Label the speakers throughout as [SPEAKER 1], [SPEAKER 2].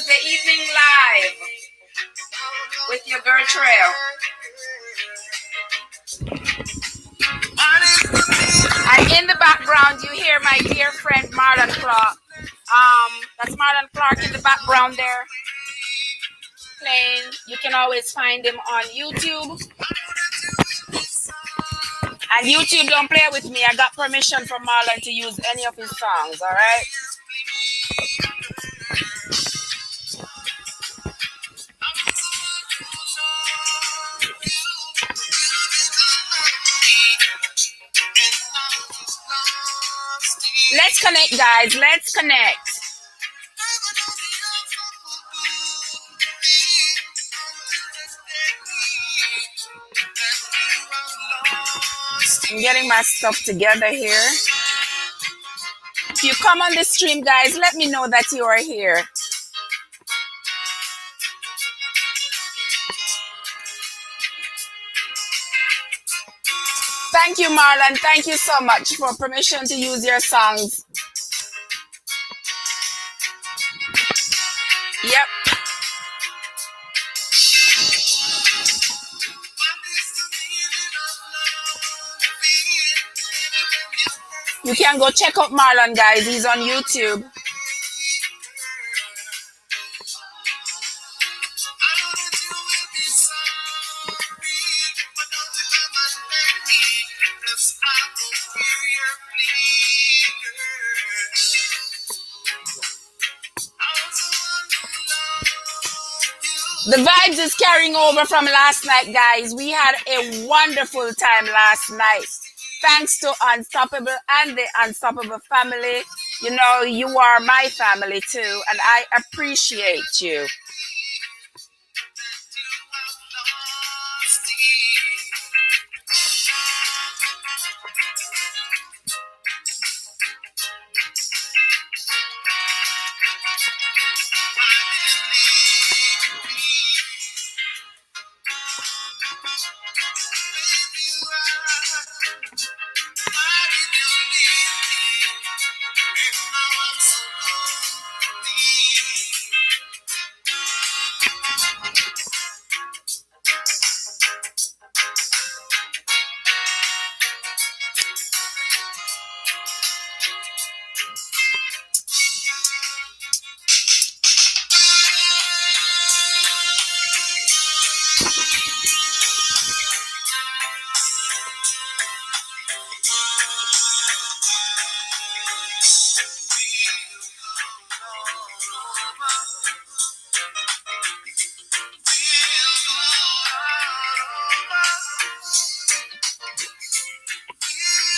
[SPEAKER 1] Tuesday evening live with your girl Trail. And in the background, you hear my dear friend Marlon Clark. That's Marlon Clark in the background there playing. You can always find him on YouTube. And YouTube don't play with me. I got permission from Marlon to use any of his songs, all right? Let's connect, guys. Let's connect. I'm getting my stuff together here. If you come on the stream, guys, let me know that you are here. Thank you, Marlon. Thank you so much for permission to use your songs. Yep. You can go check out Marlon, guys. He's on YouTube. The vibes is carrying over from last night, guys. We had a wonderful time last night. Thanks to Unstoppable and the Unstoppable family. You know, you are my family too, and I appreciate you.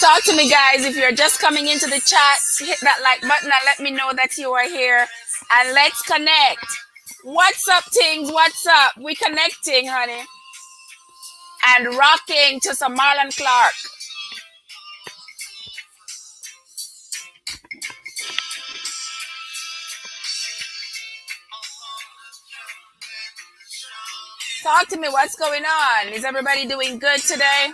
[SPEAKER 1] Talk to me, guys. If you're just coming into the chat, hit that like button and let me know that you are here. And let's connect. What's up, things? What's up? We connecting, honey. And rocking to some Marlon Clark. Talk to me. What's going on? Is everybody doing good today?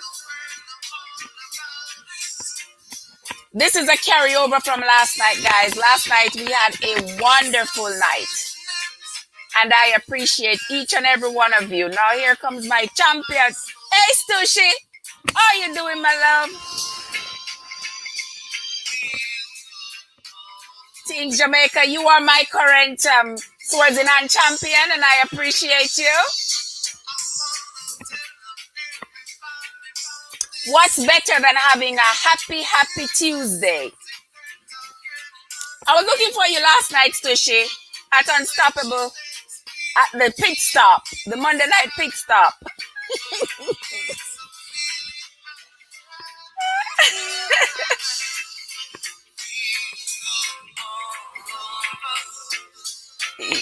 [SPEAKER 1] This is a carryover from last night, guys. Last night we had a wonderful night. And I appreciate each and every one of you. Now here comes my champions. Hey, Stushi. How you doing, my love? Team Jamaica, you are my current Swords in Hand champion, and I appreciate you. What's better than having a happy, happy Tuesday? I was looking for you last night, Stushi, at Unstoppable, at the pit stop, the Monday night pit stop.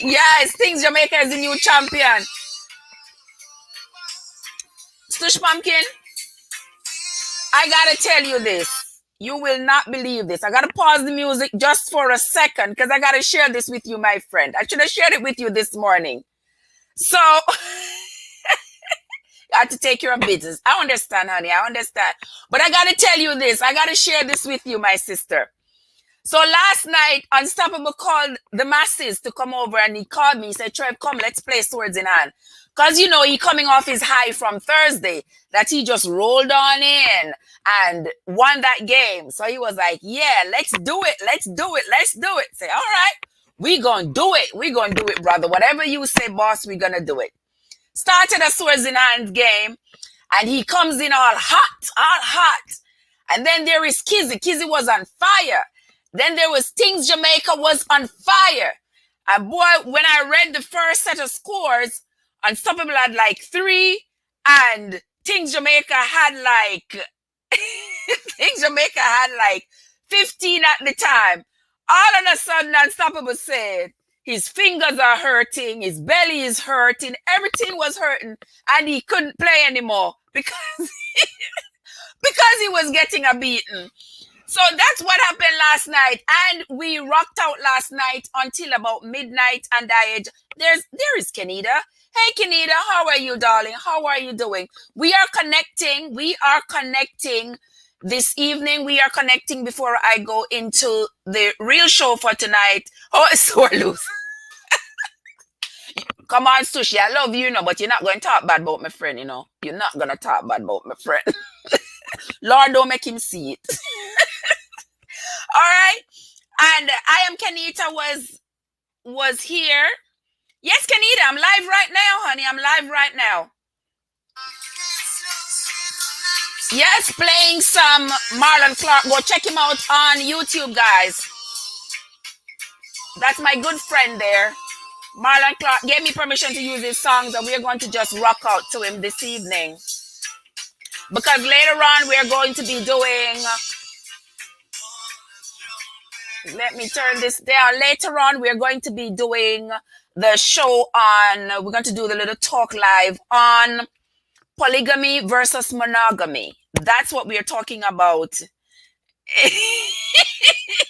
[SPEAKER 1] Yes, Things Jamaica is the new champion. Stush Pumpkin, I gotta tell you this. You will not believe this. I gotta pause the music just for a second because I gotta share this with you, my friend. I should have shared it with you this morning. So, got to take care of business. I understand, honey. I understand. But I gotta tell you this. I gotta share this with you, my sister. So last night, Unstoppable called the masses to come over, and he called me. He said, Trev, come, let's play Swords in Hand. Because, you know, he coming off his high from Thursday that he just rolled on in and won that game. So he was like, yeah, let's do it. Let's do it. Let's do it. Say, all right, we going to do it. We going to do it, brother. Whatever you say, boss, we going to do it. Started a Swords in Hand game, and he comes in all hot, all hot. And then there is Kizzy. Kizzy was on fire. Then there was Things Jamaica was on fire. And boy, when I read the first set of scores, Unstoppable had like 3, and Things Jamaica had like Things Jamaica had like 15 at the time. All of a sudden, Unstoppable said his fingers are hurting, his belly is hurting, everything was hurting, and he couldn't play anymore because because he was getting a beating. So that's what happened last night, and we rocked out last night until about midnight. And there is Kenita. Hey Kenita, how are you, darling? How are you doing? We are connecting. We are connecting this evening. We are connecting before I go into the real show for tonight. Oh, it's so loose. Come on, Sushi, I love you, but you're not going to talk bad about my friend, You're not going to talk bad about my friend. Lord, don't make him see it. All right. And I am Kenita was here. Yes, Kenita, I'm live right now, honey. I'm live right now. Yes, playing some Marlon Clark. Go check him out on YouTube, guys. That's my good friend there. Marlon Clark gave me permission to use his songs, and we're going to just rock out to him this evening. Because later on, we're going to be doing... Let me turn this down. Later on, we're going to be doing the show on... We're going to do the little talk live on polygamy versus monogamy. That's what we are talking about.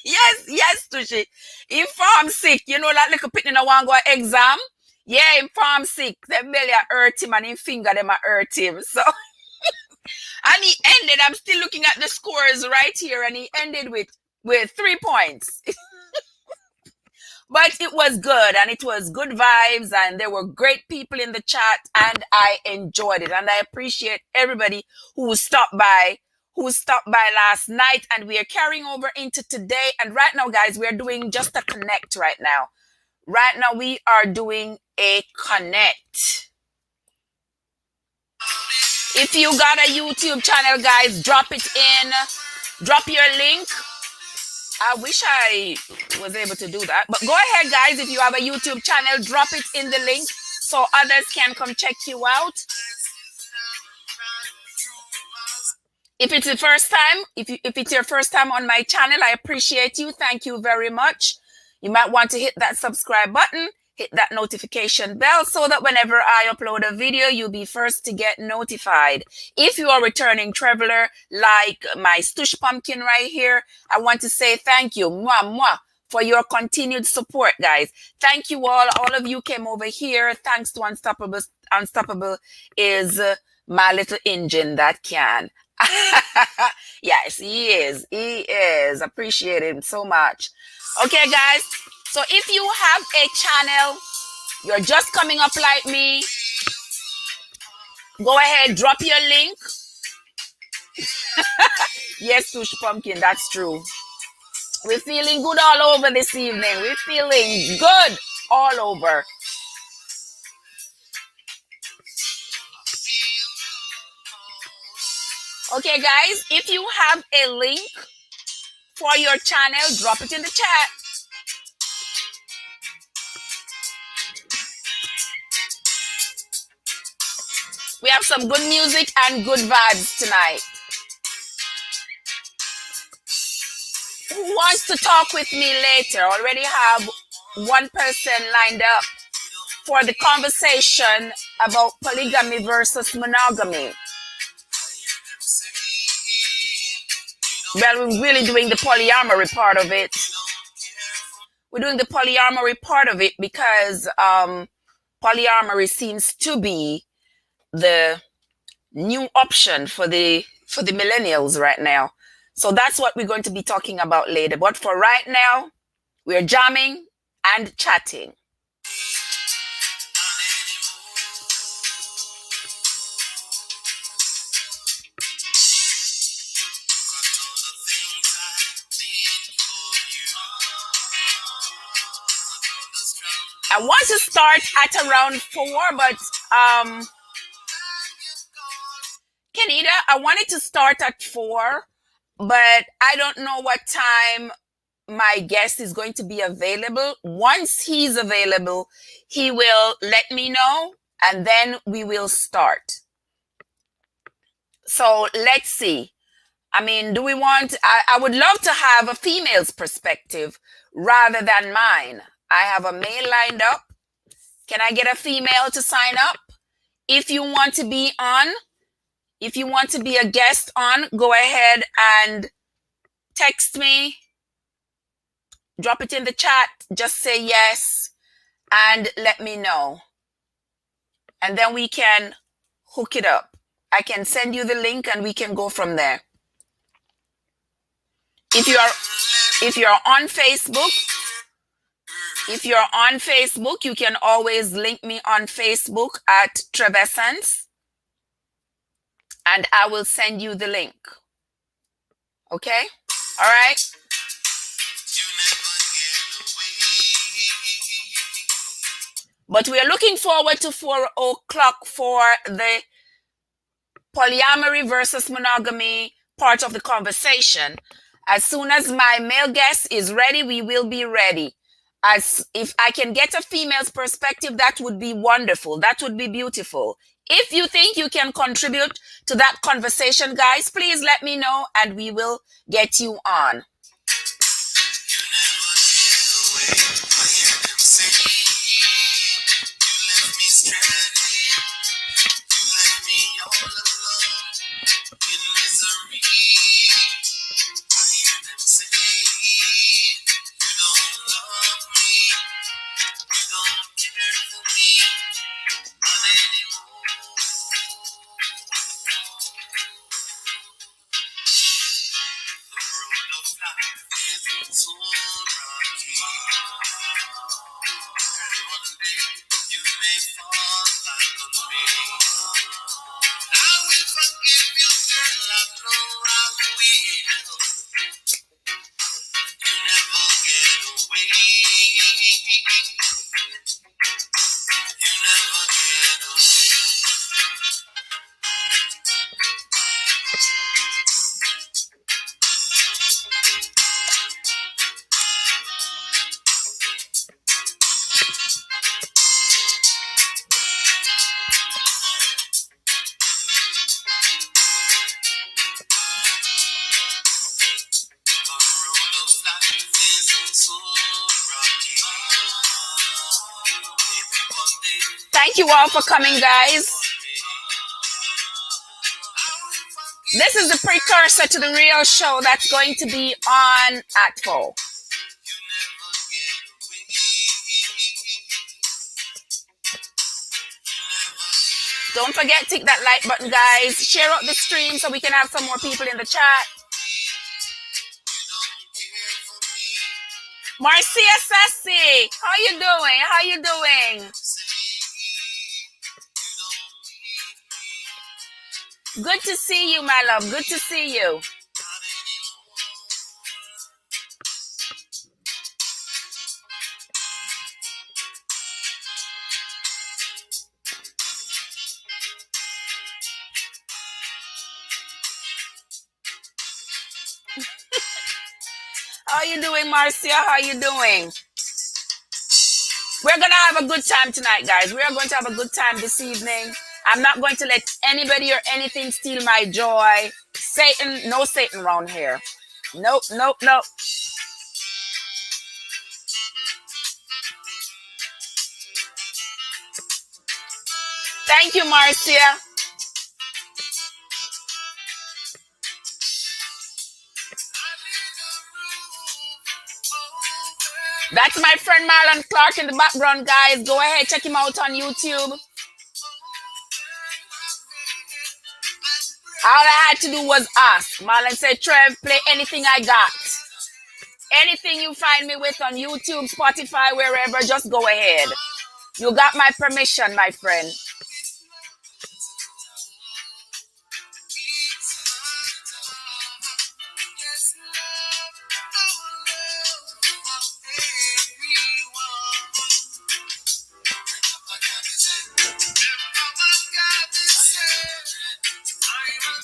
[SPEAKER 1] yes, Tushi. In farm sick, that little pitney no want go exam. Yeah, in farm sick, them belly hurt him and him finger them hurt him. So, and he ended. I'm still looking at the scores right here, and he ended with 3 points. But it was good, and it was good vibes, and there were great people in the chat, and I enjoyed it, and I appreciate everybody who stopped by last night, and we are carrying over into today. And right now, guys, we are doing just a connect right now. Right now, we are doing a connect. If you got a YouTube channel, guys, drop it in. Drop your link. I wish I was able to do that. But go ahead, guys. If you have a YouTube channel, drop it in the link so others can come check you out. If it's the first time, if it's your first time on my channel, I appreciate you. Thank you very much. You might want to hit that subscribe button, hit that notification bell so that whenever I upload a video, you'll be first to get notified. If you are a returning traveler, like my Stush Pumpkin right here, I want to say thank you, for your continued support, guys. Thank you all. All of you came over here. Thanks to Unstoppable. Unstoppable is my little engine that can. Yes, he is. He is. Appreciate him so much. Okay, guys. So if you have a channel, you're just coming up like me, go ahead, drop your link. Yes, Tush Pumpkin, that's true. We're feeling good all over this evening. We're feeling good all over. Okay, guys, if you have a link for your channel, drop it in the chat. We have some good music and good vibes tonight. Who wants to talk with me later? Already have one person lined up for the conversation about polygamy versus monogamy. Well, we're really doing the polyamory part of it. We're doing the polyamory part of it because polyamory seems to be the new option for the millennials right now. So that's what we're going to be talking about later. But for right now, we're jamming and chatting. I want to start at around 4, but Kenita, I wanted to start at 4, but I don't know what time my guest is going to be available. Once he's available, he will let me know and then we will start. So let's see. I mean, do we want, I would love to have a female's perspective rather than mine. I have a male lined up. Can I get a female to sign up? If you want to be on, if you want to be a guest on, go ahead and text me. Drop it in the chat. Just say yes and let me know. And then we can hook it up. I can send you the link and we can go from there. If you're on Facebook, you can always link me on Facebook at Trevessence, and I will send you the link. Okay? All right? But we are looking forward to 4 o'clock for the polyamory versus monogamy part of the conversation. As soon as my male guest is ready, we will be ready. As if I can get a female's perspective, that would be wonderful. That would be beautiful. If you think you can contribute to that conversation, guys, please let me know and we will get you on. Thank you all for coming, guys. This is the precursor to the real show that's going to be on at 4. Don't forget to click that like button, guys. Share out the stream so we can have some more people in the chat. Marcia Sassy, how you doing? How you doing? Good to see you, my love. Good to see you. How you doing, Marcia? How you doing? We're going to have a good time tonight, guys. We are going to have a good time this evening. I'm not going to let anybody or anything steal my joy. Satan, no Satan around here. Nope, nope, nope. Thank you, Marcia. That's my friend Marlon Clark in the background, guys. Go ahead, check him out on YouTube. All I had to do was ask. Marlon said, Trev, play anything I got. Anything you find me with on YouTube, Spotify, wherever, just go ahead. You got my permission, my friend.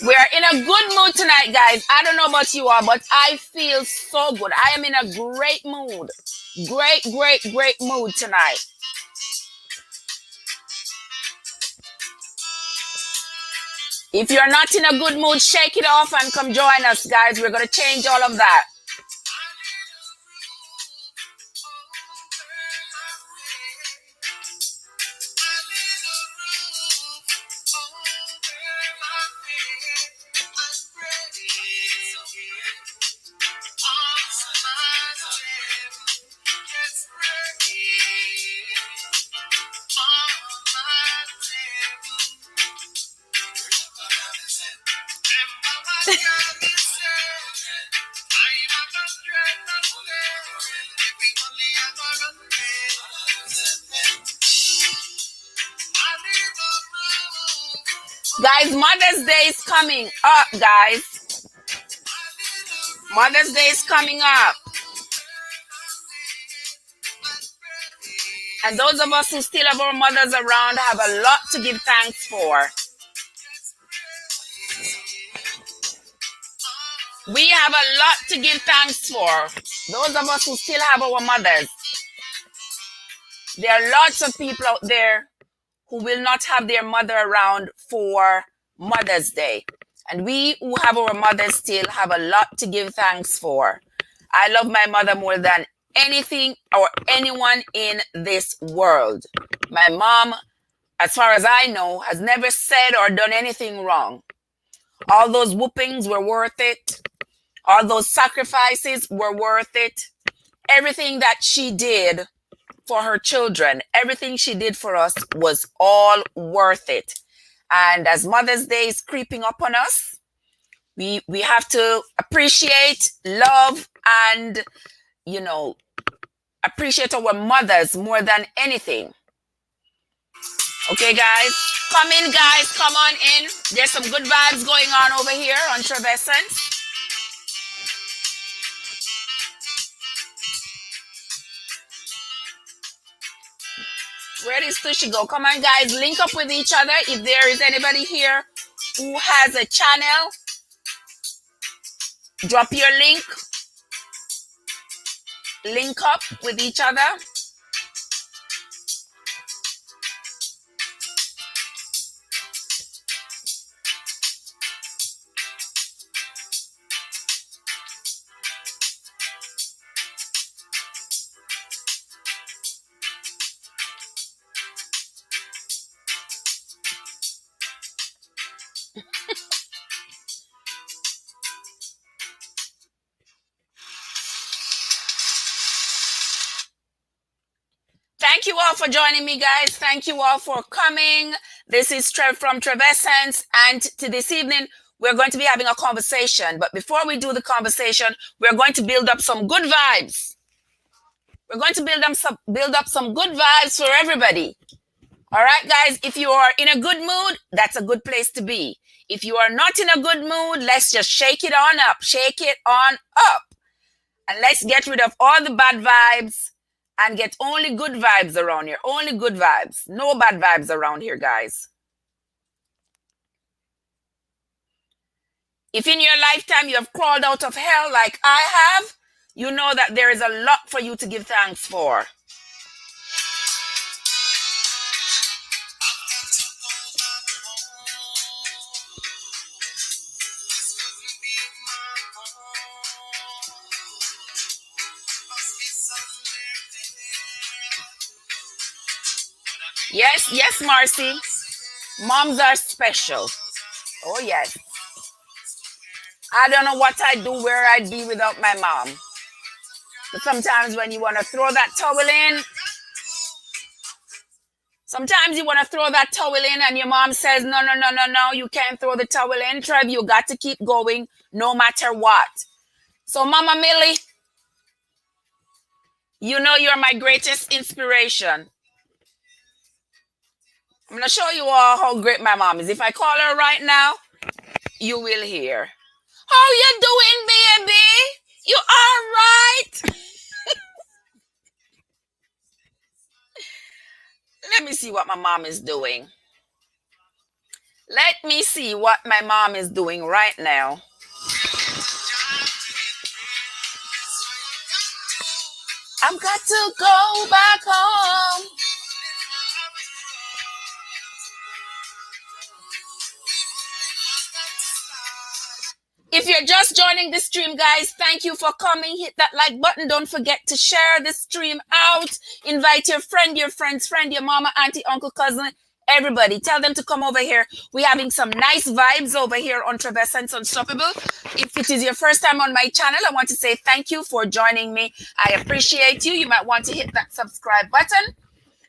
[SPEAKER 1] We are in a good mood tonight, guys. I don't know about you all, but I feel so good. I am in a great mood. Great, great, great mood tonight. If you're not in a good mood, shake it off and come join us, guys. We're going to change all of that. Guys, Mother's Day is coming up, guys. Mother's Day is coming up. And those of us who still have our mothers around have a lot to give thanks for. We have a lot to give thanks for. Those of us who still have our mothers. There are lots of people out there who will not have their mother around for Mother's Day. And we who have our mothers still have a lot to give thanks for. I love my mother more than anything or anyone in this world. My mom, as far as I know, has never said or done anything wrong. All those whoopings were worth it. All those sacrifices were worth it. Everything that she did for her children, everything she did for us was all worth it. And as Mother's Day is creeping up on us, we have to appreciate, love, and, you know, appreciate our mothers more than anything. Okay, guys? Come in, guys. Come on in. There's some good vibes going on over here on Trevessence. Where does Tushy go? Come on, guys. Link up with each other. If there is anybody here who has a channel, drop your link. Link up with each other. Thank you all for joining me, guys. Thank you all for coming. This is Trev from Trevessence, and to this evening, we're going to be having a conversation. But before we do the conversation, we're going to build up some good vibes. We're going to build up some good vibes for everybody. All right, guys, if you are in a good mood, that's a good place to be. If you are not in a good mood, let's just shake it on up. Shake it on up. And let's get rid of all the bad vibes and get only good vibes around here. Only good vibes. No bad vibes around here, guys. If in your lifetime you have crawled out of hell like I have, you know that there is a lot for you to give thanks for. Yes, yes, Marcy. Moms are special. Oh, yes. I don't know what I'd do, where I'd be without my mom. But sometimes when you want to throw that towel in, Sometimes you want to throw that towel in and your mom says, no, no, no, no, no, you can't throw the towel in. Trev, you got to keep going no matter what. So, Mama Millie, you know you're my greatest inspiration. I'm going to show you all how great my mom is. If I call her right now, you will hear. How you doing, baby? You all right? Let me see what my mom is doing. Let me see what my mom is doing right now. I've got to go back home. If you're just joining the stream, guys, thank you for coming. Hit that like button. Don't forget to share the stream out. Invite your friend, your friend's friend, your mama, auntie, uncle, cousin, everybody. Tell them to come over here. We're having some nice vibes over here on Trevassance Unstoppable. If it is your first time on my channel, I want to say thank you for joining me. I appreciate you. You might want to hit that subscribe button.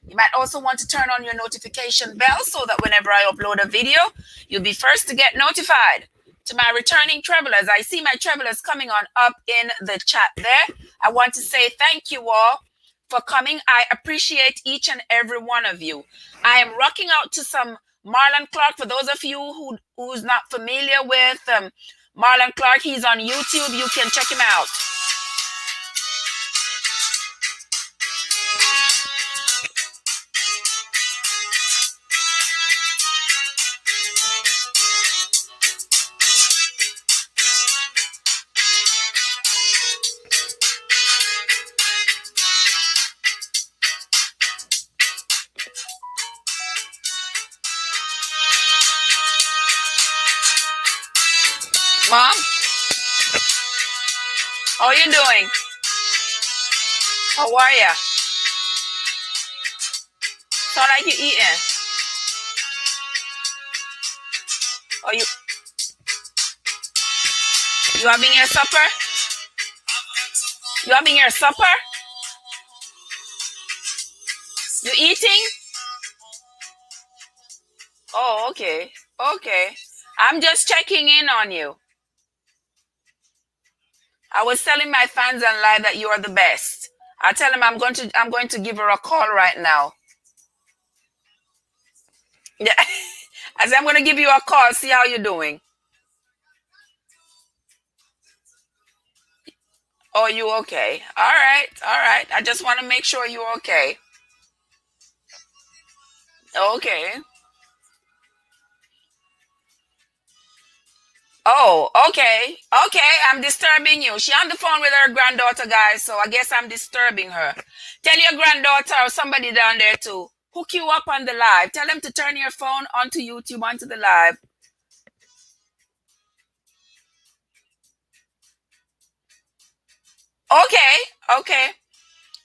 [SPEAKER 1] You might also want to turn on your notification bell so that whenever I upload a video, you'll be first to get notified. To my returning travelers, I see my travelers coming on up in the chat there. I want to say thank you all for coming. I appreciate each and every one of you. I am rocking out to some Marlon Clark. For those of you who's not familiar with Marlon Clark, he's on YouTube. You can check him out. Mom, how are you doing? How are ya? Sound like you eating. Are you having your supper? You having your supper? You eating? Oh, okay. Okay. I'm just checking in on you. I was telling my fans on live that you are the best. I tell them I'm going to give her a call right now. Yeah. I said I'm going to give you a call, see how you're doing. Oh, you okay? All right. All right. I just want to make sure you're okay. Okay. Oh, okay. Okay, I'm disturbing you. She on the phone with her granddaughter, guys, so I guess I'm disturbing her. Tell your granddaughter or somebody down there to hook you up on the live. Tell them to turn your phone onto YouTube, onto the live. Okay, okay.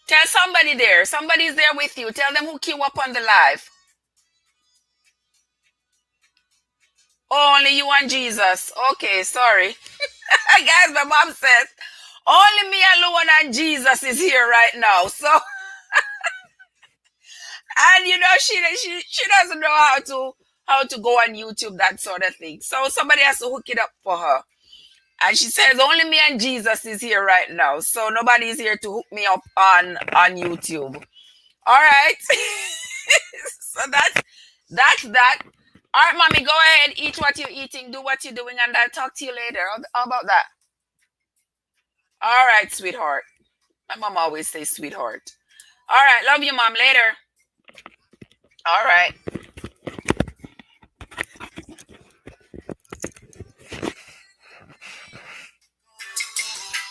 [SPEAKER 1] Tell somebody there. Somebody's there with you. Tell them hook you up on the live. Only you and Jesus. Okay, sorry. Guys, my mom says, only me alone and Jesus is here right now. So, and you know, she doesn't know how to go on YouTube, that sort of thing. So somebody has to hook it up for her. And she says, only me and Jesus is here right now. So nobody's here to hook me up on YouTube. All right. So that's that. All right, mommy, go ahead, eat what you're eating, do what you're doing, and I'll talk to you later. How about that? All right, sweetheart. My mom always says sweetheart. All right, love you, mom. Later. All right.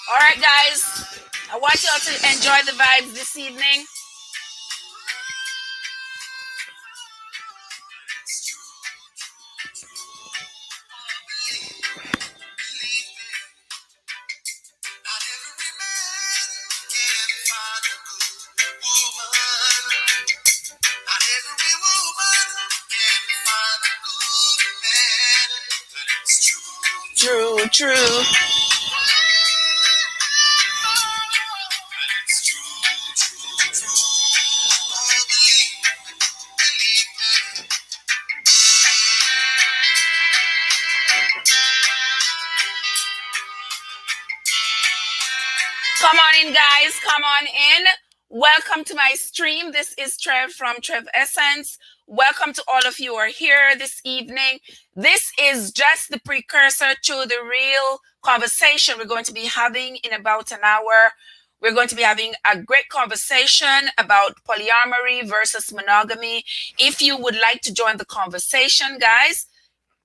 [SPEAKER 1] All right, guys. I want y'all to enjoy the vibes this evening. True. Come on in, guys. Come on in. Welcome to my stream. This is Trev from Trev Essence. Welcome to all of you who are here this evening. This is just the precursor to the real conversation we're going to be having in about an hour. We're going to be having a great conversation about polyamory versus monogamy. If you would like to join the conversation, guys,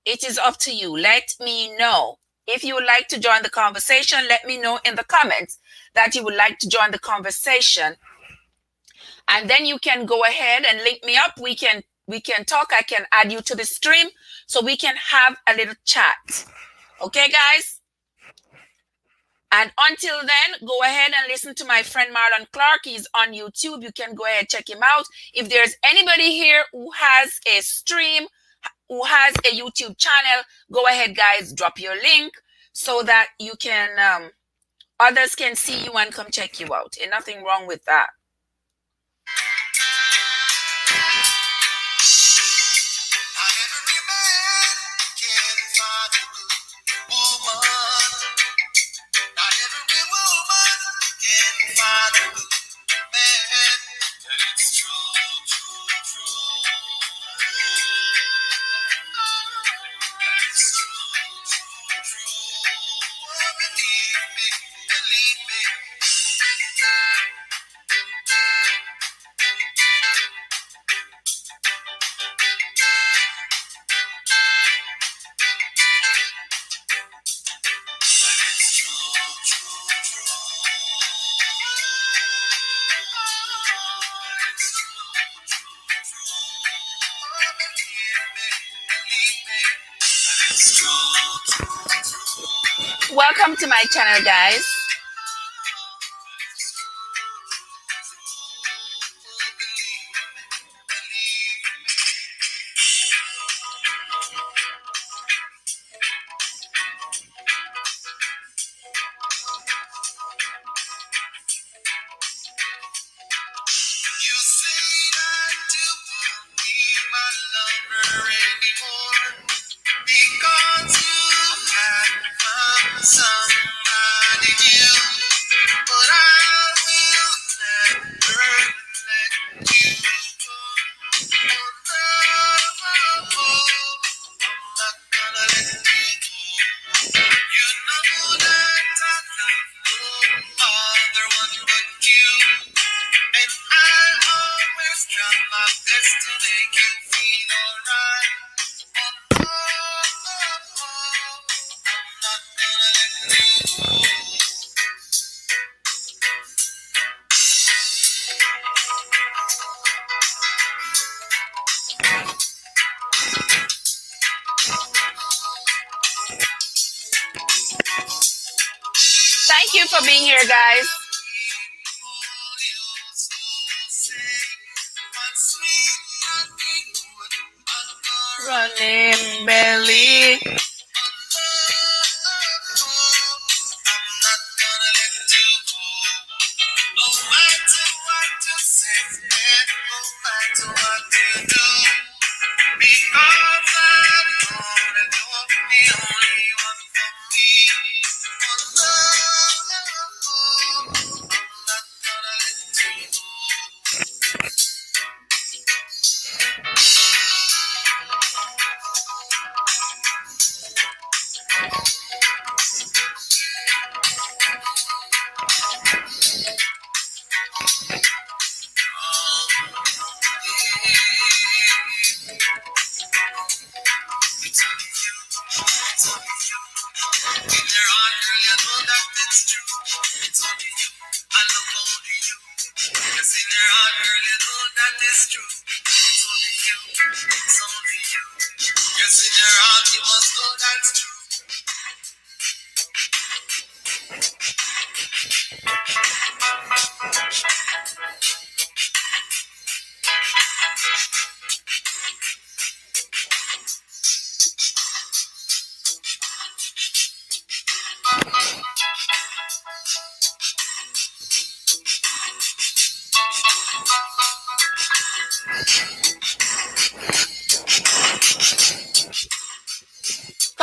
[SPEAKER 1] it is up to you. Let me know. If you would like to join the conversation, let me know in the comments that you would like to join the conversation. And then you can go ahead and link me up. We can talk. I can add you to the stream so we can have a little chat. Okay, guys? And until then, go ahead and listen to my friend Marlon Clark. He's on YouTube. You can go ahead and check him out. If there's anybody here who has a stream, who has a YouTube channel, go ahead, guys, drop your link so that you can, others can see you and come check you out. And nothing wrong with that. Welcome to my channel, guys. Thank you for being here, guys. Running belly.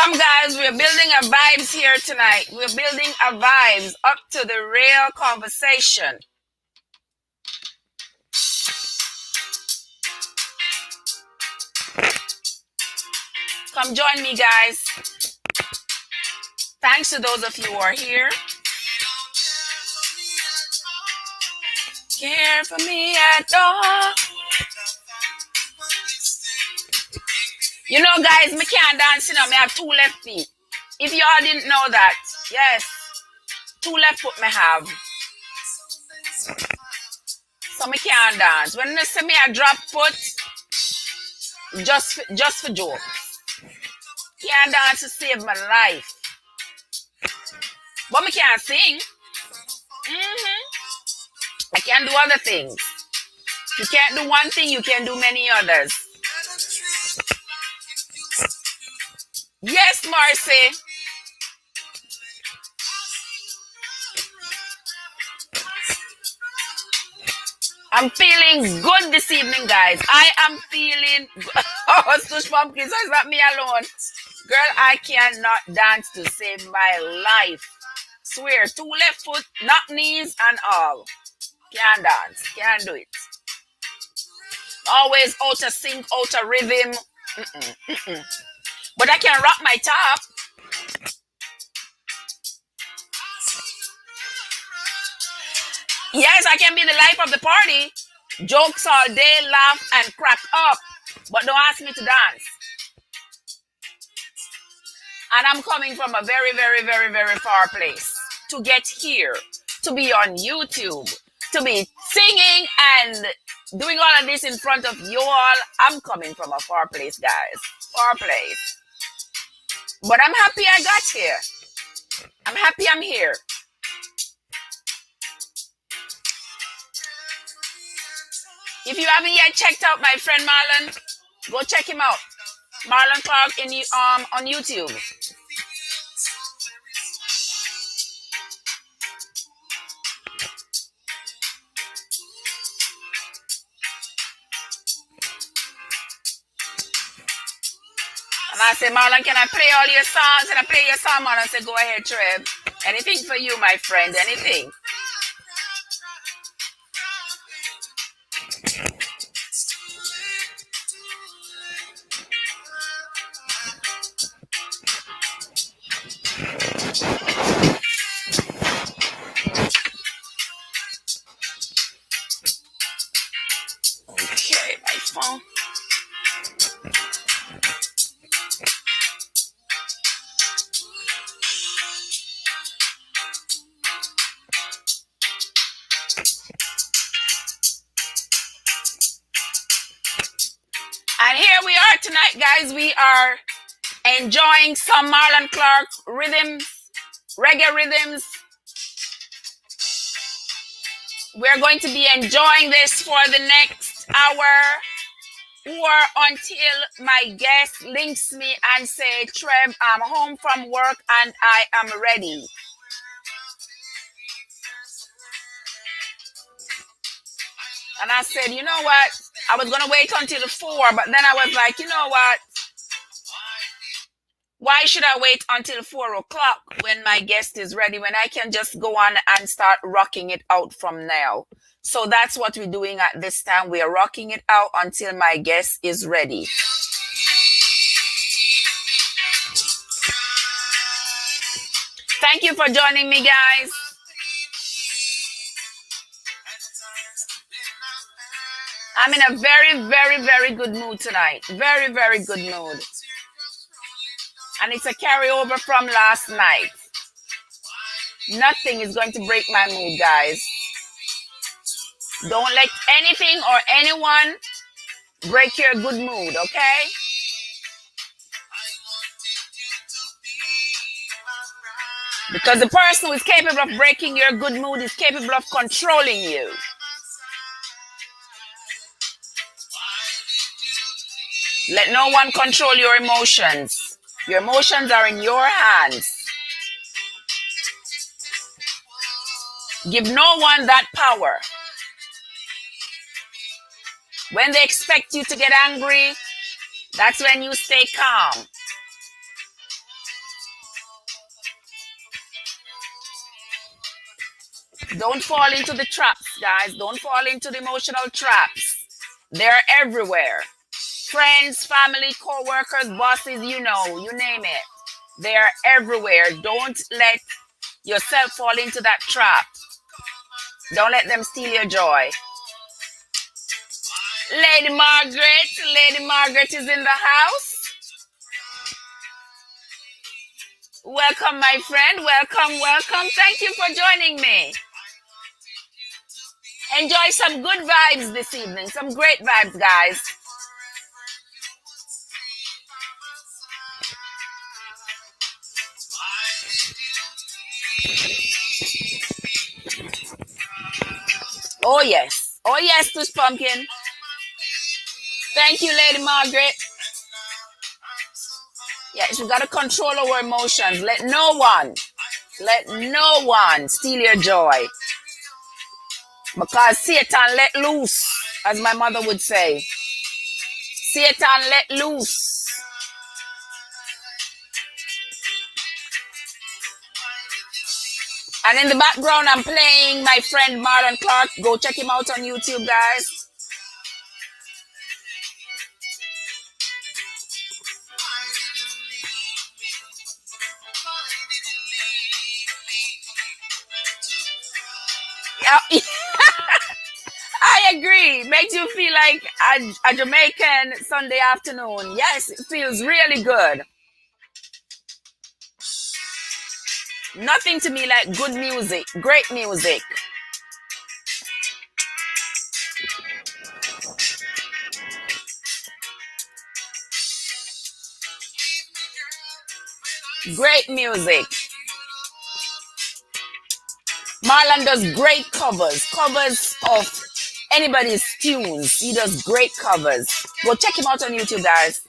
[SPEAKER 1] Come, guys, we're building a vibes here tonight. We're building a vibes up to the real conversation. Come join me, guys. Thanks to those of you who are here. Care for me at all. You know, guys, me can't dance, you know, me have 2 left feet. If you all didn't know that, yes, 2 left foot me have. So me can't dance. When they say me a drop foot, just for joke. Can't dance to save my life. But me can't sing. I can do other things. You can't do one thing, you can do many others. Yes, Marcy. I'm feeling good this evening, guys. I am feeling good. Oh, Stush Pumpkin, so it's not me alone. Girl, I cannot dance to save my life. Swear, 2 left foot, knock knees and all. Can't dance, can't do it. Always out of sync, out of rhythm. But I can rock my top. Yes, I can be the life of the party. Jokes all day, laugh and crack up. But don't ask me to dance. And I'm coming from a very, very, very, very far place to get here, to be on YouTube, to be singing and doing all of this in front of you all. I'm coming from a far place, guys. Far place. But I'm happy I got here. I'm happy I'm here. If you haven't yet checked out my friend Marlon, go check him out. Marlon Clark on YouTube. And I said, Marlon, can I play all your songs? Can I play your song, Marlon? I said, go ahead, Trev. Anything for you, my friend, anything. Okay, my phone. And here we are tonight, guys. We are enjoying some Marlon Clark rhythms, reggae rhythms. We're going to be enjoying this for the next hour or until my guest links me and say, Trev, I'm home from work and I am ready. And I said, you know what? I was going to wait until 4, but then I was like, you know what? Why should I wait until 4 o'clock when my guest is ready, when I can just go on and start rocking it out from now? So that's what we're doing at this time. We are rocking it out until my guest is ready. Thank you for joining me, guys. I'm in a very, very, very good mood tonight. Very, very good mood. And it's a carryover from last night. Nothing is going to break my mood, guys. Don't let anything or anyone break your good mood, okay? Because the person who is capable of breaking your good mood is capable of controlling you. Let no one control your emotions. Your emotions are in your hands. Give no one that power. When they expect you to get angry, that's when you stay calm. Don't fall into the traps, guys. Don't fall into the emotional traps. They're everywhere. Friends, family, co-workers, bosses, you name it. They are everywhere. Don't let yourself fall into that trap. Don't let them steal your joy. Lady Margaret is in the house. Welcome, my friend. Welcome. Thank you for joining me. Enjoy some good vibes this evening. Some great vibes, guys. Oh, yes. Oh, yes, Tush Pumpkin. Thank you, Lady Margaret. Yes, we got to control our emotions. Let no one steal your joy. Because Satan let loose, as my mother would say. Satan let loose. And in the background, I'm playing my friend Marlon Clark. Go check him out on YouTube, guys. I agree. Makes you feel like a Jamaican Sunday afternoon. Yes, it feels really good. Nothing to me like good music, great music. Great music. Marlon does great covers of anybody's tunes. He does great covers. Go check him out on YouTube, guys.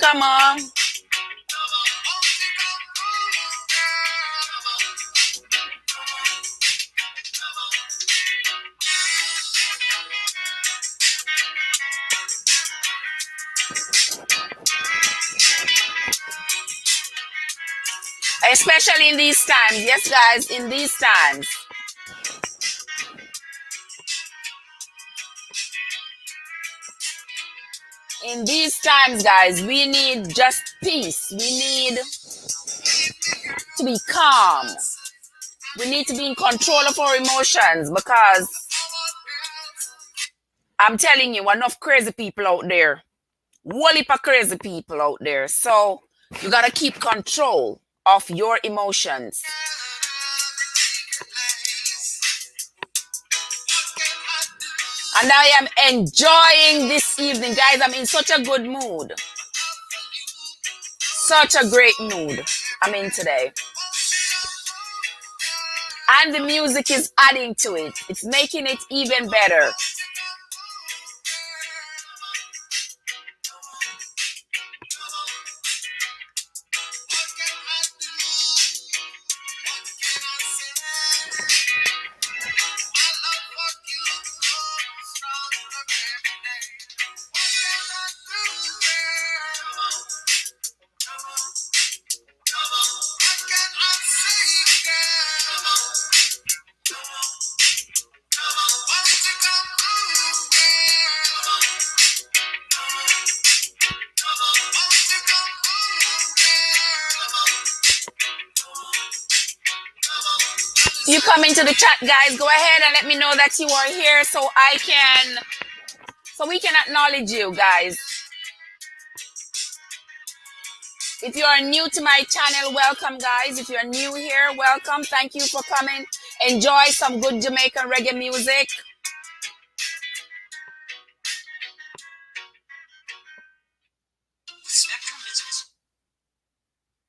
[SPEAKER 1] Come on. Especially in these times. Yes, guys, in these times. In these times, guys, we need just peace. We need to be calm. We need to be in control of our emotions because I'm telling you, enough crazy people out there. Whole heap of crazy people out there. So you got to keep control of your emotions. And I am enjoying this evening, guys. I'm in such a good mood. Such a great mood I'm in today. And the music is adding to it. It's making it even better. You come into the chat, guys. Go ahead and let me know that you are here so we can acknowledge you, guys. If you are new to my channel, welcome, guys. If you're new here, welcome. Thank you for coming. Enjoy some good Jamaican reggae music.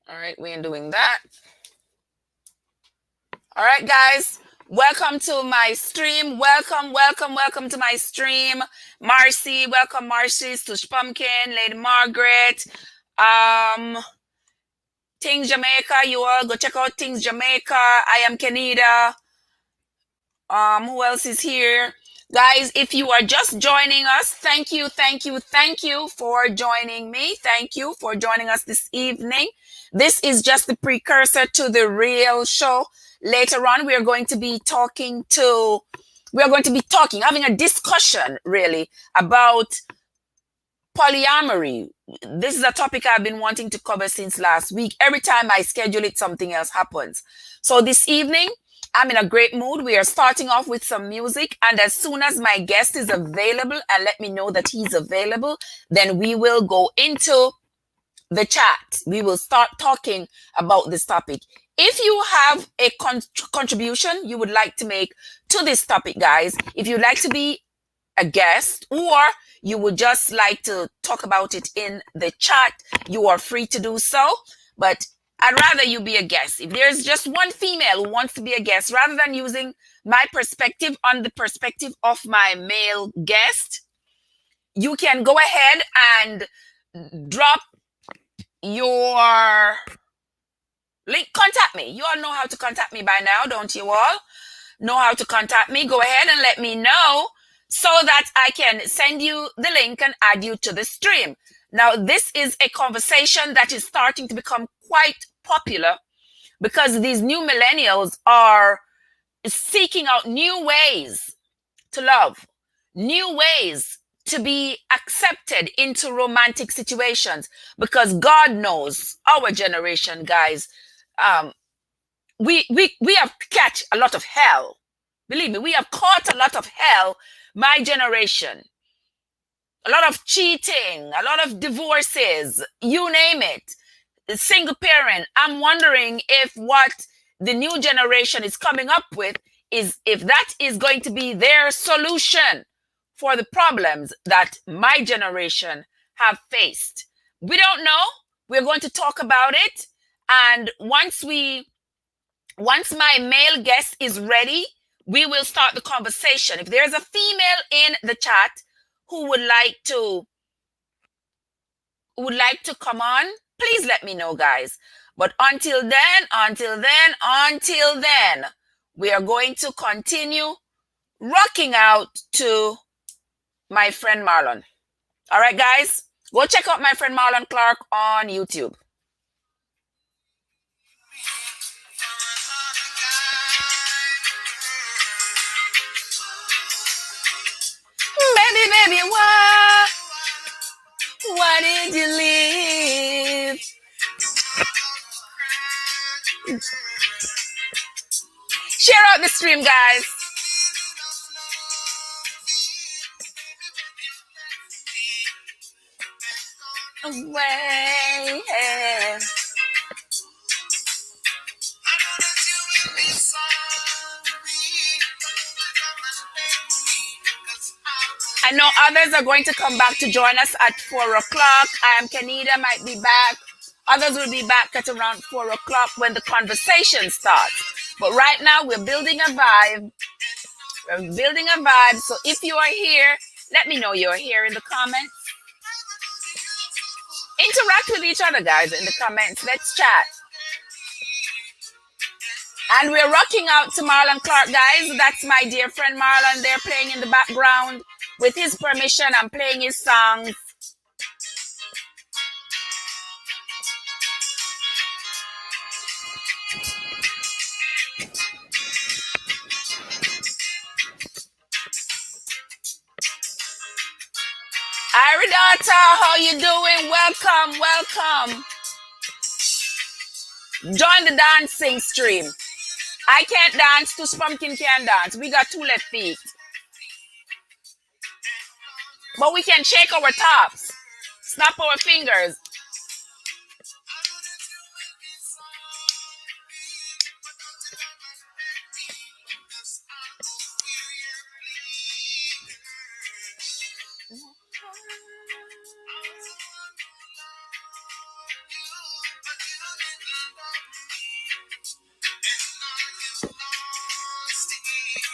[SPEAKER 1] All right, we ain't doing that. All right, guys. Welcome to my stream. Welcome, welcome, welcome to my stream. Marcy, welcome, Marcy, Stush Pumpkin, Lady Margaret. Things Jamaica, you all go check out Things Jamaica. I am Kenida. Who else is here? Guys, if you are just joining us, thank you, thank you, thank you for joining me. Thank you for joining us this evening. This is just the precursor to the real show. Later on, we are going to be having a discussion really about polyamory. This is a topic I've been wanting to cover since last week. Every time I schedule it, something else happens. So this evening, I'm in a great mood. We are starting off with some music, and as soon as my guest is available and let me know that he's available, then we will go into the chat. We will start talking about this topic. If you have a contribution you would like to make to this topic, guys, if you'd like to be a guest or you would just like to talk about it in the chat, you are free to do so. But I'd rather you be a guest. If there's just one female who wants to be a guest, rather than using my perspective on the perspective of my male guest, you can go ahead and drop your link. Contact me. You all know how to contact me by now, don't you all? Know how to contact me? Go ahead and let me know so that I can send you the link and add you to the stream. Now, this is a conversation that is starting to become quite popular because these new millennials are seeking out new ways to love, new ways to be accepted into romantic situations, because God knows our generation, guys, we have catch a lot of hell. Believe me, we have caught a lot of hell, my generation. A lot of cheating, a lot of divorces, you name it. Single parent. I'm wondering if what the new generation is coming up with is if that is going to be their solution for the problems that my generation have faced. We don't know. We're going to talk about it. And once my male guest is ready, we will start the conversation. If there's a female in the chat who would like to come on, please let me know, guys. But until then, we are going to continue rocking out to my friend Marlon. All right, guys, go check out my friend Marlon Clark on YouTube. Baby, why did you leave? Share out the stream, guys. Away. I know others are going to come back to join us at 4 o'clock. I am Kenida, might be back. Others will be back at around 4 o'clock when the conversation starts. But right now, we're building a vibe. So if you are here, let me know you're here in the comments. Interact with each other, guys, in the comments. Let's chat. And we're rocking out to Marlon Clark, guys. That's my dear friend Marlon. They're playing in the background. With his permission, I'm playing his songs. Iridata, how you doing? Welcome. Join the dancing stream. I can't dance, Tush Pumpkin can dance. We got 2 left feet. But we can shake our tops, snap our fingers.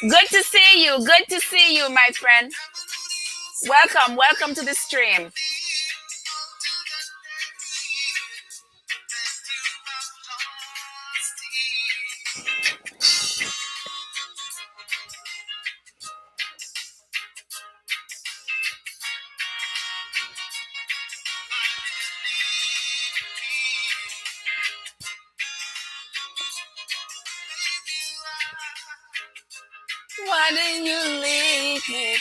[SPEAKER 1] Good to see you. Good to see you, my friend. Welcome. Welcome to the stream. Why didn't you leave me?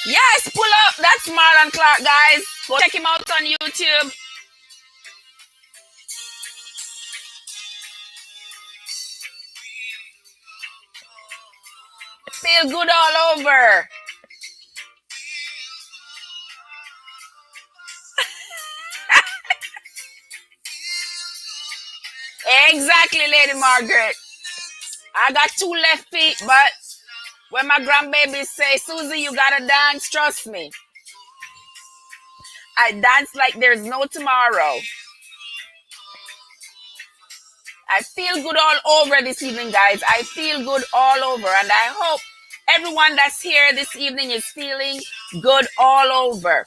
[SPEAKER 1] Yes, pull up. That's Marlon Clark, guys. Go check him out on YouTube. Feel good all over. Exactly, Lady Margaret. I got two left feet, but when my grandbaby say, Susie, you gotta dance, trust me. I dance like there's no tomorrow. I feel good all over this evening, guys. I feel good all over. And I hope everyone that's here this evening is feeling good all over.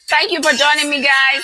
[SPEAKER 1] Thank you for joining me, guys.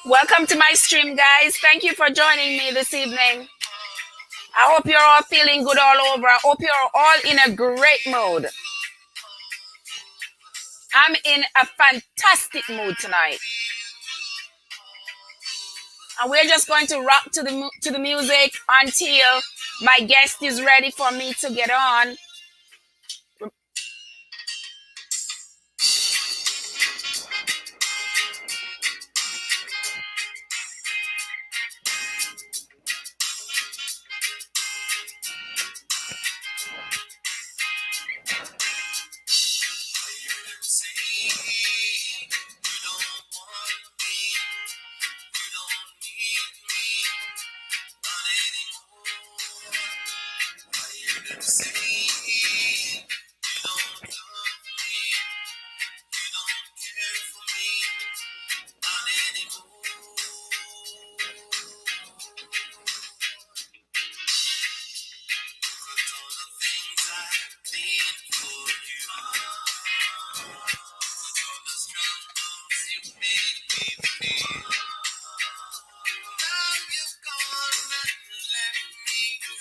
[SPEAKER 1] Welcome to my stream, guys. Thank you for joining me this evening. I hope you're all feeling good all over. I hope you're all in a great mood. I'm in a fantastic mood tonight. And we're just going to rock to the music until my guest is ready for me to get on.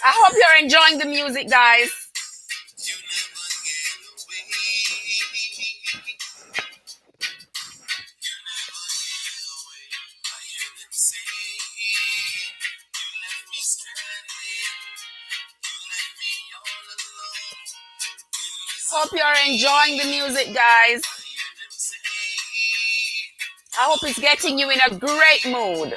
[SPEAKER 1] I hope you're enjoying the music, guys. Hope you're enjoying the music, guys. I hope it's getting you in a great mood.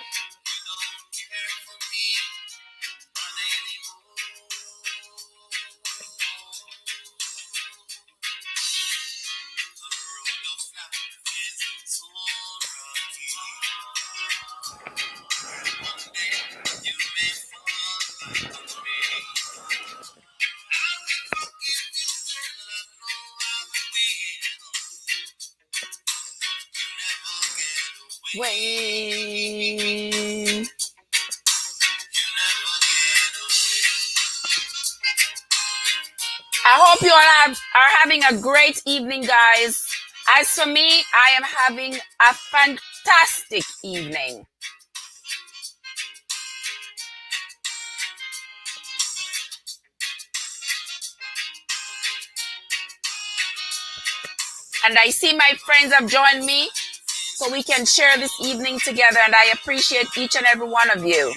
[SPEAKER 1] Wayne. I hope you all are having a great evening, guys. As for me, I am having a fantastic evening. And I see my friends have joined me, so we can share this evening together, and I appreciate each and every one of you.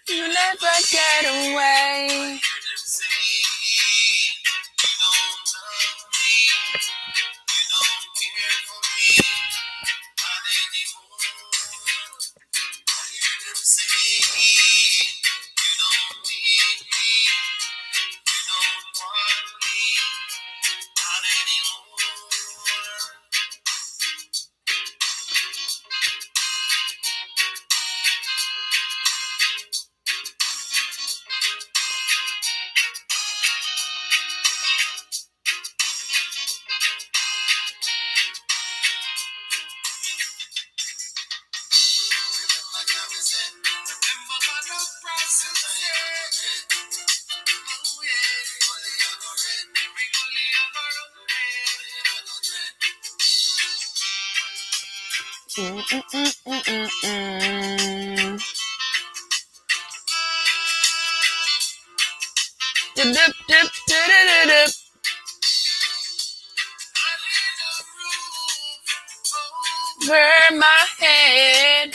[SPEAKER 1] You never get away. Over my head.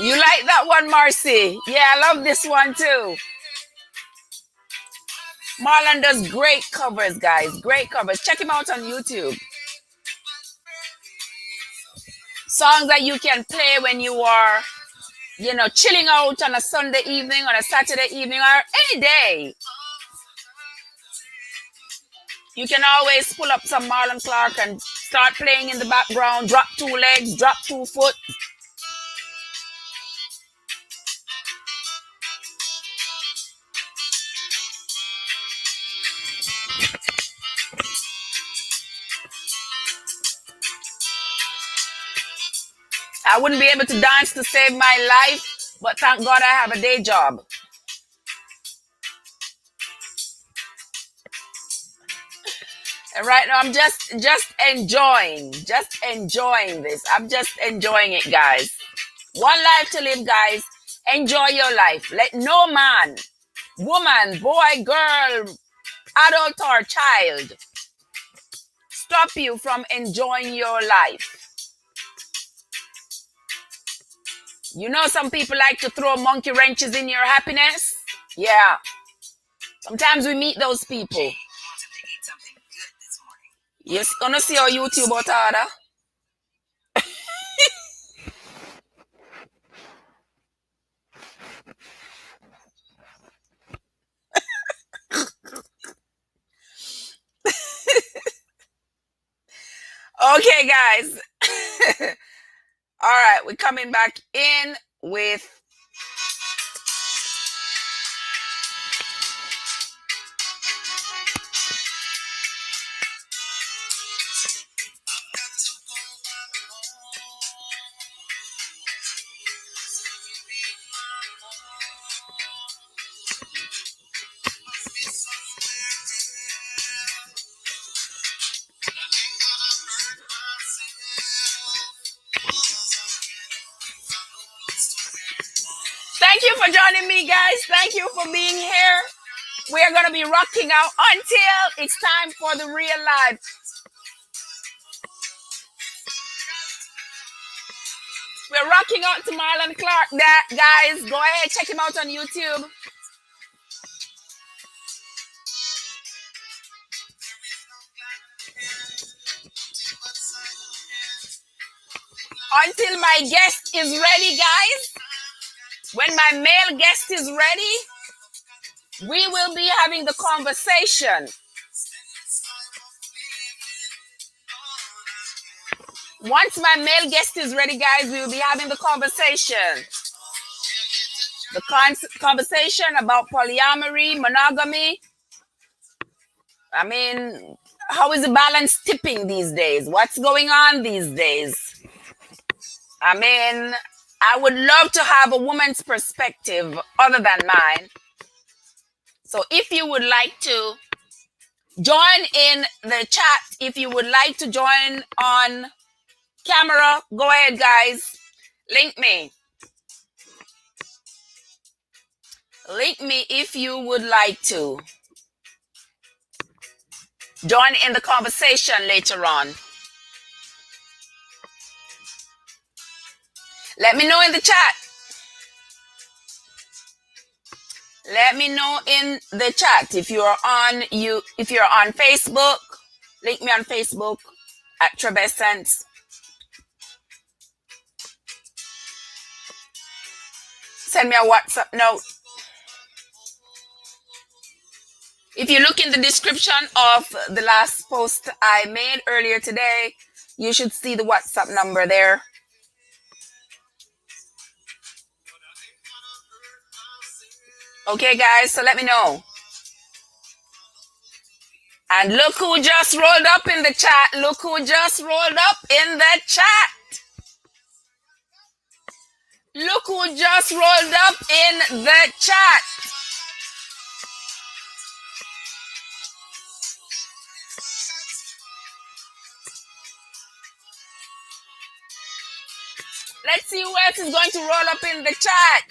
[SPEAKER 1] You like that one, Marcy? Yeah, I love this one too. Marlon does great covers, guys. Great covers. Check him out on YouTube. Songs that you can play when you are, chilling out on a Sunday evening, on a Saturday evening, or any day. You can always pull up some Marlon Clark and start playing in the background. Drop two legs, drop 2 foot. I wouldn't be able to dance to save my life, but thank God I have a day job. And right now I'm just enjoying this. I'm just enjoying it, guys. One life to live, guys. Enjoy your life. Let no man, woman, boy, girl, adult or child stop you from enjoying your life. You know some people like to throw monkey wrenches in your happiness? Yeah. Sometimes we meet those people. You're gonna see our YouTube out order. Okay, guys. All right, we're coming back in with thank you for joining me, guys. Thank you for being here. We're going to be rocking out until it's time for the real life. We're rocking out to Marlon Clark. Guys, go ahead, check him out on YouTube. Until my guest is ready, guys. When my male guest is ready, we will be having the conversation. Once my male guest is ready, guys, we will be having the conversation. The conversation about polyamory, monogamy. I mean, how is the balance tipping these days? What's going on these days? I mean, I would love to have a woman's perspective other than mine. So if you would like to join in the chat, if you would like to join on camera, go ahead, guys. Link me. Link me if you would like to join in the conversation later on. Let me know in the chat. Let me know in the chat if you're on Facebook. Link me on Facebook at Trebescent. Send me a WhatsApp note. If you look in the description of the last post I made earlier today, you should see the WhatsApp number there. Okay, guys, so let me know. And look who just rolled up in the chat. Look who just rolled up in the chat. Look who just rolled up in the chat. Let's see who else is going to roll up in the chat.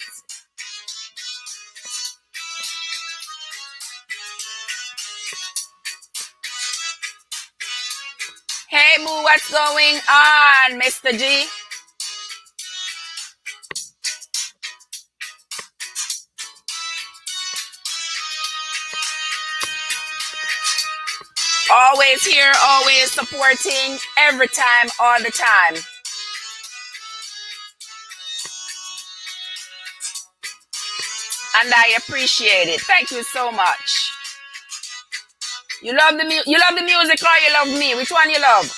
[SPEAKER 1] Hey, boo, what's going on, Mr. G? Always here, always supporting, every time, all the time. And I appreciate it. Thank you so much. You love the music or you love me? Which one you love?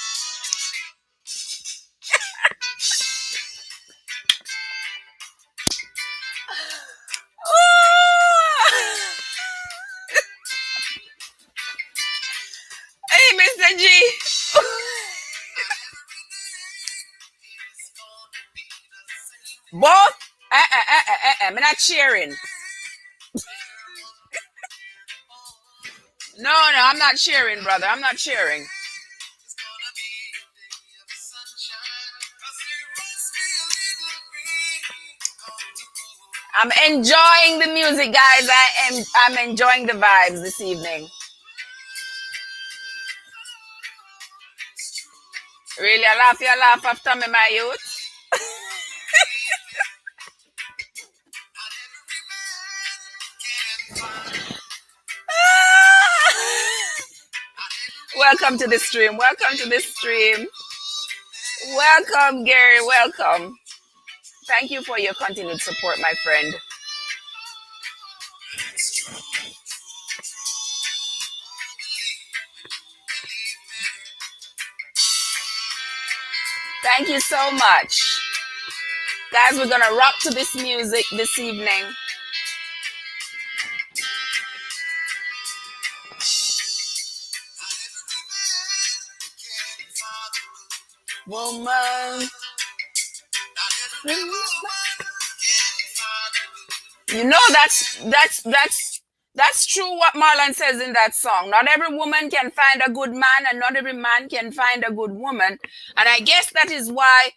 [SPEAKER 1] Hey, Mr. G. Both? I'm not cheering. No, no, I'm not sharing, brother. I'm not sharing. I'm enjoying the music, guys. I'm enjoying the vibes this evening. Really, you laugh after me, my youth. Welcome to the stream. Welcome to the stream. Welcome, Gary. Welcome. Thank you for your continued support, my friend. Thank you so much. Guys, we're going to rock to this music this evening. Woman. You know that's true what Marlon says in that song. Not every woman can find a good man, and not every man can find a good woman. And I guess that is why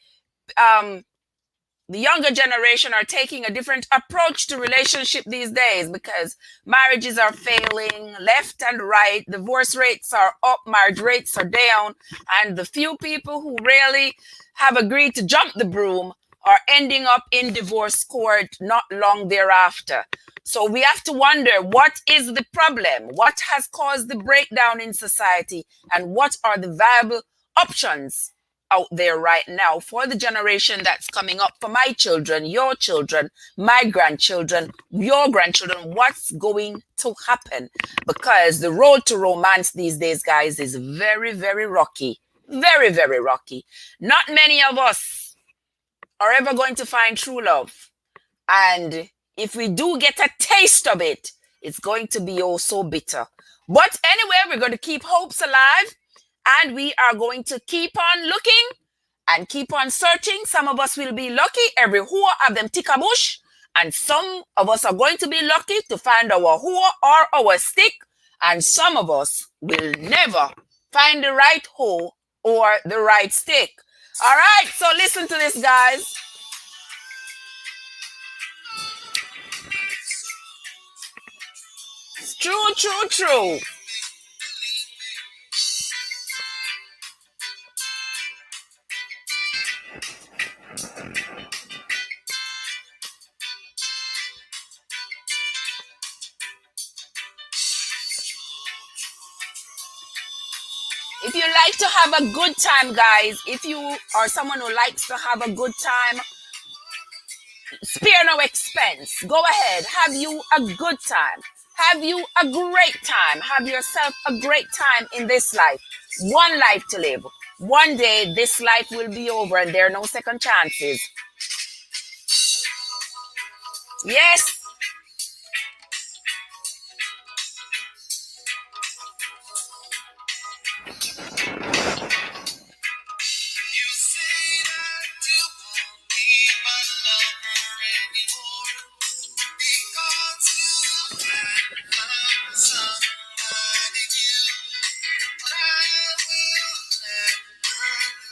[SPEAKER 1] the younger generation are taking a different approach to relationship these days, because marriages are failing left and right. Divorce rates are up, marriage rates are down, and the few people who really have agreed to jump the broom are ending up in divorce court not long thereafter. So we have to wonder, what is the problem? What has caused the breakdown in society? And what are the viable options out there right now for the generation that's coming up, for my children, your children, my grandchildren, your grandchildren? What's going to happen? Because the road to romance these days, guys, is very, very rocky. Very, very rocky. Not many of us are ever going to find true love. And if we do get a taste of it, it's going to be oh so bitter. But anyway, we're going to keep hopes alive, and we are going to keep on looking and keep on searching. Some of us will be lucky, every whore of them tick a bush, and some of us are going to be lucky to find our whore or our stick, and some of us will never find the right whore or the right stick. All right, so listen to this, guys. It's true, true, true. If you like to have a good time, guys, if you are someone who likes to have a good time, spare no expense. Go ahead, have you a good time. Have you a great time. Have yourself a great time in this life. One life to live. One day this life will be over and there are no second chances. Yes.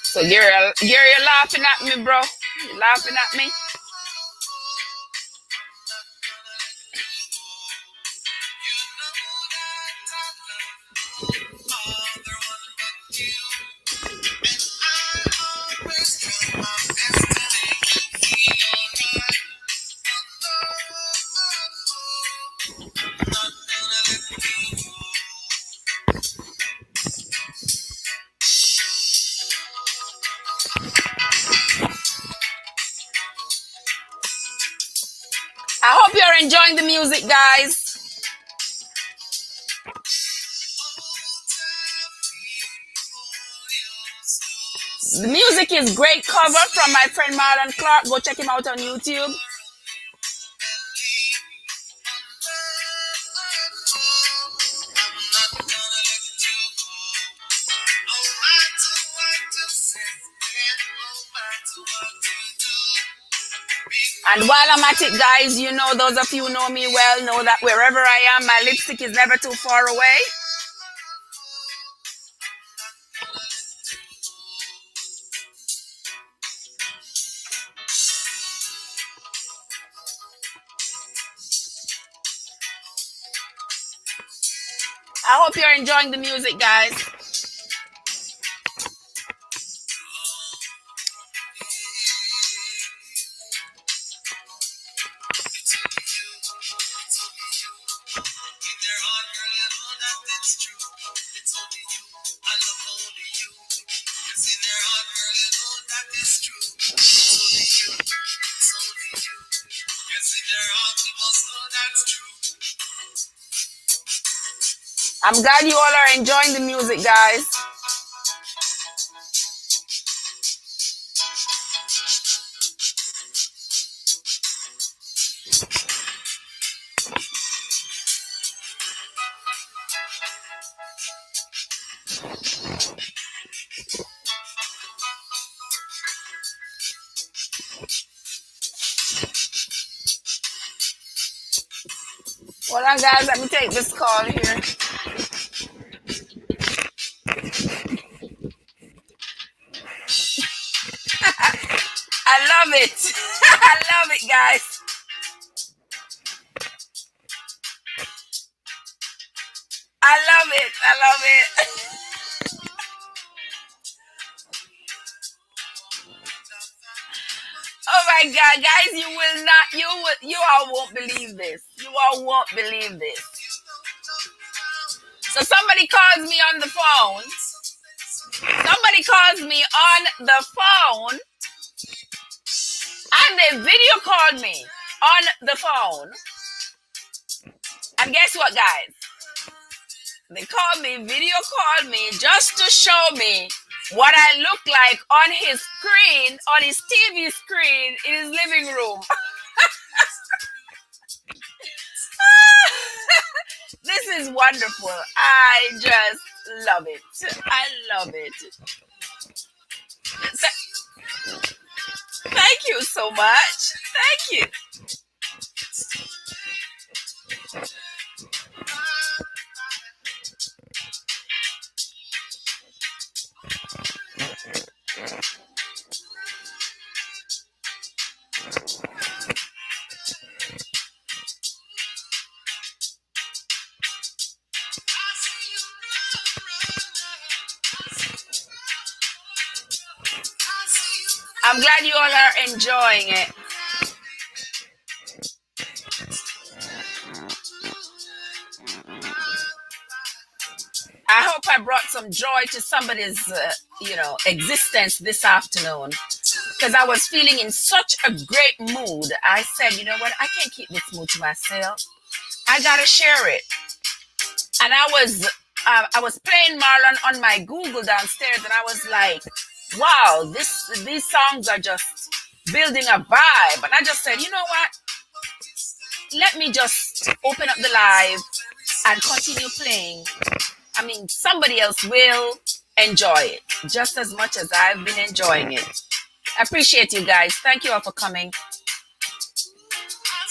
[SPEAKER 1] So you're laughing at me, bro. You're laughing at me. I hope you're enjoying the music, guys. The music is great cover from my friend Marlon Clark. Go check him out on YouTube. And while I'm at it, guys, you know, those of you who know me well know that wherever I am, my lipstick is never too far away. I hope you're enjoying the music, guys. I'm glad you all are enjoying the music, guys. Hold on, guys. Let me take this call here. I love it. I love it, guys. I love it. I love it. Oh my God, guys, you will not, you all won't believe this. You all won't believe this. So somebody calls me on the phone. Somebody calls me on the phone and they video called me on the phone. And guess what, guys? They called me, video called me just to show me what I look like on his screen, on his TV screen in his living room. This is wonderful. I just love it. I love it. Thank you so much. Thank you. I'm glad you all are enjoying it. I hope I brought some joy to somebody's, existence this afternoon. Because I was feeling in such a great mood. I said, you know what? I can't keep this mood to myself. I gotta share it. And I was playing Marlon on my Google downstairs, and I was like, wow, these songs are just building a vibe. And I just said, you know what? Let me just open up the live and continue playing. I mean, somebody else will enjoy it just as much as I've been enjoying it. I appreciate you guys. Thank you all for coming.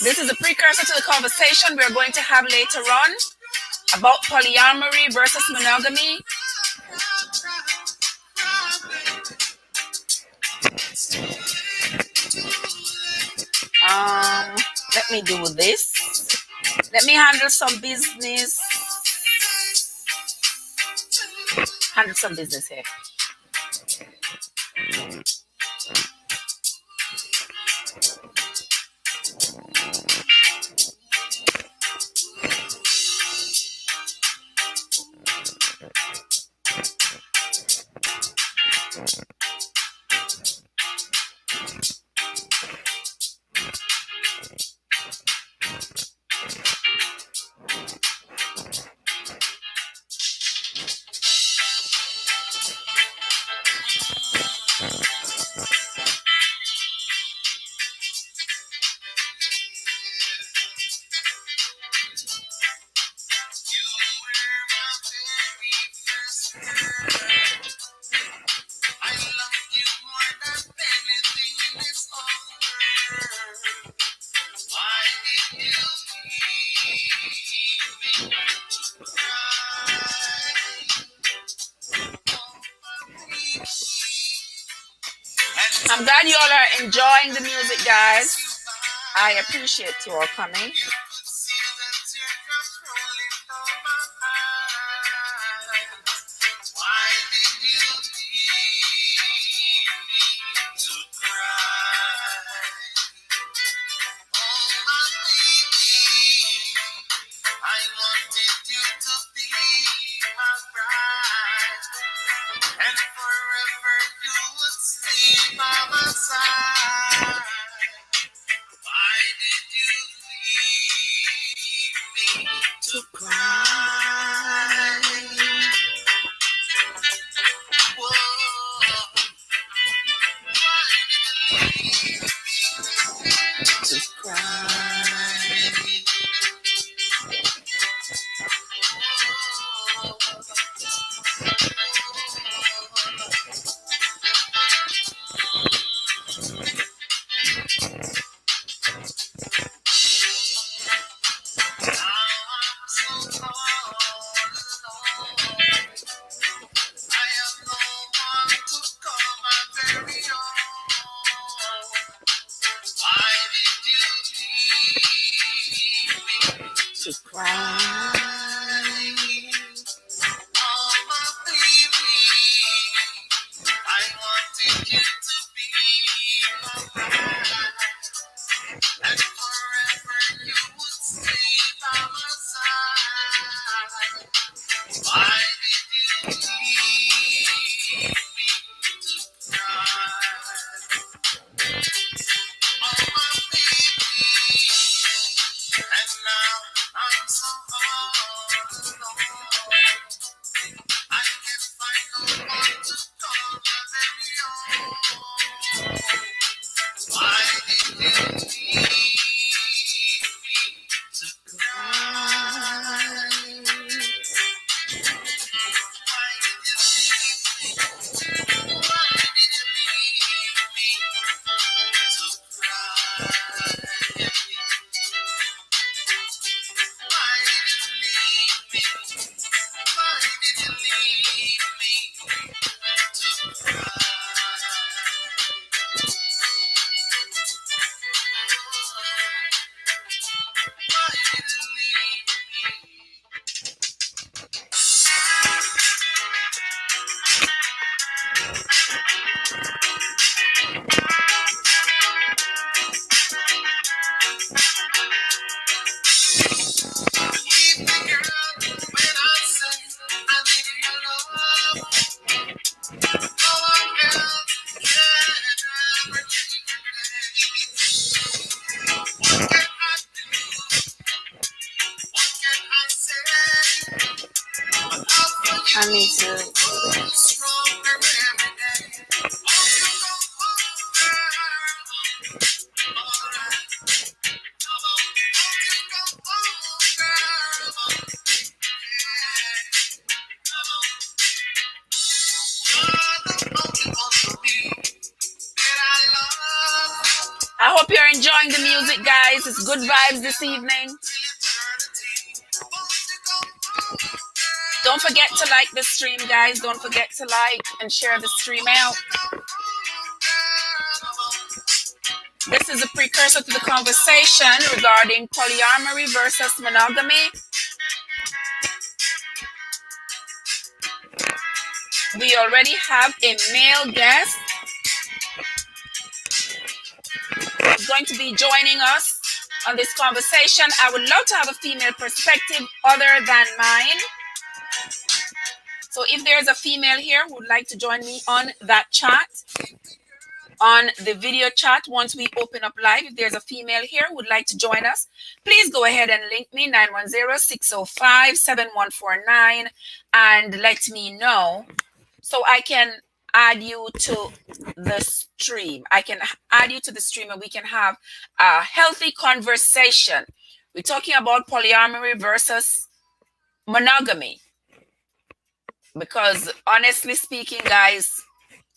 [SPEAKER 1] This is a precursor to the conversation we're going to have later on about polyamory versus monogamy. Let me do this. Let me handle some business. Handle some business here. I'm glad you all are enjoying the music, guys. I appreciate you all coming. I need to. I hope you're enjoying the music, guys. It's good vibes this evening. Don't forget to like the stream, guys. Don't forget to like and share the stream out. This is a precursor to the conversation regarding polyamory versus monogamy. We already have a male guest who's going to be joining us on this conversation. I would love to have a female perspective other than mine. So if there's a female here who would like to join me on that chat, on the video chat, once we open up live, if there's a female here who would like to join us, please go ahead and link me 910-605-7149 and let me know so I can add you to the stream. I can add you to the stream and we can have a healthy conversation. We're talking about polyamory versus monogamy. Because honestly speaking, guys,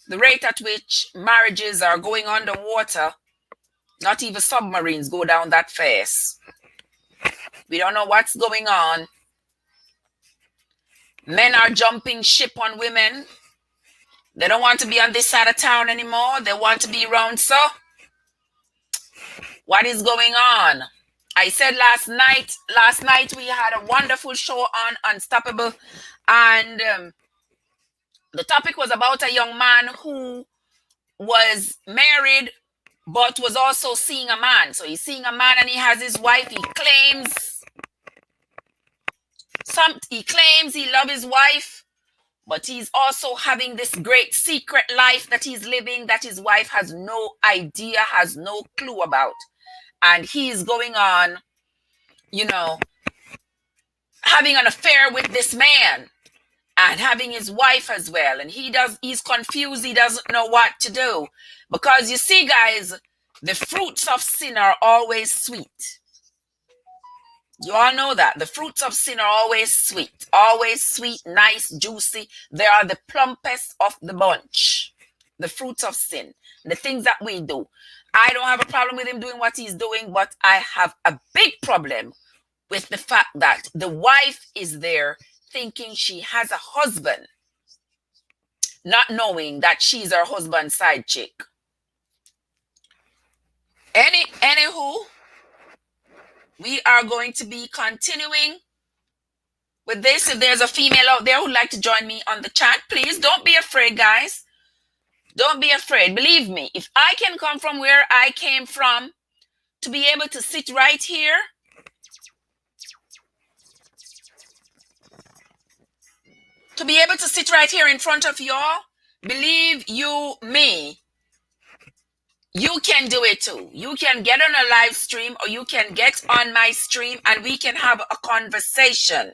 [SPEAKER 1] the rate at which marriages are going underwater, not even submarines go down that fast. We don't know what's going on. Men are jumping ship on women. They don't want to be on this side of town anymore. They want to be around. So, what is going on? I said last night we had a wonderful show on Unstoppable. And the topic was about a young man who was married, but was also seeing a man. So he's seeing a man and he has his wife. He claims he loves his wife, but he's also having this great secret life that he's living that his wife has no idea, has no clue about. And he's going on, having an affair with this man. And having his wife as well. And he's confused. He doesn't know what to do. Because you see, guys, the fruits of sin are always sweet. You all know that. The fruits of sin are always sweet. Always sweet, nice, juicy. They are the plumpest of the bunch. The fruits of sin. The things that we do. I don't have a problem with him doing what he's doing, but I have a big problem with the fact that the wife is there thinking she has a husband, not knowing that she's her husband's side chick. Anywho, We are going to be continuing with this. If there's a female out there who'd like to join me on the chat, please don't be afraid, guys. Don't be afraid. Believe me, if I can come from where I came from to be able to sit right here, in front of y'all, believe you me, you can do it too. You can get on a live stream or you can get on my stream and we can have a conversation.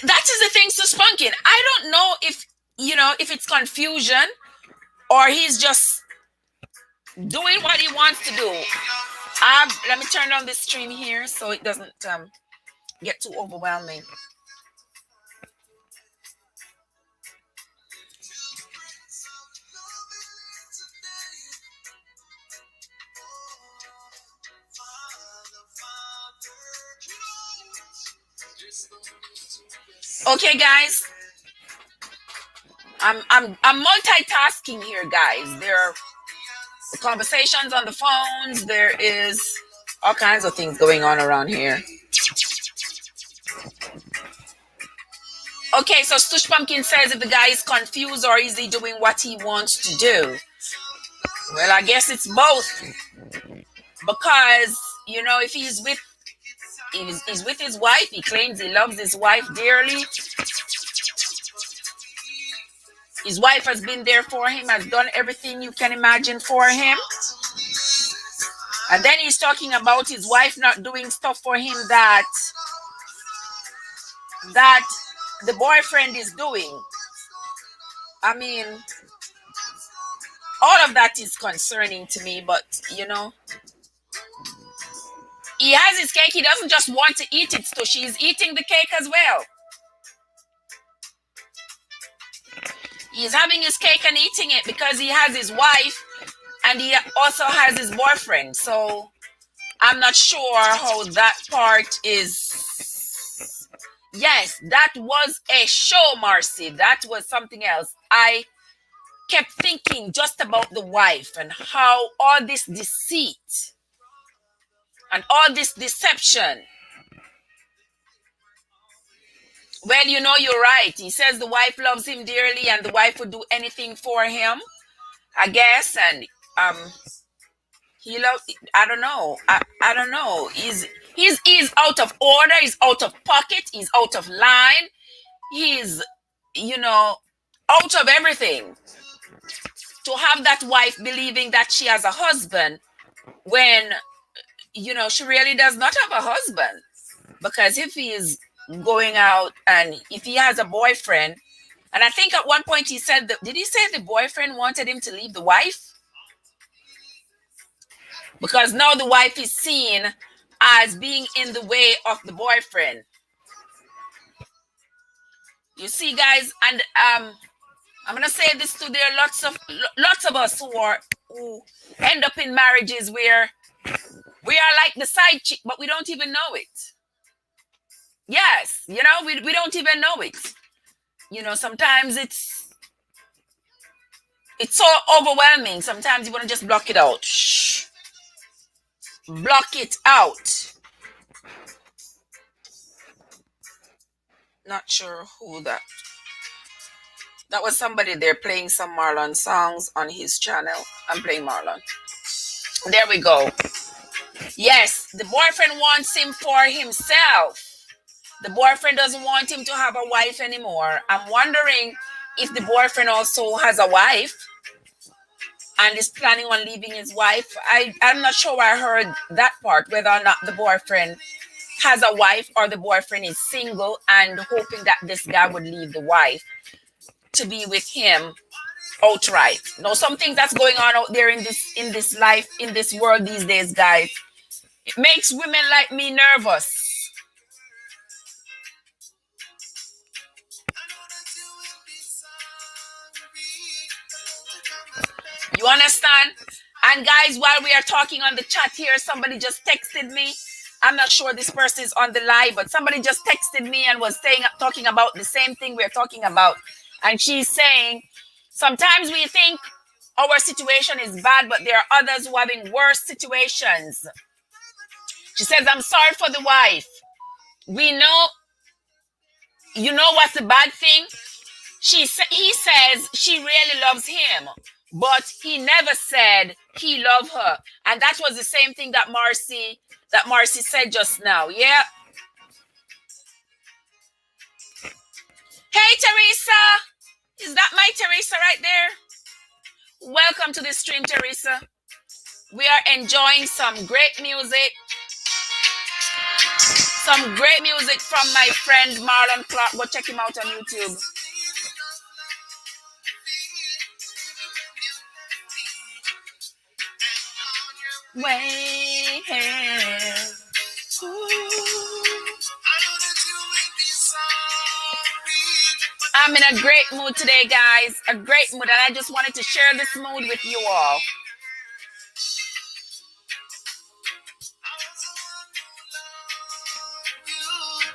[SPEAKER 1] That is the thing, so Spunkin. I don't know if, if it's confusion or he's just doing what he wants to do. Let me turn on this stream here so it doesn't get too overwhelming. Okay, guys. I'm multitasking here, guys. There are conversations on the phones. There is all kinds of things going on around here. Okay, so Stush Pumpkin says if the guy is confused or is he doing what he wants to do? Well, I guess it's both. Because, if he's with his wife, he claims he loves his wife dearly. His wife has been there for him, has done everything you can imagine for him. And then he's talking about his wife not doing stuff for him that the boyfriend is doing. I mean, all of that is concerning to me, but he has his cake. He doesn't just want to eat it, so she's eating the cake as well. He's having his cake and eating it because he has his wife and he also has his boyfriend. So I'm not sure how that part is. Yes, that was a show, Marcy. That was something else. I kept thinking just about the wife and how all this deceit and all this deception. Well, you're right. He says the wife loves him dearly and the wife would do anything for him, I guess. And he loves, I don't know. I don't know. He's out of order. He's out of pocket. He's out of line. He's, out of everything. To have that wife believing that she has a husband when, she really does not have a husband. Because if he is going out and if he has a boyfriend, and I think at one point he said that, did he say the boyfriend wanted him to leave the wife? Because now the wife is seen as being in the way of the boyfriend. You see, guys, and I'm gonna say this too. There are lots of us who end up in marriages where we are like the side chick, but we don't even know it. Yes, we don't even know it. Sometimes it's so overwhelming. Sometimes you want to just block it out. Shh. Block it out. Not sure who that was. Somebody there playing some Marlon songs on his channel. I'm playing Marlon. There we go. Yes, the boyfriend wants him for himself. The boyfriend doesn't want him to have a wife anymore. I'm wondering if the boyfriend also has a wife and is planning on leaving his wife. I'm not sure I heard that part, whether or not the boyfriend has a wife or the boyfriend is single and hoping that this guy would leave the wife to be with him outright. Some things that's going on out there in this life, in this world these days, guys. It makes women like me nervous. You understand? And guys, while we are talking on the chat here, somebody just texted me. I'm not sure this person is on the live, but somebody just texted me and was talking about the same thing we're talking about. And she's saying, sometimes we think our situation is bad, but there are others who are having worse situations. She says, I'm sorry for the wife. We know, you know what's the bad thing? He says she really loves him, but he never said he loved her. And that was the same thing that Marcy said just now. Yeah. Hey, Teresa. Is that my Teresa right there? Welcome to the stream, Teresa. We are enjoying some great music. Some great music from my friend Marlon Clark. Go check him out on YouTube. Way. I'm in a great mood today, guys. A great mood. And I just wanted to share this mood with you all.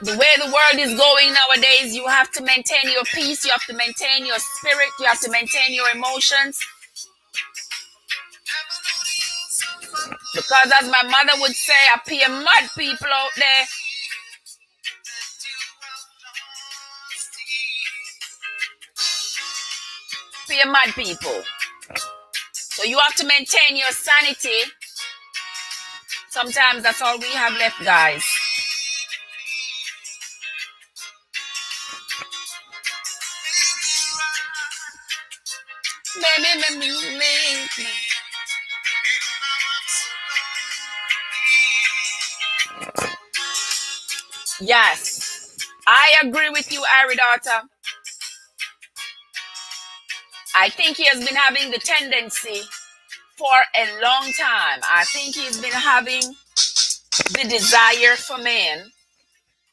[SPEAKER 1] The way the world is going nowadays, you have to maintain your peace. You have to maintain your spirit. You have to maintain your emotions. Because as my mother would say, I pay mad people out there. Pay mad people. So you have to maintain your sanity. Sometimes that's all we have left, guys. Yes, I agree with you, Aridata. I think he has been having the tendency for a long time. I think he's been having the desire for men.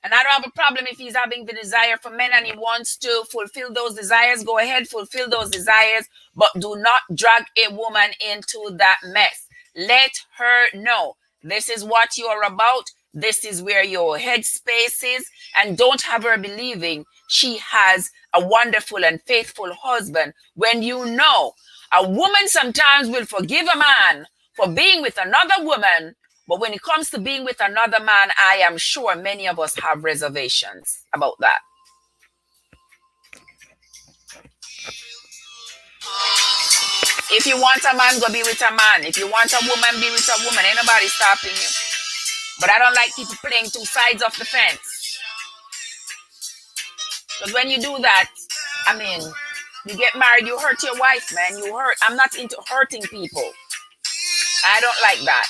[SPEAKER 1] And I don't have a problem if he's having the desire for men and he wants to fulfill those desires. Go ahead, fulfill those desires, but do not drag a woman into that mess. Let her know this is what you are about. This is where your headspace is. And don't have her believing she has a wonderful and faithful husband when you know a woman sometimes will forgive a man for being with another woman. But when it comes to being with another man, I am sure many of us have reservations about that. If you want a man, go be with a man. If you want a woman, be with a woman. Ain't nobody stopping you. But I don't like people playing two sides of the fence. Because when you do that, I mean, you get married, you hurt your wife, man. You hurt. I'm not into hurting people. I don't like that.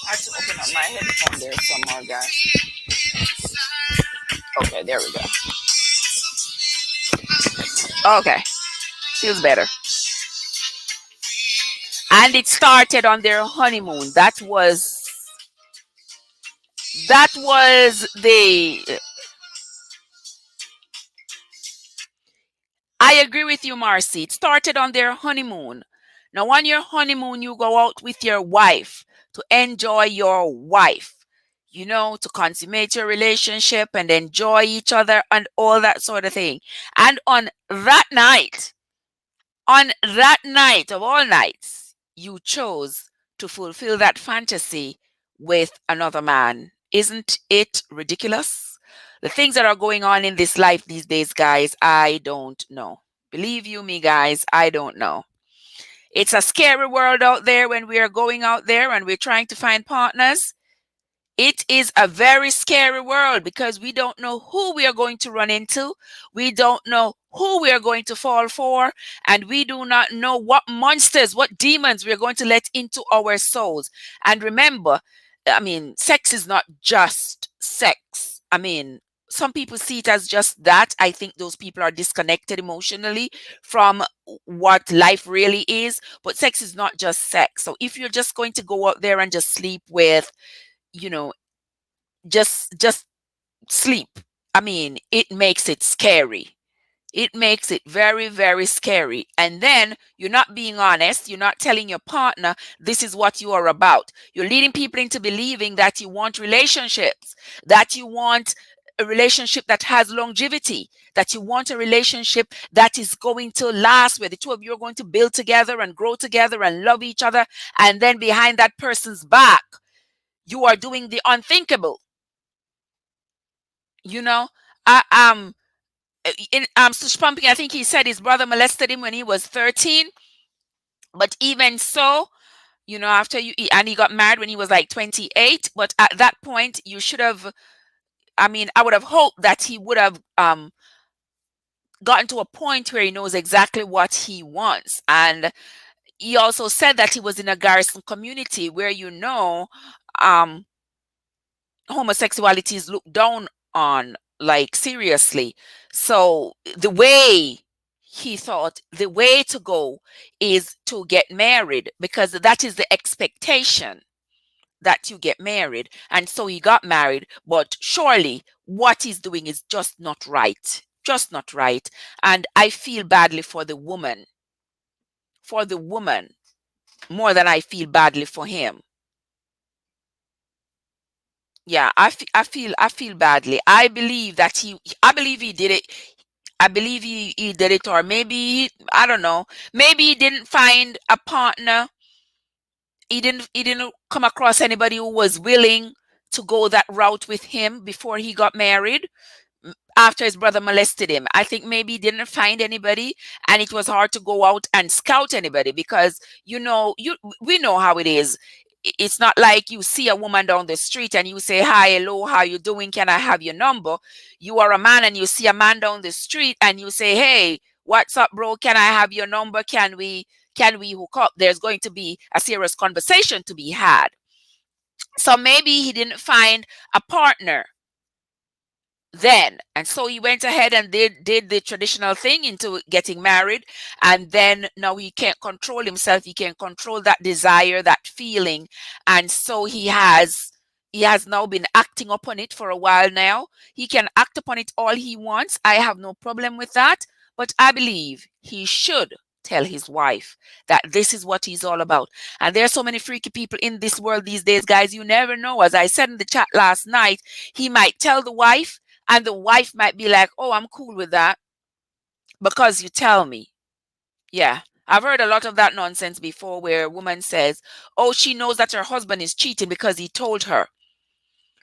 [SPEAKER 1] I have to open up my headphone there some more, guys. Okay, there we go. Okay, feels better. And it started on their honeymoon. That was the. I agree with you, Marcy. It started on their honeymoon. Now, on your honeymoon, you go out with your wife to enjoy your wife, you know, to consummate your relationship and enjoy each other and all that sort of thing. And on that night of all nights, you chose to fulfill that fantasy with another man. Isn't it ridiculous? The things that are going on in this life these days, guys, I don't know. Believe you me, guys, I don't know. It's a scary world out there when we are going out there and we're trying to find partners. It is a very scary world because we don't know who we are going to run into. We don't know who we are going to fall for. And we do not know what monsters, what demons we are going to let into our souls. And remember, I mean, sex is not just sex. I mean, some people see it as just that. I think those people are disconnected emotionally from what life really is. But sex is not just sex. So if you're just going to go out there and just sleep with, you know, just sleep, I mean, it makes it scary. It makes it very, very scary. And then you're not being honest. You're not telling your partner this is what you are about. You're leading people into believing that you want relationships, that you want a relationship that has longevity, that you want a relationship that is going to last, where the two of you are going to build together and grow together and love each other. And then behind that person's back, you are doing the unthinkable. You know, I in Sush Pumpkin, I think he said his brother molested him when he was 13. But even so, after and he got married when he was like 28. But at that point, you should have. I mean, I would have hoped that he would have gotten to a point where he knows exactly what he wants. And he also said that he was in a Garrison community where um, homosexuality is looked down on, like, seriously. So the way he thought the way to go is to get married, because that is the expectation, that you get married. And so he got married, but surely what he's doing is just not right. Just not right. And I feel badly for the woman. For the woman more than I feel badly for him. Yeah, I feel badly. I believe he did it. I believe he did it, or maybe I don't know. Maybe he didn't find a partner. He didn't come across anybody who was willing to go that route with him before he got married, after his brother molested him. I think maybe he didn't find anybody, and it was hard to go out and scout anybody, because we know how it is. It's not like you see a woman down the street and you say, "Hi, hello, how you doing? Can I have your number?" You are a man and you see a man down the street and you say, "Hey, what's up, bro? Can I have your number? Can we hook up?" There's going to be a serious conversation to be had. So maybe he didn't find a partner then, and so he went ahead and did the traditional thing into getting married. And then now he can't control himself. He can't control that desire, that feeling. And so he has now been acting upon it for a while now. He can act upon it all he wants. I have no problem with that. But I believe he should tell his wife that this is what he's all about. And there are so many freaky people in this world these days, guys. You never know. As I said in the chat last night, he might tell the wife, and the wife might be like, "Oh, I'm cool with that because you tell me." Yeah. I've heard a lot of that nonsense before, where a woman says, "Oh, she knows that her husband is cheating because he told her.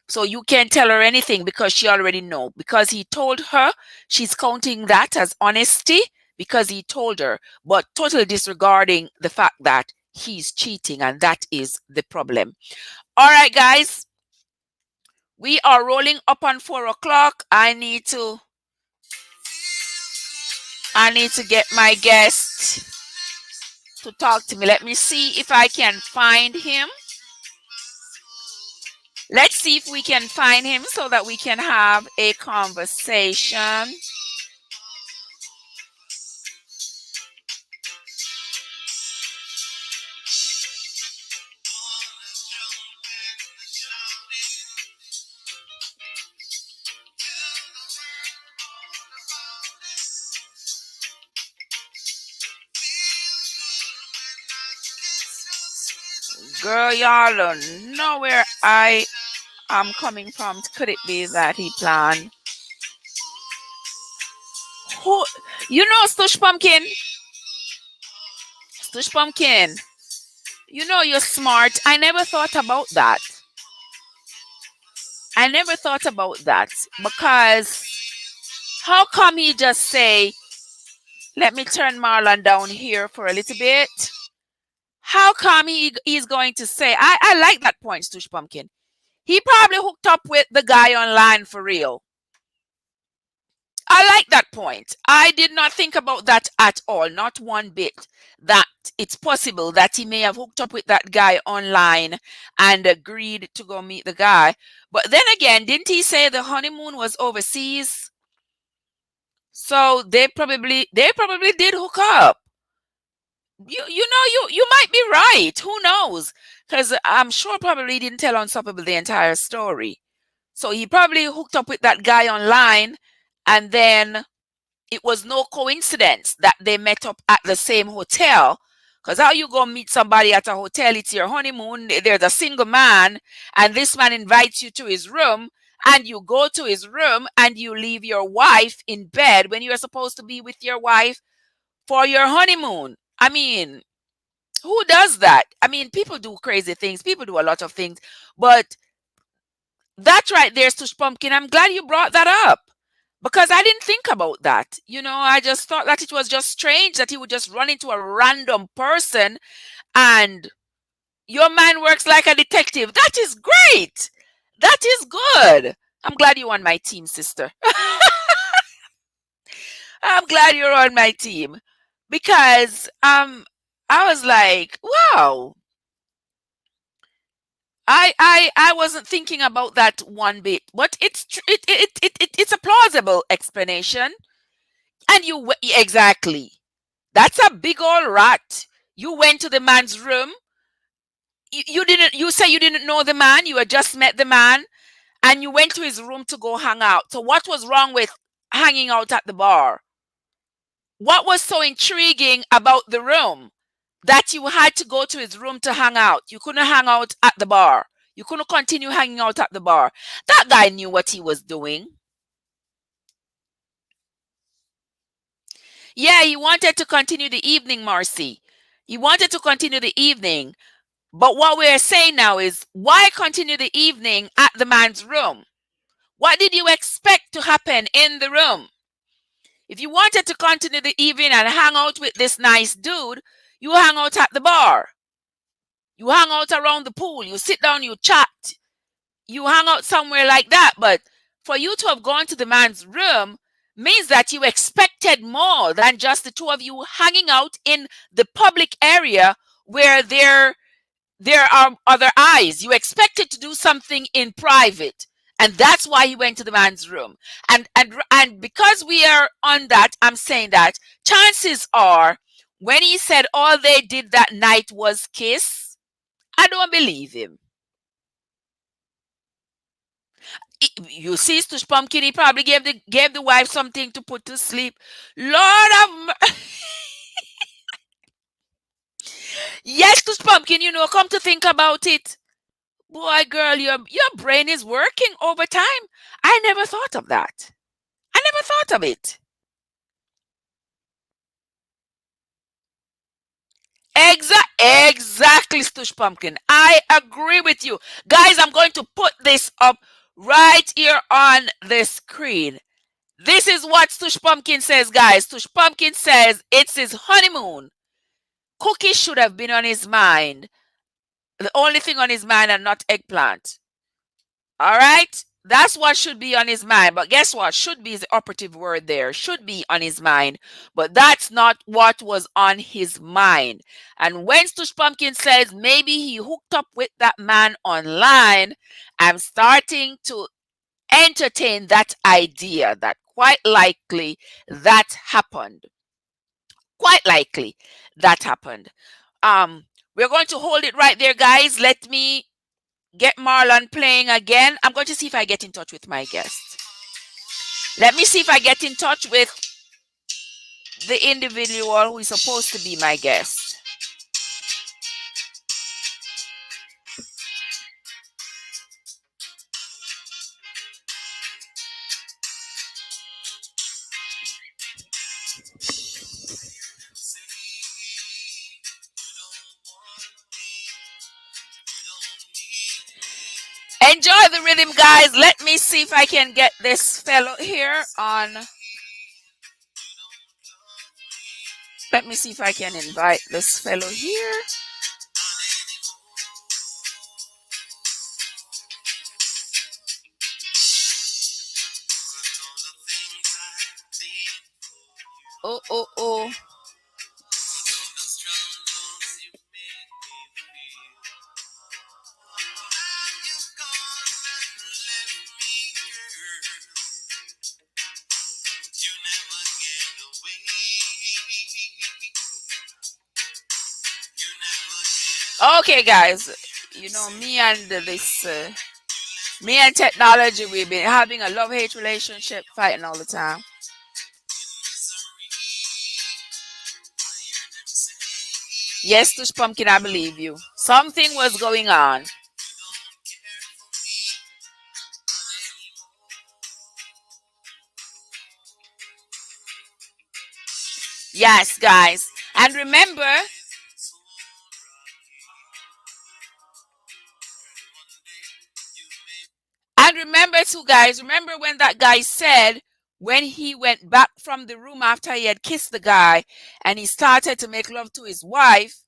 [SPEAKER 1] So you can't tell her anything because she already know. Because he told her, she's counting that as honesty because he told her, but totally disregarding the fact that he's cheating, and that is the problem." All right, guys. We are rolling up on 4 o'clock. I need to get my guest to talk to me. Let me see if I can find him. Let's see if we can find him so that we can have a conversation. Girl, y'all don't know where I am coming from. Could it be that he planned? Who, Stush Pumpkin? Stush Pumpkin, you're smart. I never thought about that. Because how come he just say, let me turn Marlon down here for a little bit? How come he's going to say, I like that point, Stush Pumpkin. He probably hooked up with the guy online for real. I like that point. I did not think about that at all, not one bit. That it's possible that he may have hooked up with that guy online and agreed to go meet the guy. But then again, didn't he say the honeymoon was overseas? So they probably did hook up. You might be right. Who knows? Because I'm sure probably didn't tell Unstoppable the entire story. So he probably hooked up with that guy online, and then it was no coincidence that they met up at the same hotel. Because how you go meet somebody at a hotel? It's your honeymoon. There's a single man, and this man invites you to his room, and you go to his room, and you leave your wife in bed when you're supposed to be with your wife for your honeymoon. I mean, who does that? I mean, people do crazy things. People do a lot of things, but that right there, Stush Pumpkin, I'm glad you brought that up because I didn't think about that. I just thought that it was just strange that he would just run into a random person and your man works like a detective. That is great. That is good. I'm glad you're on my team, sister. I'm glad you're on my team because I was like, wow. I wasn't thinking about that one bit, but it's a plausible explanation. And exactly. That's a big old rat. You went to the man's room. You didn't. You say you didn't know the man. You had just met the man, and you went to his room to go hang out. So what was wrong with hanging out at the bar? What was so intriguing about the room that you had to go to his room to hang out? You couldn't hang out at the bar. You couldn't continue hanging out at the bar. That guy knew what he was doing. Yeah, he wanted to continue the evening, Marcy. He wanted to continue the evening. But what we're saying now is why continue the evening at the man's room? What did you expect to happen in the room? If you wanted to continue the evening and hang out with this nice dude, you hang out at the bar. You hang out around the pool. You sit down, you chat. You hang out somewhere like that. But for you to have gone to the man's room means that you expected more than just the two of you hanging out in the public area where there are other eyes. You expected to do something in private. And that's why he went to the man's room. And because we are on that, I'm saying that chances are when he said all they did that night was kiss, I don't believe him. You see, Stush Pumpkin, he probably gave the wife something to put to sleep. Lord of yes, Stush Pumpkin, come to think about it. Boy, girl, your brain is working overtime. I never thought of that. I never thought of it. Exactly, Stush Pumpkin. I agree with you. Guys, I'm going to put this up right here on the screen. This is what Stush Pumpkin says, guys. Stush Pumpkin says it's his honeymoon. Cookie should have been on his mind. The only thing on his mind and not eggplant. All right? That's what should be on his mind. But guess what? Should be is the operative word there. Should be on his mind. But that's not what was on his mind. And when Stush Pumpkin says maybe he hooked up with that man online, I'm starting to entertain that idea that quite likely that happened. Quite likely that happened. We're going to hold it right there, guys. Let me get Marlon playing again. I'm going to see if I get in touch with my guest. Let me see if I get in touch with the individual who is supposed to be my guest. Enjoy the rhythm, guys. Let me see if I can get this fellow here on. Let me see if I can invite this fellow here. Okay, guys, me and me and technology, we've been having a love hate relationship, fighting all the time. Yes, Tush Pumpkin, I believe you. Something was going on. Yes, guys. And remember too, guys, remember when that guy said, when he went back from the room after he had kissed the guy and he started to make love to his wife,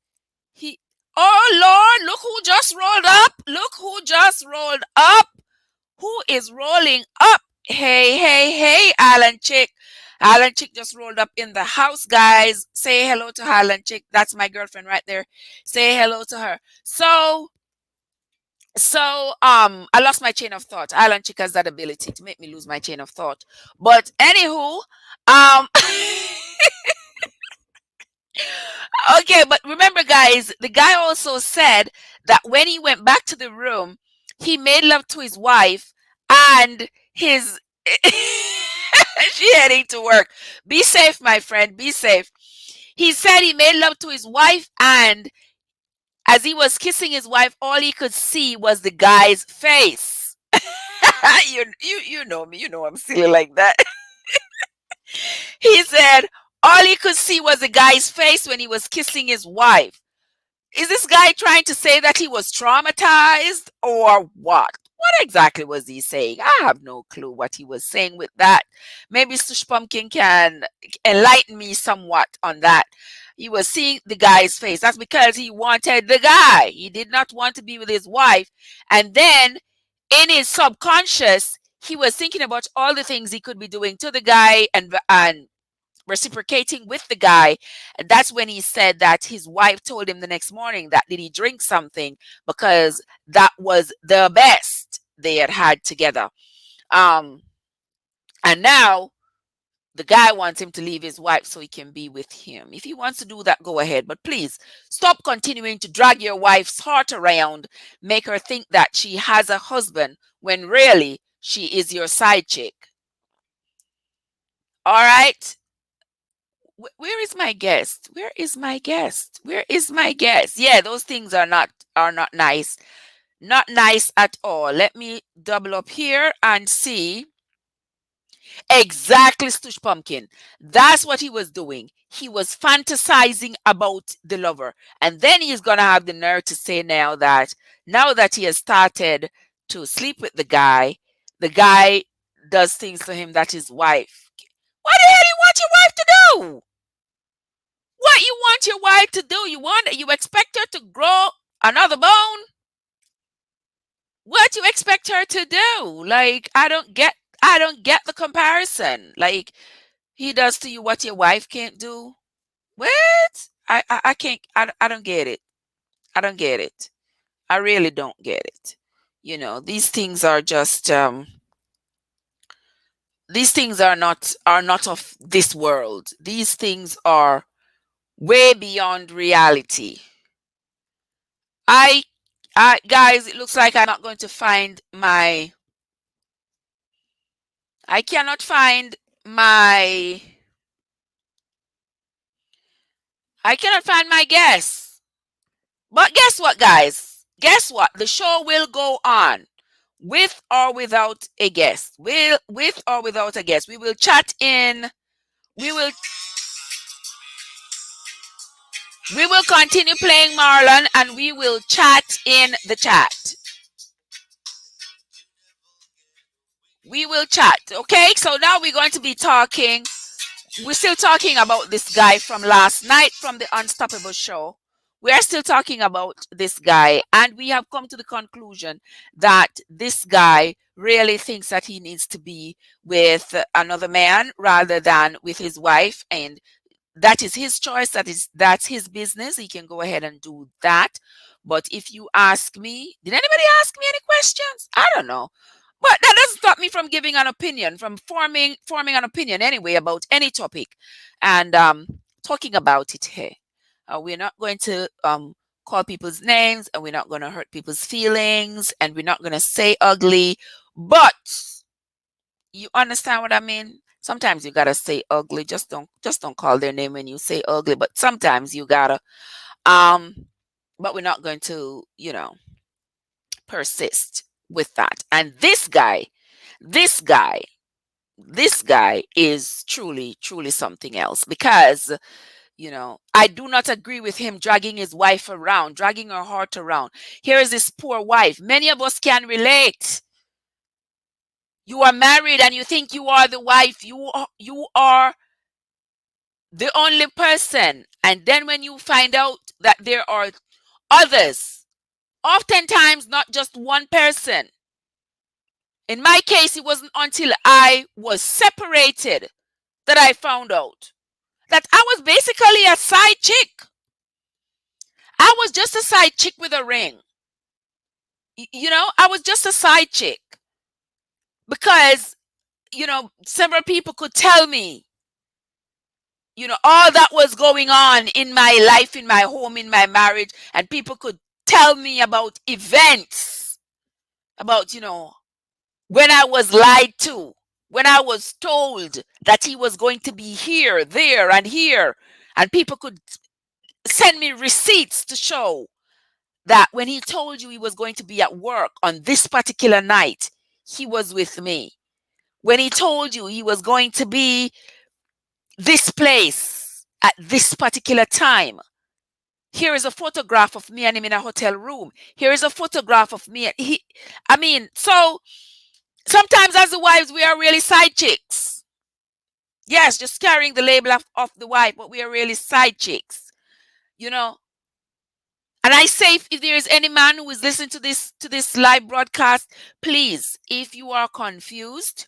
[SPEAKER 1] he, oh Lord, look who just rolled up. Look who just rolled up. Who is rolling up? Hey, hey, hey, Alan Chick. Alan Chick just rolled up in the house, guys. Say hello to Alan Chick. That's my girlfriend right there. Say hello to her. So I lost my chain of thought. Alan Chick has that ability to make me lose my chain of thought. But anywho, um okay, but remember, guys, the guy also said that when he went back to the room, he made love to his wife and his. She heading to work. Be safe, my friend. Be safe. He said he made love to his wife, and as he was kissing his wife, all he could see was the guy's face. You know me. You know I'm silly like that. He said all he could see was the guy's face when he was kissing his wife. Is this guy trying to say that he was traumatized or what? What exactly was he saying? I have no clue what he was saying with that. Maybe Stush Pumpkin can enlighten me somewhat on that. He was seeing the guy's face. That's because he wanted the guy. He did not want to be with his wife. And then in his subconscious, he was thinking about all the things he could be doing to the guy and reciprocating with the guy. And that's when he said that his wife told him the next morning that did he drink something because that was the best they had had together. Um, and now the guy wants him to leave his wife so he can be with him. If he wants to do that, go ahead. But please stop continuing to drag your wife's heart around, make her think that she has a husband when really she is your side chick. All right? Where is my guest? Where is my guest? Where is my guest? Yeah, those things are not nice. Not nice at all. Let me double up here and see. Exactly, Stush Pumpkin. That's what he was doing. He was fantasizing about the lover. And then he's going to have the nerve to say now that he has started to sleep with the guy does things to him that his wife. What the hell do you want your wife to do? What you want your wife to do? You expect her to grow another bone? What you expect her to do? Like I don't get the comparison. Like he does to you what your wife can't do. What? I can't I don't get it. I don't get it. I really don't get it. These things are just these things are not of this world. These things are way beyond reality. I guys, it looks like I'm not going to find my I cannot find my I cannot find my guess. But guess what, guys? Guess what? The show will go on with or without a guest. With or without a guest. We will chat in. We will we will continue playing Marlon and we will chat in the chat. We will chat. Okay? So now we're going to be talking. We're still talking about this guy from last night from the Unstoppable show. We are still talking about this guy, and we have come to the conclusion that this guy really thinks that he needs to be with another man rather than with his wife, and that is his choice. That's his business. He can go ahead and do that. But if you ask me, did anybody ask me any questions? I don't know. But that doesn't stop me from giving an opinion, from forming an opinion anyway about any topic, and talking about it here. We're not going to call people's names, and we're not going to hurt people's feelings, and we're not going to say ugly. But you understand what I mean? Sometimes you gotta say ugly. Just don't call their name when you say ugly. But sometimes you gotta. Um, but we're not going to, persist with that. And this guy, this guy is truly, truly something else, because I do not agree with him dragging his wife around, dragging her heart around. Here is this poor wife. Many of us can relate. You are married and you think you are the wife. You are the only person. And then when you find out that there are others, oftentimes not just one person. In my case, it wasn't until I was separated that I found out that I was basically a side chick. I was just a side chick with a ring. I was just a side chick because, several people could tell me, all that was going on in my life, in my home, in my marriage, and people could tell me about events, about, when I was lied to, when I was told that he was going to be here, there, and here, and people could send me receipts to show that when he told you he was going to be at work on this particular night, he was with me. When he told you he was going to be this place at this particular time, here is a photograph of me and him in a hotel room. Here is a photograph of me. So sometimes as the wives, we are really side chicks. Yes, just carrying the label of the wife, but we are really side chicks. And I say, if there is any man who is listening to this live broadcast, please, if you are confused,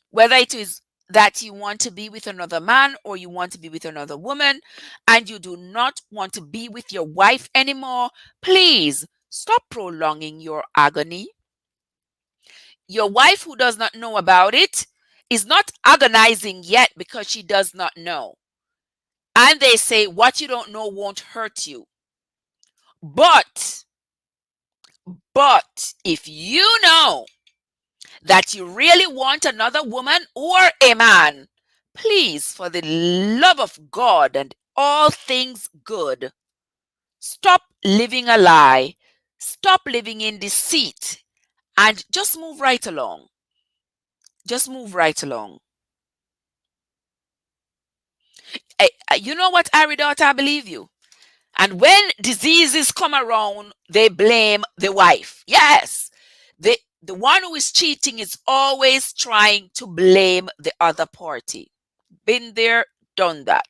[SPEAKER 1] whether it is that you want to be with another man or you want to be with another woman, and you do not want to be with your wife anymore, please stop prolonging your agony. Your wife, who does not know about it, is not agonizing yet because she does not know. And they say, what you don't know won't hurt you. But if you know that you really want another woman or a man, please, for the love of God and all things good, stop living a lie, stop living in deceit, and just move right along. Just move right along. You know what, Ari daughter, I believe you. And when diseases come around, they blame the wife. Yes, the one who is cheating is always trying to blame the other party. Been there, done that.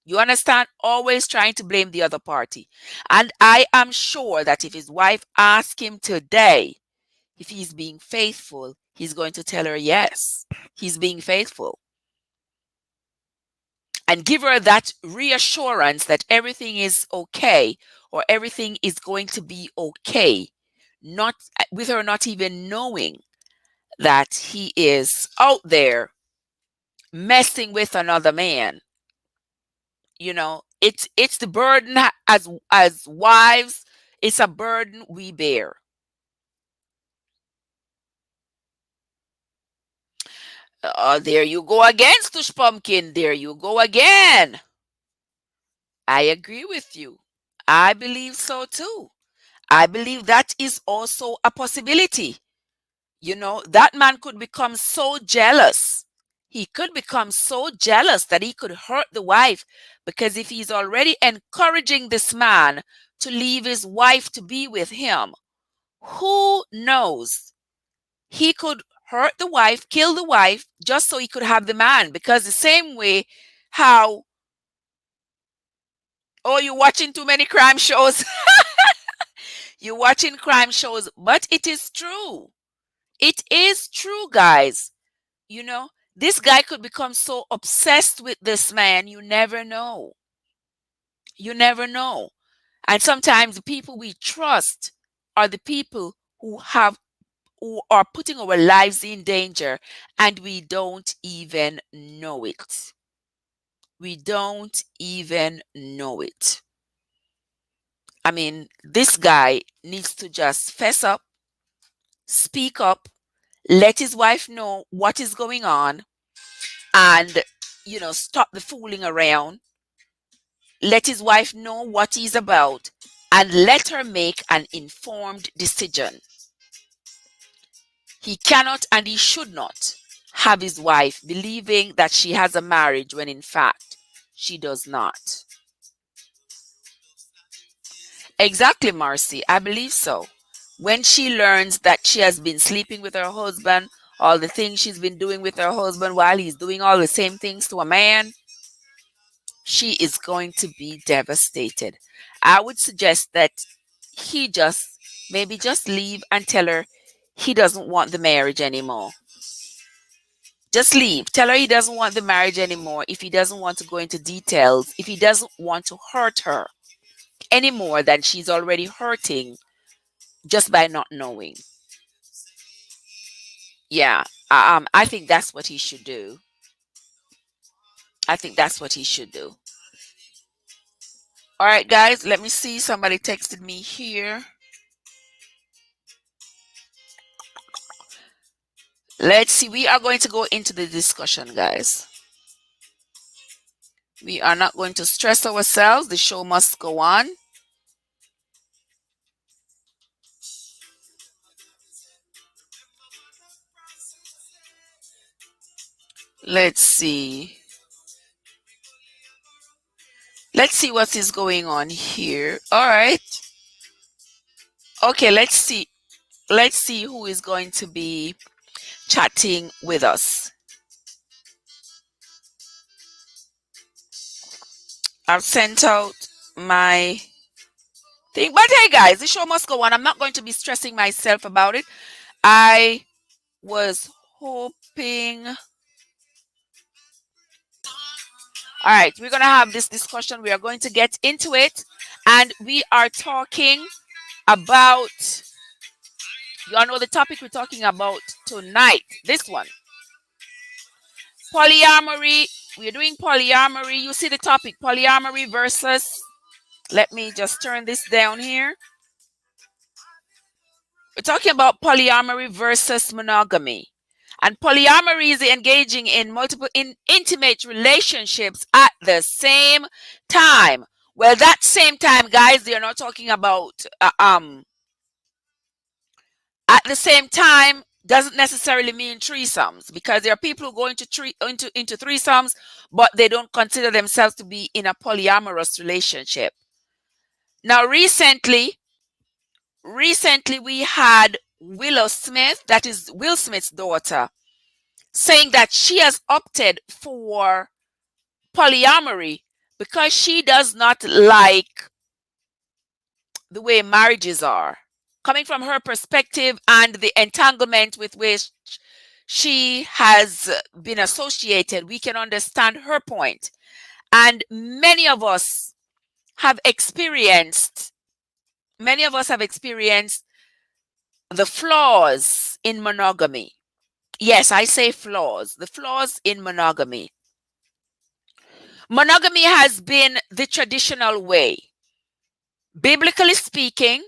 [SPEAKER 1] You understand? Always trying to blame the other party. And I am sure that if his wife asks him today if he's being faithful, he's going to tell her yes, he's being faithful. And give her that reassurance that everything is okay, or everything is going to be okay. Not with her not even knowing that he is out there messing with another man. It's the burden, as wives, it's a burden we bear. There you go again, Stush Pumpkin. There you go again. I agree with you. I believe so too. I believe that is also a possibility. That man could become so jealous. He could become so jealous that he could hurt the wife, because if he's already encouraging this man to leave his wife to be with him, who knows? He could hurt the wife, kill the wife, just so he could have the man. Because the same way how, oh, you're watching too many crime shows. You're watching crime shows, but it is true. It is true, guys. This guy could become so obsessed with this man. You never know. You never know. And sometimes the people we trust are the people who are putting our lives in danger, and we don't even know it. We don't even know it. I mean, this guy needs to just fess up, speak up, let his wife know what is going on, and, stop the fooling around. Let his wife know what he's about, and let her make an informed decision. He cannot and he should not have his wife believing that she has a marriage when in fact she does not. Exactly, Marcy. I believe so. When she learns that she has been sleeping with her husband, all the things she's been doing with her husband while he's doing all the same things to a man, she is going to be devastated. I would suggest that he just leave and tell her he doesn't want the marriage anymore. Just leave. Tell her he doesn't want the marriage anymore. If he doesn't want to go into details, if he doesn't want to hurt her any more than she's already hurting just by not knowing. Yeah, I think that's what he should do. I think that's what he should do. All right, guys, let me see. Somebody texted me here. Let's see. We are going to go into the discussion, guys. We are not going to stress ourselves. The show must go on. Let's see. Let's see what is going on here. All right. Okay, let's see. Let's see who is going to be chatting with us. I've sent out my thing. But hey, guys, the show must go on. I'm not going to be stressing myself about it. I was hoping. All right, we're going to have this discussion. We are going to get into it. And we are talking about, you all know the topic we're talking about tonight. This one. Polyamory. We're doing polyamory. You see the topic, polyamory versus, let me just turn this down here. We're talking about polyamory versus monogamy. And polyamory is engaging in multiple intimate relationships at the same time. Well, that same time, guys, they're not talking about at the same time doesn't necessarily mean threesomes, because there are people who go into threesomes, but they don't consider themselves to be in a polyamorous relationship. Now, recently we had Willow Smith, that is Will Smith's daughter, saying that she has opted for polyamory because she does not like the way marriages are. Coming from her perspective and the entanglement with which she has been associated, we can understand her point. And many of us have experienced the flaws in monogamy. Yes, I say flaws. The flaws in monogamy. Monogamy has been the traditional way. Biblically speaking,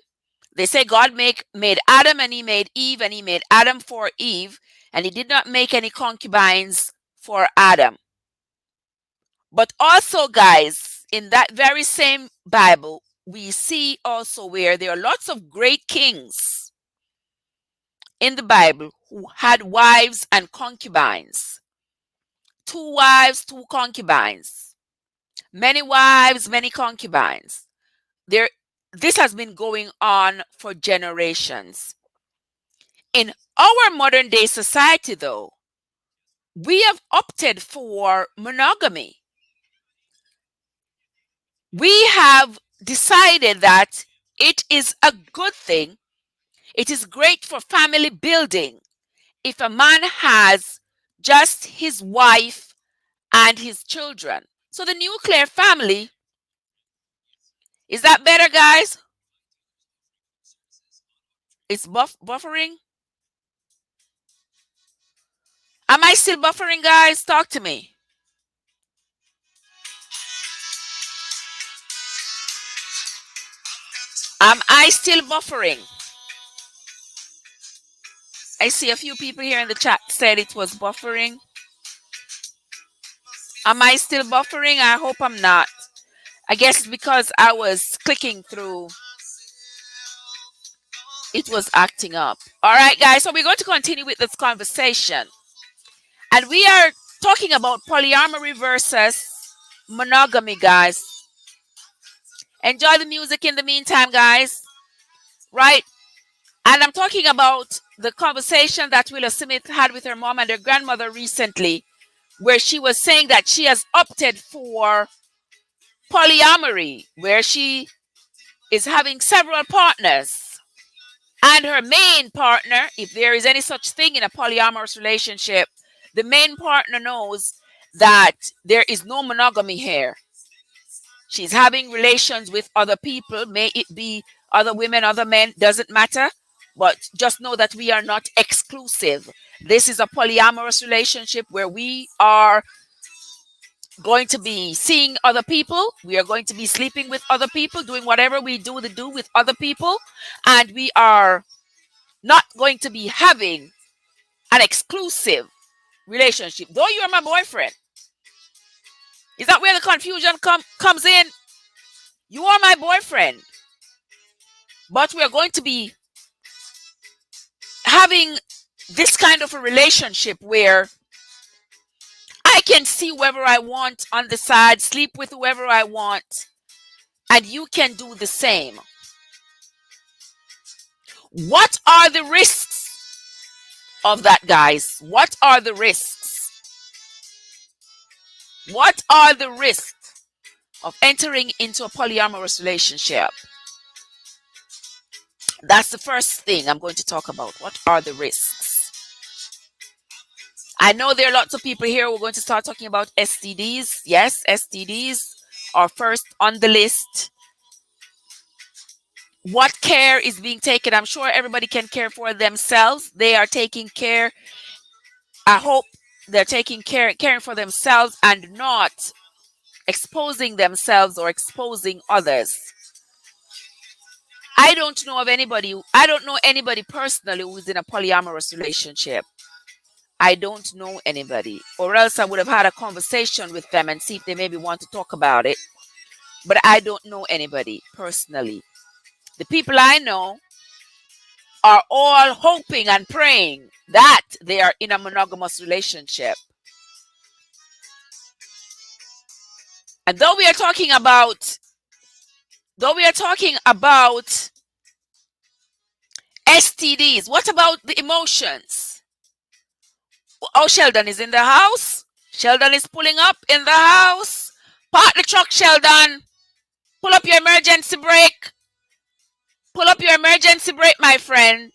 [SPEAKER 1] they say God made Adam and he made Eve, and he made Adam for Eve, and he did not make any concubines for Adam. But also, guys, in that very same Bible, we see also where there are lots of great kings in the Bible who had wives and concubines. 2 wives, 2 concubines. Many wives, many concubines. This has been going on for generations. In our modern day society, though, we have opted for monogamy. We have decided that it is a good thing. It is great for family building if a man has just his wife and his children. So the nuclear family, is that better, guys? It's buffering. Am I still buffering, guys? Talk to me. Am I still buffering? I see a few people here in the chat said it was buffering. Am I still buffering? I hope I'm not. I guess because I was clicking through, it was acting up. All right, guys. So we're going to continue with this conversation. And we are talking about polyamory versus monogamy, guys. Enjoy the music in the meantime, guys. Right? And I'm talking about the conversation that Willa Smith had with her mom and her grandmother recently, where she was saying that she has opted for polyamory, where she is having several partners. And her main partner, if there is any such thing in a polyamorous relationship, the main partner knows that there is no monogamy here. She's having relations with other people, may it be other women, other men, doesn't matter. But just know that we are not exclusive. This is a polyamorous relationship where we are going to be seeing other people. We are going to be sleeping with other people, doing whatever we do to do with other people. And we are not going to be having an exclusive relationship. Though you are my boyfriend. Is that where the confusion comes in? You are my boyfriend. But we are going to be having this kind of a relationship where I can see whoever I want on the side, sleep with whoever I want, and you can do the same. What are the risks of that, guys? What are the risks? What are the risks of entering into a polyamorous relationship? That's the first thing I'm going to talk about. What are the risks? I know there are lots of people here who are going to start talking about STDs. Yes, STDs are first on the list. What care is being taken? I'm sure everybody can care for themselves. They are taking care. I hope they're caring for themselves and not exposing themselves or exposing others. I don't know anybody personally who's in a polyamorous relationship. I don't know anybody, or else I would have had a conversation with them and see if they maybe want to talk about it. But I don't know anybody personally. The people I know are all hoping and praying that they are in a monogamous relationship. And though we are talking about STDs, what about the emotions? Oh, Sheldon is in the house. Sheldon is pulling up in the house. Park the truck, Sheldon. Pull up your emergency brake. Pull up your emergency brake, my friend.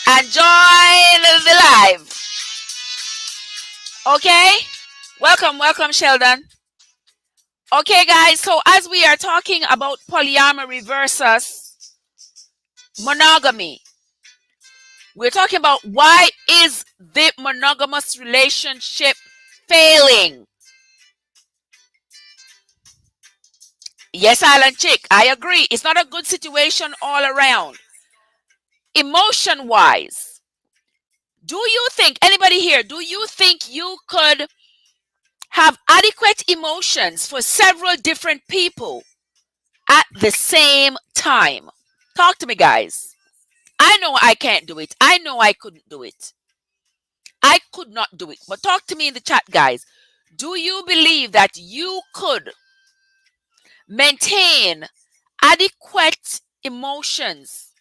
[SPEAKER 1] And join the live. Okay? Welcome, Sheldon. Okay, guys. So as we are talking about polyamory versus monogamy, we're talking about why is the monogamous relationship failing? Yes, Island Chick, I agree. It's not a good situation all around. Emotion-wise, do you think, anybody here, do you think you could have adequate emotions for several different people at the same time? Talk to me, guys. I know I can't do it. I know I couldn't do it. I could not do it. But talk to me in the chat, guys. Do you believe that you could maintain adequate emotions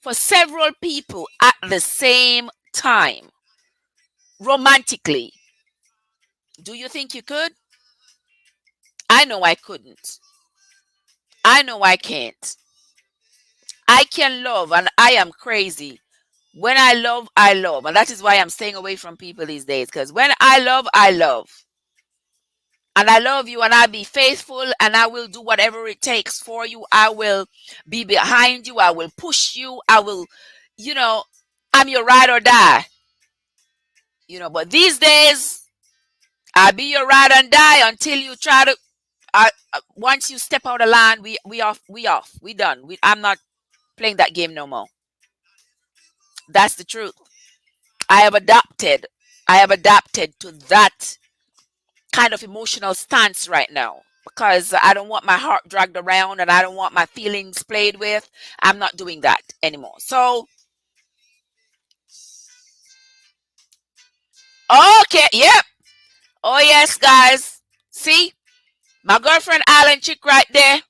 [SPEAKER 1] for several people at the same time, romantically? Do you think you could? I know I couldn't. I know I can't. I can love, and I am crazy. When I love, I love. And that is why I'm staying away from people these days. Because when I love, I love. And I love you, and I'll be faithful, and I will do whatever it takes for you. I will be behind you. I will push you. I will, I'm your ride or die. But these days, I'll be your ride and die until you try to Once you step out of line, we off, we done. I'm not playing that game no more. That's the truth. I have adapted. I have adapted to that kind of emotional stance right now because I don't want my heart dragged around and I don't want my feelings played with. I'm not doing that anymore. So, okay, yep. Oh, yes, guys. See, my girlfriend Alan chick right there.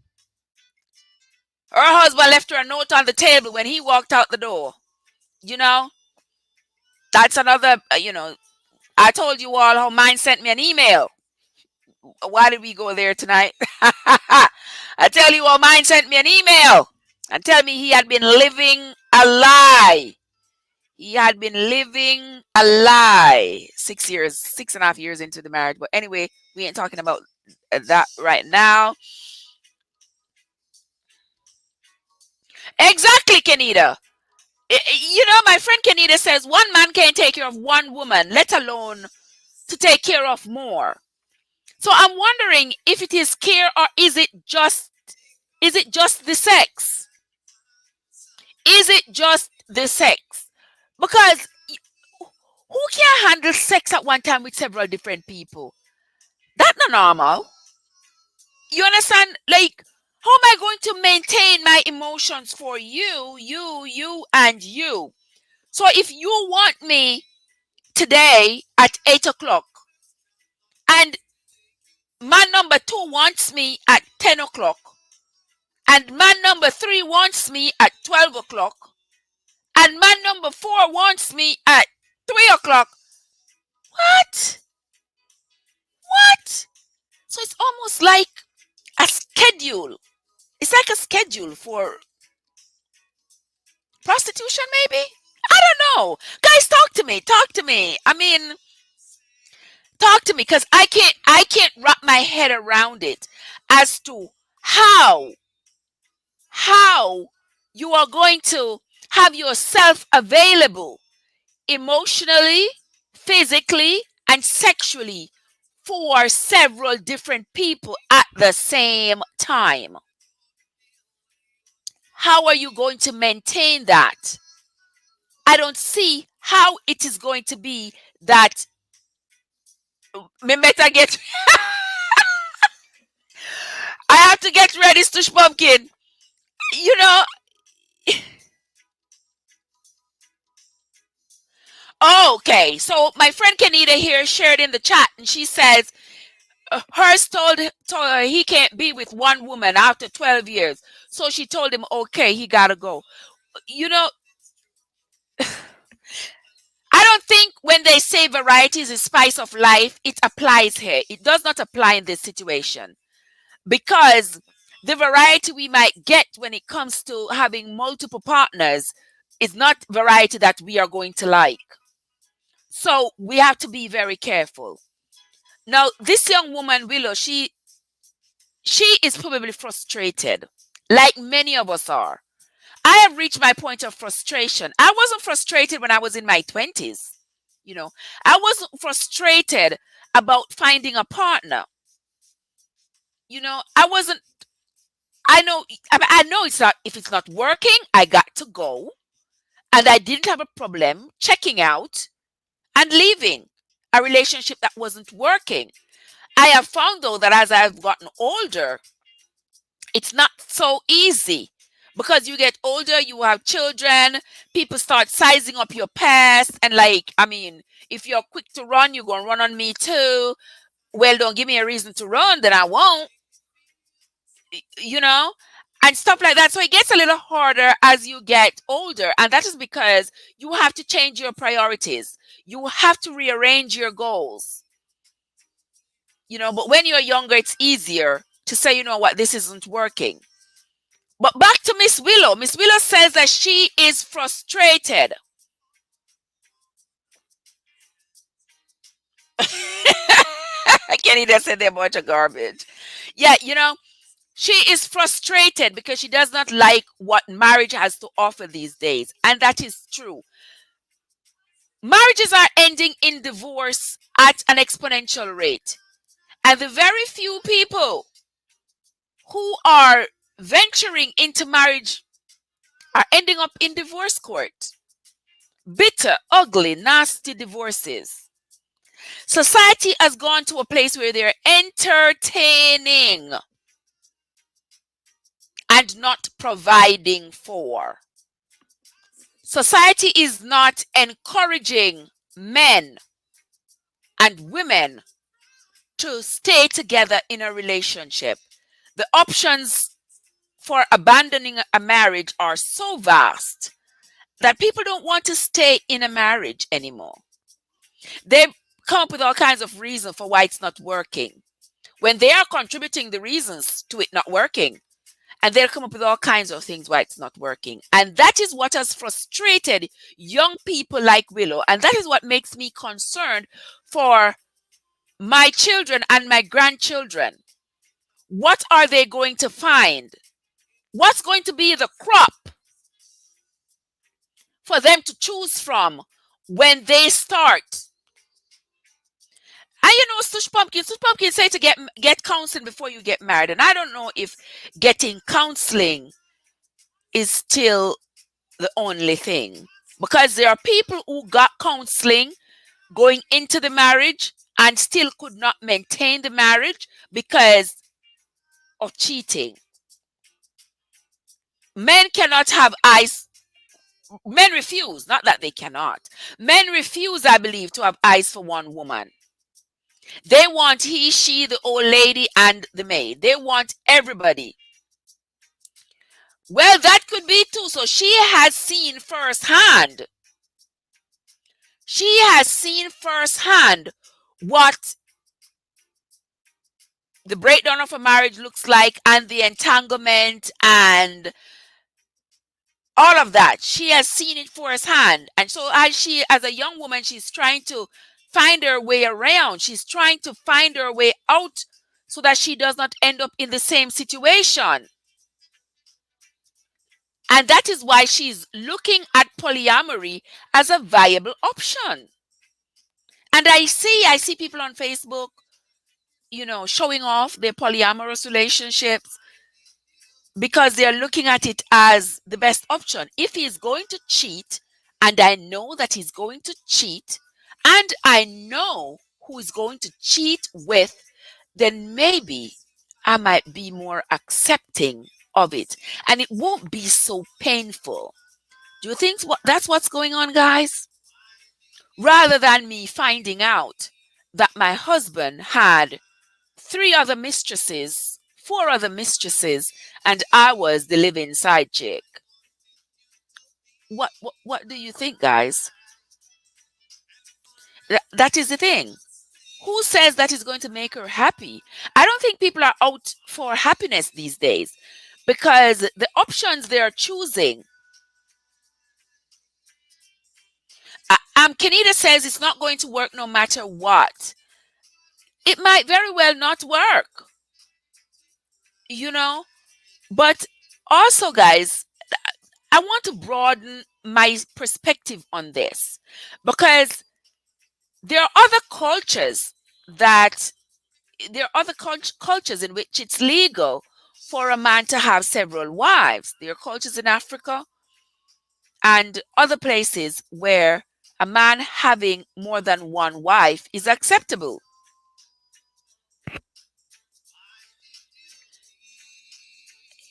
[SPEAKER 1] Her husband left her a note on the table when he walked out the door. You know, that's another, I told you all how mine sent me an email. Why did we go there tonight? I tell you all, mine sent me an email and tell me he had been living a lie. He had been living a lie. 6 years, 6.5 years into the marriage. But anyway, we ain't talking about that right now. Exactly, Kenita. My friend Kenita says one man can't take care of one woman, let alone to take care of more. So I'm wondering if it is care or is it just the sex? Is it just the sex? Because who can handle sex at one time with several different people? That's not normal. You understand? Like, how am I going to maintain my emotions for you, and you? So if you want me today at 8 o'clock, and man number two wants me at 10 o'clock, and man number three wants me at 12 o'clock, and man number four wants me at 3 o'clock. What? What? So it's almost like a schedule. It's like a schedule for prostitution, maybe? I don't know. Guys, talk to me. Talk to me. I mean, talk to me because I can't wrap my head around it as to how how you are going to have yourself available emotionally, physically, and sexually for several different people at the same time. How are you going to maintain that? I don't see how it is going to be that me better get I have to get ready, Stush Pumpkin. You know, okay. So my friend Kenita here shared in the chat and she says hers told her he can't be with one woman after 12 years. So she told him, okay, he gotta go. You know, I don't think when they say variety is the spice of life, it applies here. It does not apply in this situation because the variety we might get when it comes to having multiple partners is not variety that we are going to like. So we have to be very careful. Now, this young woman, Willow, she is probably frustrated, like many of us are. I have reached my point of frustration. I wasn't frustrated when I was in my 20s. You know, I wasn't frustrated about finding a partner. I wasn't. I know it's not. If it's not working, I got to go, and I didn't have a problem checking out and leaving a relationship that wasn't working. I have found though that as I've gotten older, it's not so easy because you get older, you have children, people start sizing up your past, and like, I mean, if you're quick to run, you're gonna run on me too. Well, don't give me a reason to run, then I won't, you know, and stuff like that. So it gets a little harder as you get older, and that is because you have to change your priorities. You have to rearrange your goals, but when you're younger, it's easier to say, you know what, this isn't working. But back to Miss Willow. Miss Willow says that she is frustrated. Kenny just said they're a bunch of garbage. Yeah, she is frustrated because she does not like what marriage has to offer these days. And that is true. Marriages are ending in divorce at an exponential rate. And the very few people who are venturing into marriage are ending up in divorce court. Bitter, ugly, nasty divorces. Society has gone to a place where they're entertaining and not providing for. Society is not encouraging men and women to stay together in a relationship. The options for abandoning a marriage are so vast that people don't want to stay in a marriage anymore. They come up with all kinds of reasons for why it's not working when they are contributing the reasons to it not working. And they'll come up with all kinds of things why it's not working. And that is what has frustrated young people like Willow. And that is what makes me concerned for my children and my grandchildren. What are they going to find? What's going to be the crop for them to choose from when they start? And Sush Pumpkin say to get counseling before you get married. And I don't know if getting counseling is still the only thing. Because there are people who got counseling going into the marriage and still could not maintain the marriage because of cheating. Men cannot have eyes. Men refuse, not that they cannot. Men refuse, I believe, to have eyes for one woman. They want he, she, the old lady, and the maid. They want everybody. Well, that could be too. So she has seen firsthand. She has seen firsthand what the breakdown of a marriage looks like and the entanglement and all of that. She has seen it firsthand. And so as a young woman, she's trying to find her way around. She's trying to find her way out so that she does not end up in the same situation. And that is why she's looking at polyamory as a viable option. And I see people on Facebook, showing off their polyamorous relationships because they're looking at it as the best option. If he's going to cheat, and I know that he's going to cheat, and I know who is going to cheat with, then maybe I might be more accepting of it and it won't be so painful. Do you think that's what's going on, guys? Rather than me finding out that my husband had 4 other mistresses, and I was the living side chick. What do you think, guys? That is the thing. Who says that is going to make her happy? I don't think people are out for happiness these days because the options they are choosing. Kenita says it's not going to work no matter what. It might very well not work. But also, guys, I want to broaden my perspective on this because there are other cultures in which it's legal for a man to have several wives. There are cultures in Africa and other places where a man having more than one wife is acceptable.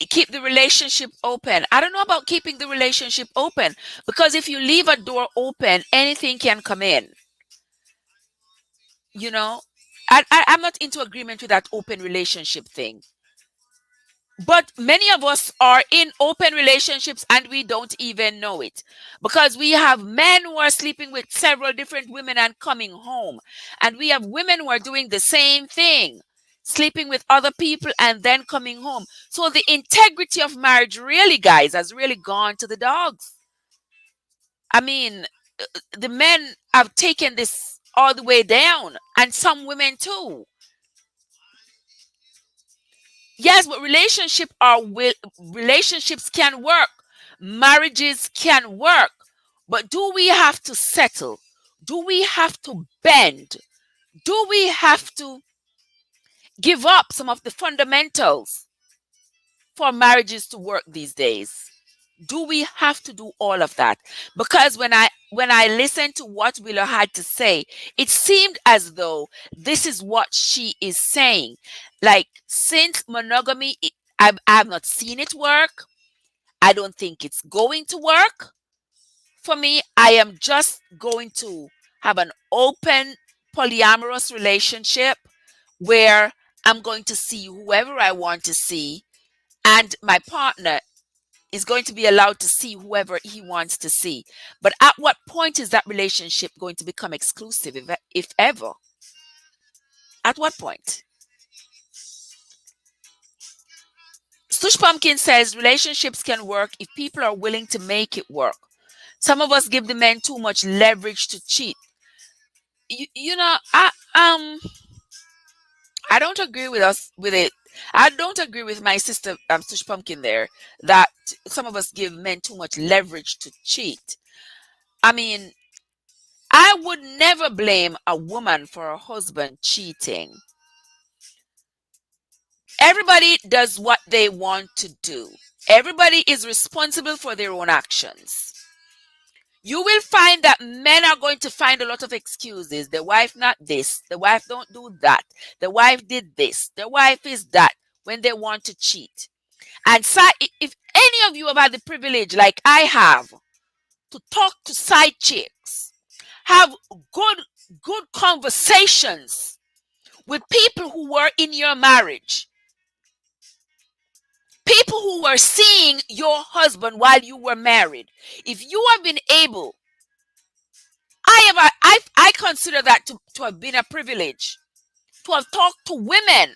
[SPEAKER 1] Keep the relationship open. I don't know about keeping the relationship open because if you leave a door open, anything can come in. I'm not into agreement with that open relationship thing. But many of us are in open relationships and we don't even know it because we have men who are sleeping with several different women and coming home. And we have women who are doing the same thing, sleeping with other people and then coming home. So the integrity of marriage really, guys, has really gone to the dogs. I mean, the men have taken this all the way down and some women too. Yes, but relationships can work. Marriages can work. But do we have to settle? Do we have to bend? Do we have to give up some of the fundamentals for marriages to work these days? Do we have to do all of that? Because when I listened to what Willow had to say, it seemed as though this is what she is saying. Like, since monogamy, I've not seen it work. I don't think it's going to work for me. I am just going to have an open polyamorous relationship where I'm going to see whoever I want to see, and my partner is going to be allowed to see whoever he wants to see. But at what point is that relationship going to become exclusive, if ever? At what point? Stush Pumpkin says relationships can work if people are willing to make it work. Some of us give the men too much leverage to cheat. You know, I don't agree with us with it. I don't agree with my sister Stush Pumpkin there that some of us give men too much leverage to cheat. I mean, I would never blame a woman for her husband cheating. Everybody does what they want to do. Everybody is responsible for their own actions. You will find that men are going to find a lot of excuses. The wife not this, the wife don't do that, the wife did this, the wife is that, when they want to cheat. And if any of you have had the privilege, like I have, to talk to side chicks, have good conversations with people who were in your marriage, people who were seeing your husband while you were married. If you have been able, I consider that to have been a privilege, to have talked to women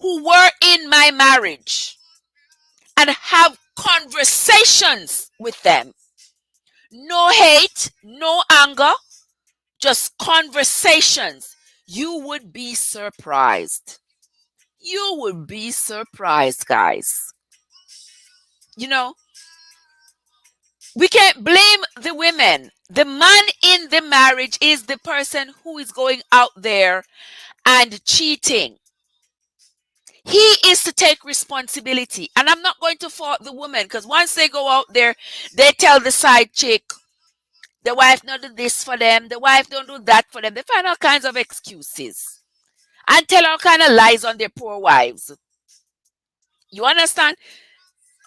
[SPEAKER 1] who were in my marriage and have conversations with them. No hate, no anger, just conversations. You would be surprised. You would be surprised, guys. You know, we can't blame the women. The man in the marriage is the person who is going out there and cheating. He is to take responsibility. And I'm not going to fault the woman, because once they go out there, they tell the side chick, the wife not do this for them, the wife don't do that for them. They find all kinds of excuses and tell all kind of lies on their poor wives. You understand?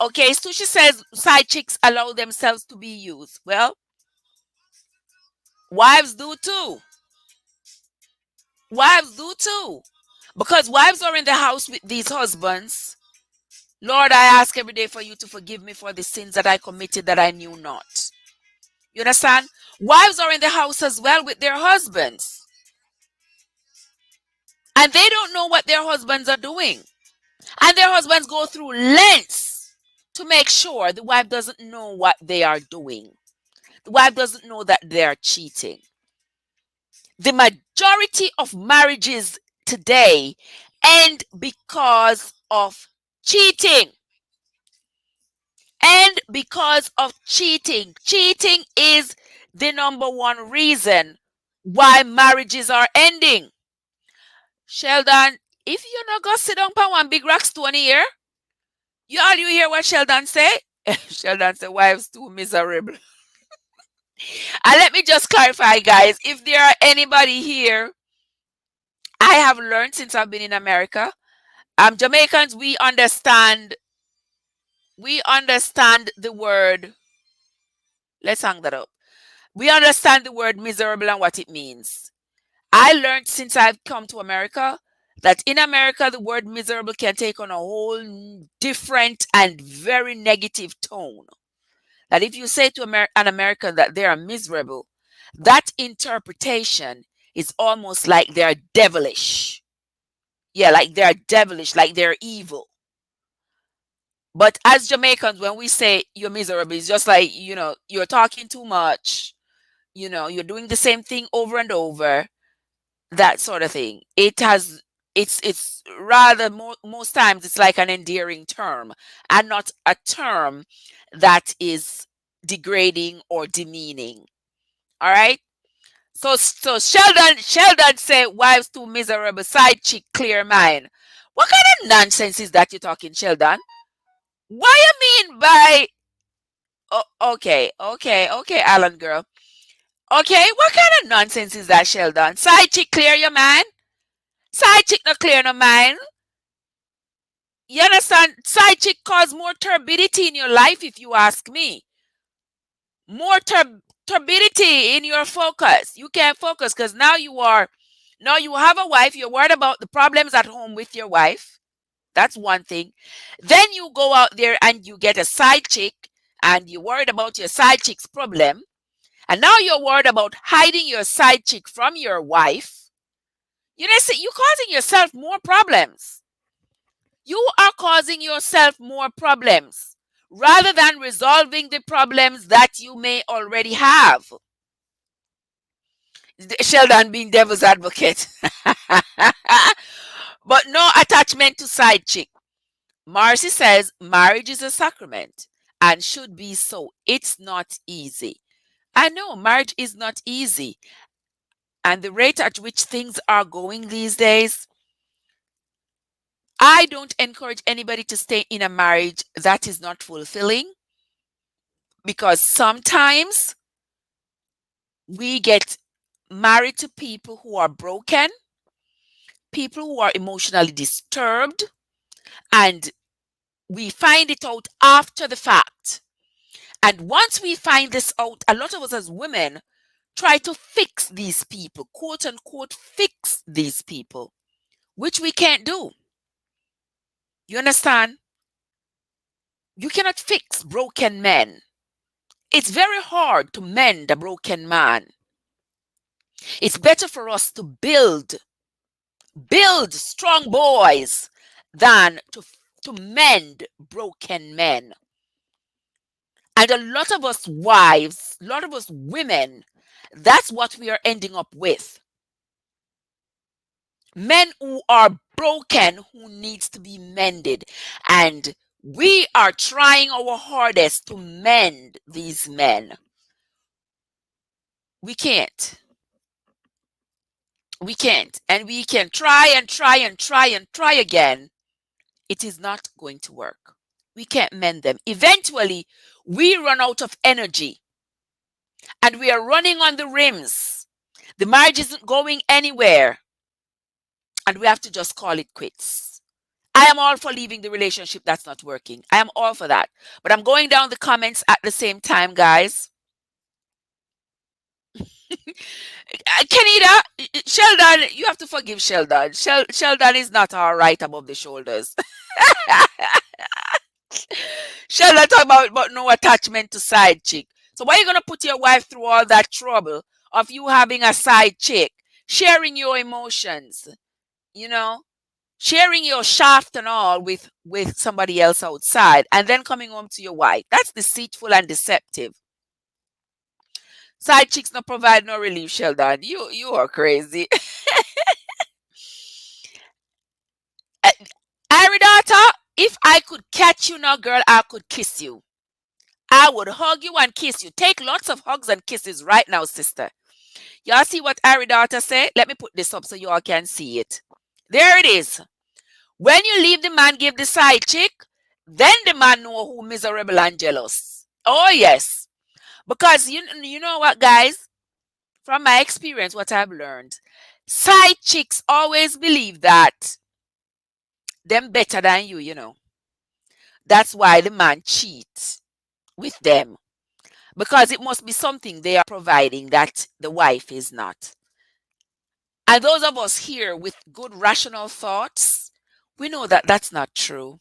[SPEAKER 1] Okay, so she says side chicks allow themselves to be used. Well, wives do too. Wives do too. Because wives are in the house with these husbands. Lord, I ask every day for you to forgive me for the sins that I committed that I knew not. You understand? Wives are in the house as well with their husbands. And they don't know what their husbands are doing. And their husbands go through lengths to make sure the wife doesn't know what they are doing. The wife doesn't know that they are cheating. The majority of marriages today end because of cheating. And because of cheating. Cheating is the number one reason why marriages are ending. Sheldon, if you're not gonna sit down on one big rock stone here, you hear what Sheldon say? Sheldon said, wives too miserable. And let me just clarify, guys, if there are anybody here, I have learned since I've been in America, Jamaicans, we understand the word. Let's hang that up. We understand the word miserable and what it means. I learned since I've come to America that in America, the word miserable can take on a whole different and very negative tone. That if you say to an American that they are miserable, that interpretation is almost like they're devilish. Yeah, like they're devilish, like they're evil. But as Jamaicans, when we say you're miserable, it's just like, you're talking too much, you're doing the same thing over and over, that sort of thing. It's rather most times it's like an endearing term and not a term that is degrading or demeaning. All right. So Sheldon said wives too miserable, side chick clear mind.
[SPEAKER 2] What kind of nonsense is that you're talking, Sheldon? What you mean by oh, okay, Alan girl. Okay, what kind of nonsense is that, Sheldon? Side chick clear your mind? Side chick not clear no mind. You understand? Side chick cause more turbidity in your life, if you ask me. More turbidity in your focus. You can't focus because now you have a wife. You're worried about the problems at home with your wife. That's one thing. Then you go out there and you get a side chick, and you're worried about your side chick's problem. And now you're worried about hiding your side chick from your wife. You know, see, you're causing yourself more problems. You are causing yourself more problems rather than resolving the problems that you may already have. Sheldon being devil's advocate. But no attachment to side chick. Marcy says marriage is a sacrament and should be so. It's not easy. I know marriage is not easy. And the rate at which things are going these days, I don't encourage anybody to stay in a marriage that is not fulfilling, because sometimes we get married to people who are broken, people who are emotionally disturbed, and we find it out after the fact. And once we find this out, a lot of us as women try to fix these people, quote unquote, fix these people, which we can't do. You understand? You cannot fix broken men. It's very hard to mend a broken man. It's better for us to build strong boys than to mend broken men. And a lot of us wives, a lot of us women, that's what we are ending up with. Men who are broken, who needs to be mended. And we are trying our hardest to mend these men. We can't. We can't. And we can try and try and try and try again. It is not going to work. We can't mend them. Eventually, we run out of energy and we are running on the rims. The marriage isn't going anywhere and we have to just call it quits. I am all for leaving the relationship that's not working. I am all for that. But I'm going down the comments at the same time, guys. Kenida, Sheldon, you have to forgive Sheldon. Sheldon is not all right above the shoulders. Sheldon talk about no attachment to side chick. So why are you gonna put your wife through all that trouble of you having a side chick, sharing your emotions, you know, sharing your shaft and all with somebody else outside, and then coming home to your wife? That's deceitful and deceptive. Side chicks not provide no relief, Sheldon. You are crazy. Aridata, if I could catch you now, girl, I could kiss you. I would hug you and kiss you. Take lots of hugs and kisses right now, sister. Y'all see what Aridata said? Let me put this up so y'all can see it. There it is. When you leave the man, give the side chick, then the man know who miserable and jealous. Oh yes. Because you know what, guys? From my experience, what I've learned, side chicks always believe that them better than you. That's why the man cheats with them. Because it must be something they are providing that the wife is not. And those of us here with good rational thoughts, we know that that's not true.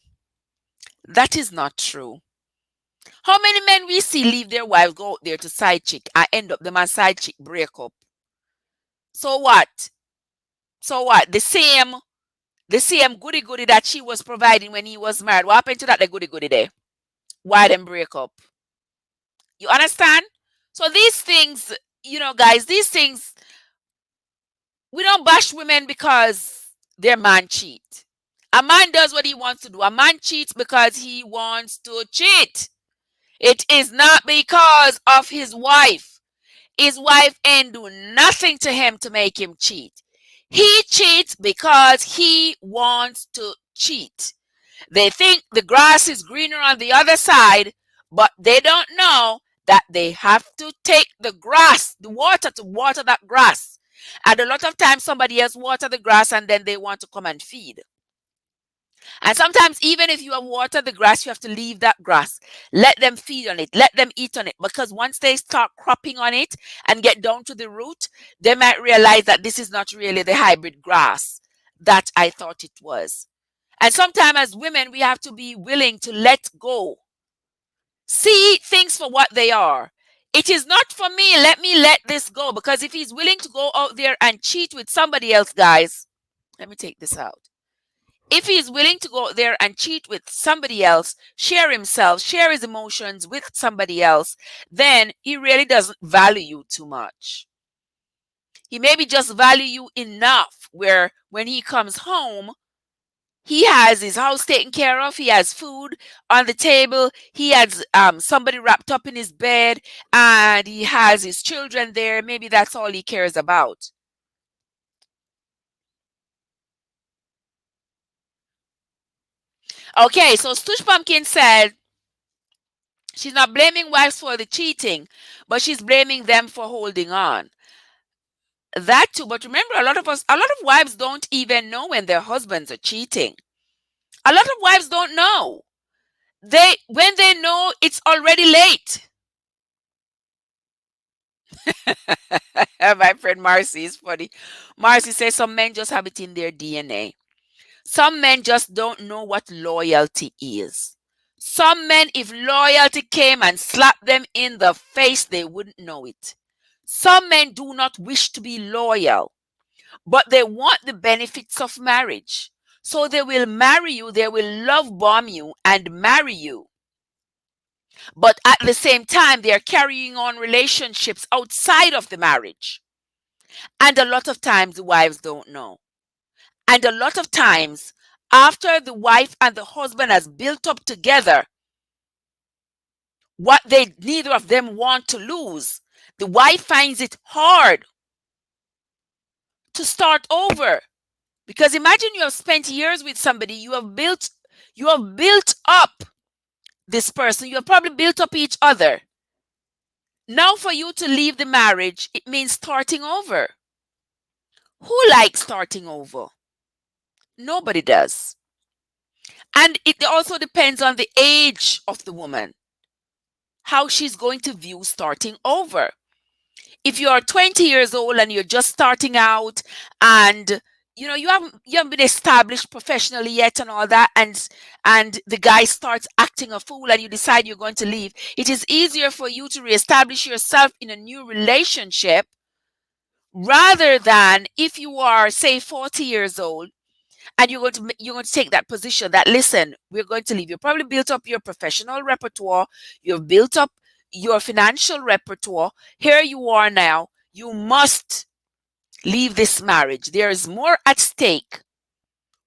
[SPEAKER 2] That is not true. How many men we see leave their wives, go out there to side chick, and end up them and side chick break up? So what? So what? The same goody goody that she was providing when he was married. What happened to that the goody goody there? Why them break up? You understand? So these things, guys, these things, we don't bash women because their man cheat. A man does what he wants to do. A man cheats because he wants to cheat. It is not because of his wife. His wife ain't do nothing to him to make him cheat. He cheats because he wants to cheat. They think the grass is greener on the other side, but they don't know that they have to take the water to water that grass. And a lot of times somebody else water the grass and then they want to come and feed. And sometimes even if you have watered the grass, you have to leave that grass. Let them feed on it. Let them eat on it. Because once they start cropping on it and get down to the root, they might realize that this is not really the hybrid grass that I thought it was. And sometimes as women, we have to be willing to let go. See things for what they are. It is not for me. Let me let this go. Because if he's willing to go out there and cheat with somebody else, guys, let me take this out. If he is willing to go out there and cheat with somebody else, share himself, share his emotions with somebody else, then he really doesn't value you too much. He maybe just value you enough where when he comes home, he has his house taken care of, he has food on the table, he has somebody wrapped up in his bed, and he has his children there. Maybe that's all he cares about. Okay, so Stush Pumpkin said she's not blaming wives for the cheating, but she's blaming them for holding on. That too, but remember, a lot of wives don't even know when their husbands are cheating. A lot of wives don't know. When they know, it's already late. My friend Marcy is funny. Marcy says some men just have it in their DNA. Some men just don't know what loyalty is. Some men, if loyalty came and slapped them in the face, they wouldn't know it. Some men do not wish to be loyal, but they want the benefits of marriage. So they will marry you, they will love bomb you and marry you. But at the same time, they are carrying on relationships outside of the marriage. And a lot of times the wives don't know. And a lot of times, after the wife and the husband has built up together what neither of them want to lose, the wife finds it hard to start over. Because imagine you have spent years with somebody, you have built up this person, you have probably built up each other. Now for you to leave the marriage, it means starting over. Who likes starting over? Nobody does. And it also depends on the age of the woman, how she's going to view starting over. If you're 20 years old and you're just starting out and you haven't been established professionally yet and all that, and the guy starts acting a fool and you decide you're going to leave, it is easier for you to reestablish yourself in a new relationship rather than if you are, say, 40 years old and you're going to take that position that, listen, we're going to leave. You probably built up your professional repertoire, you've built up your financial repertoire. Here you are now. You must leave this marriage. There is more at stake.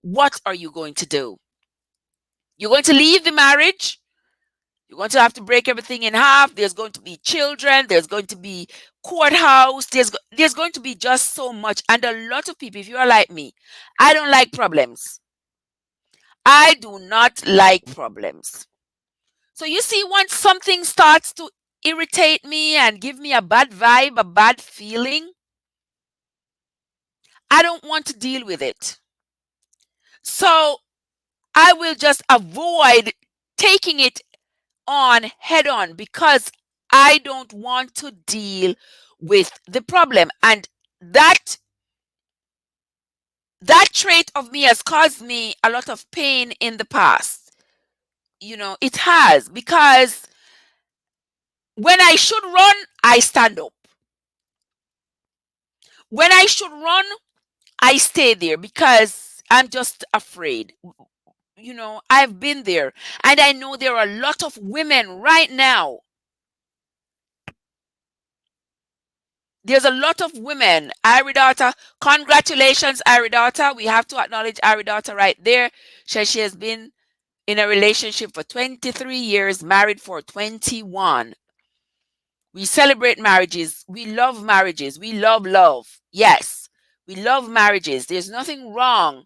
[SPEAKER 2] What are you going to do? You're going to leave the marriage. You're going to have to break everything in half. There's going to be children. There's going to be courthouse. There's going to be just so much. And a lot of people, if you are like me, I don't like problems. I do not like problems. So you see, once something starts to irritate me and give me a bad vibe, a bad feeling, I don't want to deal with it. So I will just avoid taking it on head on because I don't want to deal with the problem. And that trait of me has caused me a lot of pain in the past. It has, because when I should run, I stand up. When I should run, I stay there because I'm just afraid. I've been there, and I know there are a lot of women right now. There's a lot of women. Iridata, congratulations, Iridata. We have to acknowledge Iridata right there. She has been in a relationship for 23 years, married for 21. We celebrate marriages. We love marriages. We love love. Yes, we love marriages. There's nothing wrong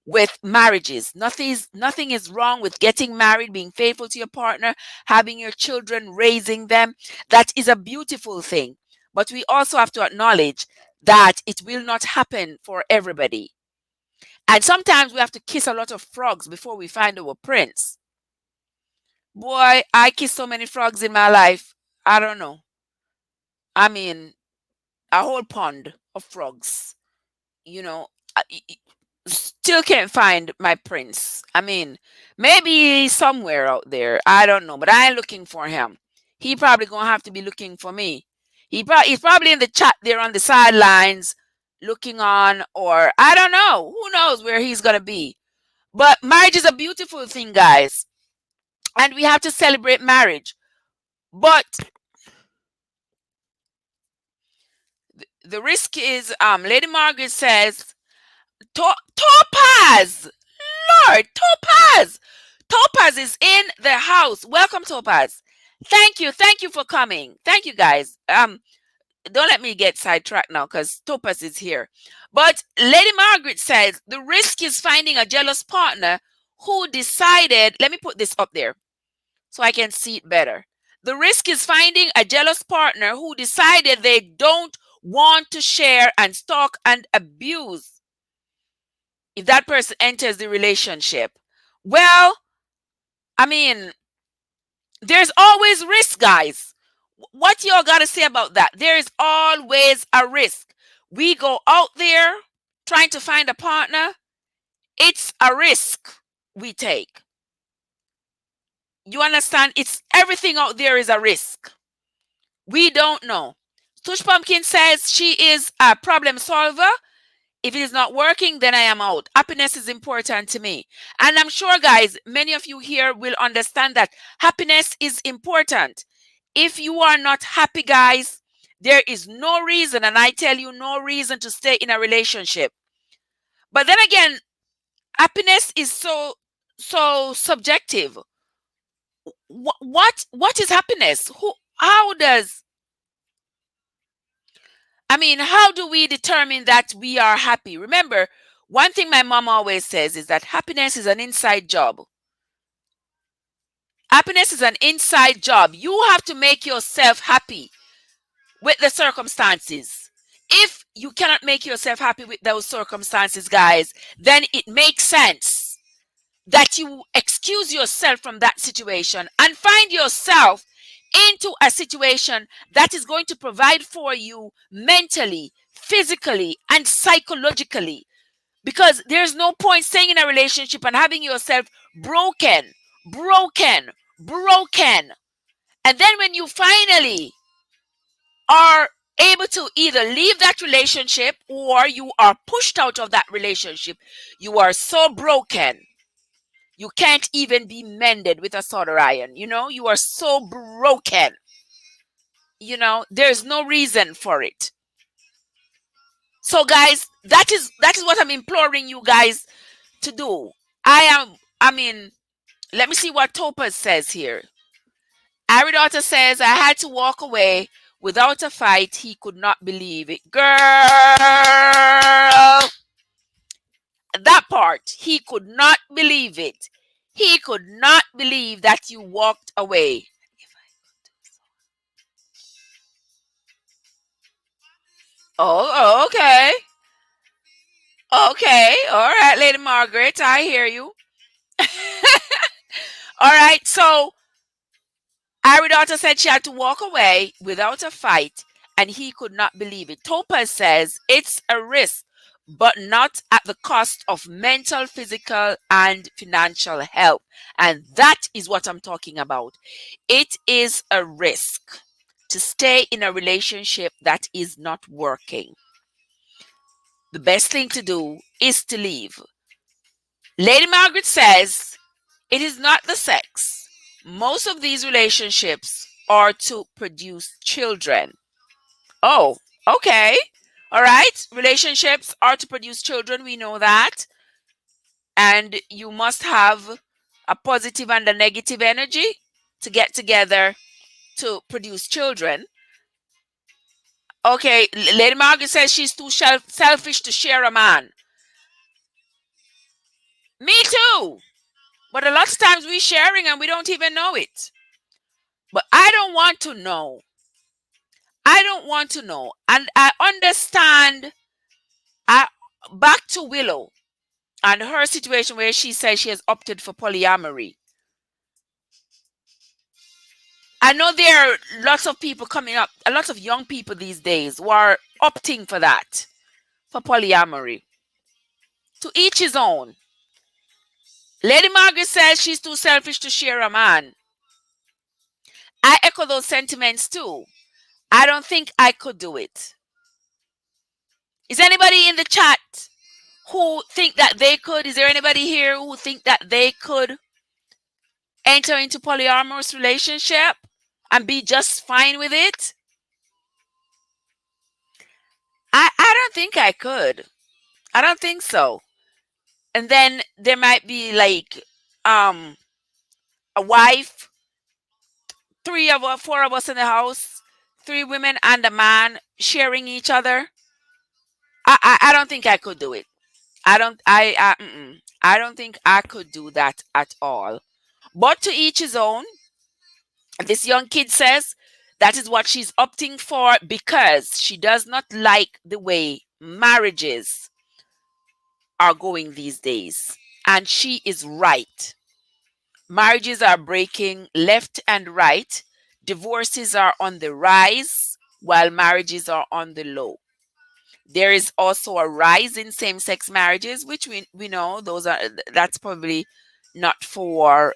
[SPEAKER 2] with marriages. Nothing is wrong with getting married, being faithful to your partner, having your children, raising them. That is a beautiful thing. But we also have to acknowledge that it will not happen for everybody. And sometimes we have to kiss a lot of frogs before we find our prince. Boy, I kissed so many frogs in my life. I don't know. I mean, a whole pond of frogs. You know, still can't find my prince. I mean, maybe he's somewhere out there. I don't know, but I ain't looking for him. He probably gonna have to be looking for me. He's probably in the chat there on the sidelines, looking on, or I don't know. Who knows where he's gonna be? But marriage is a beautiful thing, guys, and we have to celebrate marriage. But the risk is, Lady Margaret says, Topaz, Lord, Topaz. Topaz is in the house. Welcome, Topaz. Thank you for coming. Thank you, guys. Don't let me get sidetracked now because Topaz is here. But Lady Margaret says the risk is finding a jealous partner who decided. Let me put this up there so I can see it better. The risk is finding a jealous partner who decided they don't want to share and stalk and abuse if that person enters the relationship. Well, I mean, there's always risk, guys. What y'all got to say about that? There is always a risk. We go out there trying to find a partner. It's a risk we take. You understand? It's everything out there is a risk. We don't know. Tush Pumpkin says she is a problem solver. If it is not working, then I am out. Happiness is important to me. And I'm sure, guys, many of you here will understand that happiness is important. If you are not happy, guys, there is no reason, and I tell you, no reason to stay in a relationship. But then again, happiness is so subjective. What is happiness? How do we determine that we are happy? Remember, one thing my mom always says is that happiness is an inside job. Happiness is an inside job. You have to make yourself happy with the circumstances. If you cannot make yourself happy with those circumstances, guys, then it makes sense that you excuse yourself from that situation and find yourself into a situation that is going to provide for you mentally, physically, and psychologically. Because there's no point staying in a relationship and having yourself broken. And then when you finally are able to either leave that relationship or you are pushed out of that relationship, you are so broken. You can't even be mended with a solder iron. You are so broken. There's no reason for it. So, guys, that is what I'm imploring you guys to do. Let me see what Topaz says here. Ari daughter says, I had to walk away without a fight. He could not believe it. Girl, that part, he could not believe it. He could not believe that you walked away. Oh, okay. Okay. All right, Lady Margaret, I hear you. All right. So, Ari daughter said she had to walk away without a fight, and he could not believe it. Topaz says it's a risk, but not at the cost of mental, physical, and financial health. And that is what I'm talking about. It is a risk to stay in a relationship that is not working. The best thing to do is to leave. Lady Margaret says it is not the sex. Most of these relationships are to produce children. Oh, okay. All right. Relationships are to produce children. We know that. And you must have a positive and a negative energy to get together to produce children. Okay. Lady Margaret says she's too selfish to share a man. Me too. But a lot of times we sharing and we don't even know it. But I don't want to know. I don't want to know. And I understand. I back to Willow and her situation where she says she has opted for polyamory. I know there are lots of people coming up, a lot of young people these days who are opting for that, for polyamory. To each his own. Lady Margaret says she's too selfish to share a man. I echo those sentiments too. I don't think I could do it. Is anybody in the chat who think that they could? Is there anybody here who think that they could enter into polyamorous relationship and be just fine with it? I don't think I could. I don't think so. And then there might be like a wife, three of us, four of us in the house, three women and a man sharing each other. I don't think I could do it. I don't think I could do that at all. But to each his own. This young kid says that is what she's opting for because she does not like the way marriages are going these days. And she is right. Marriages are breaking left and right. Divorces are on the rise while marriages are on the low. There is also a rise in same-sex marriages, which we know that's probably not for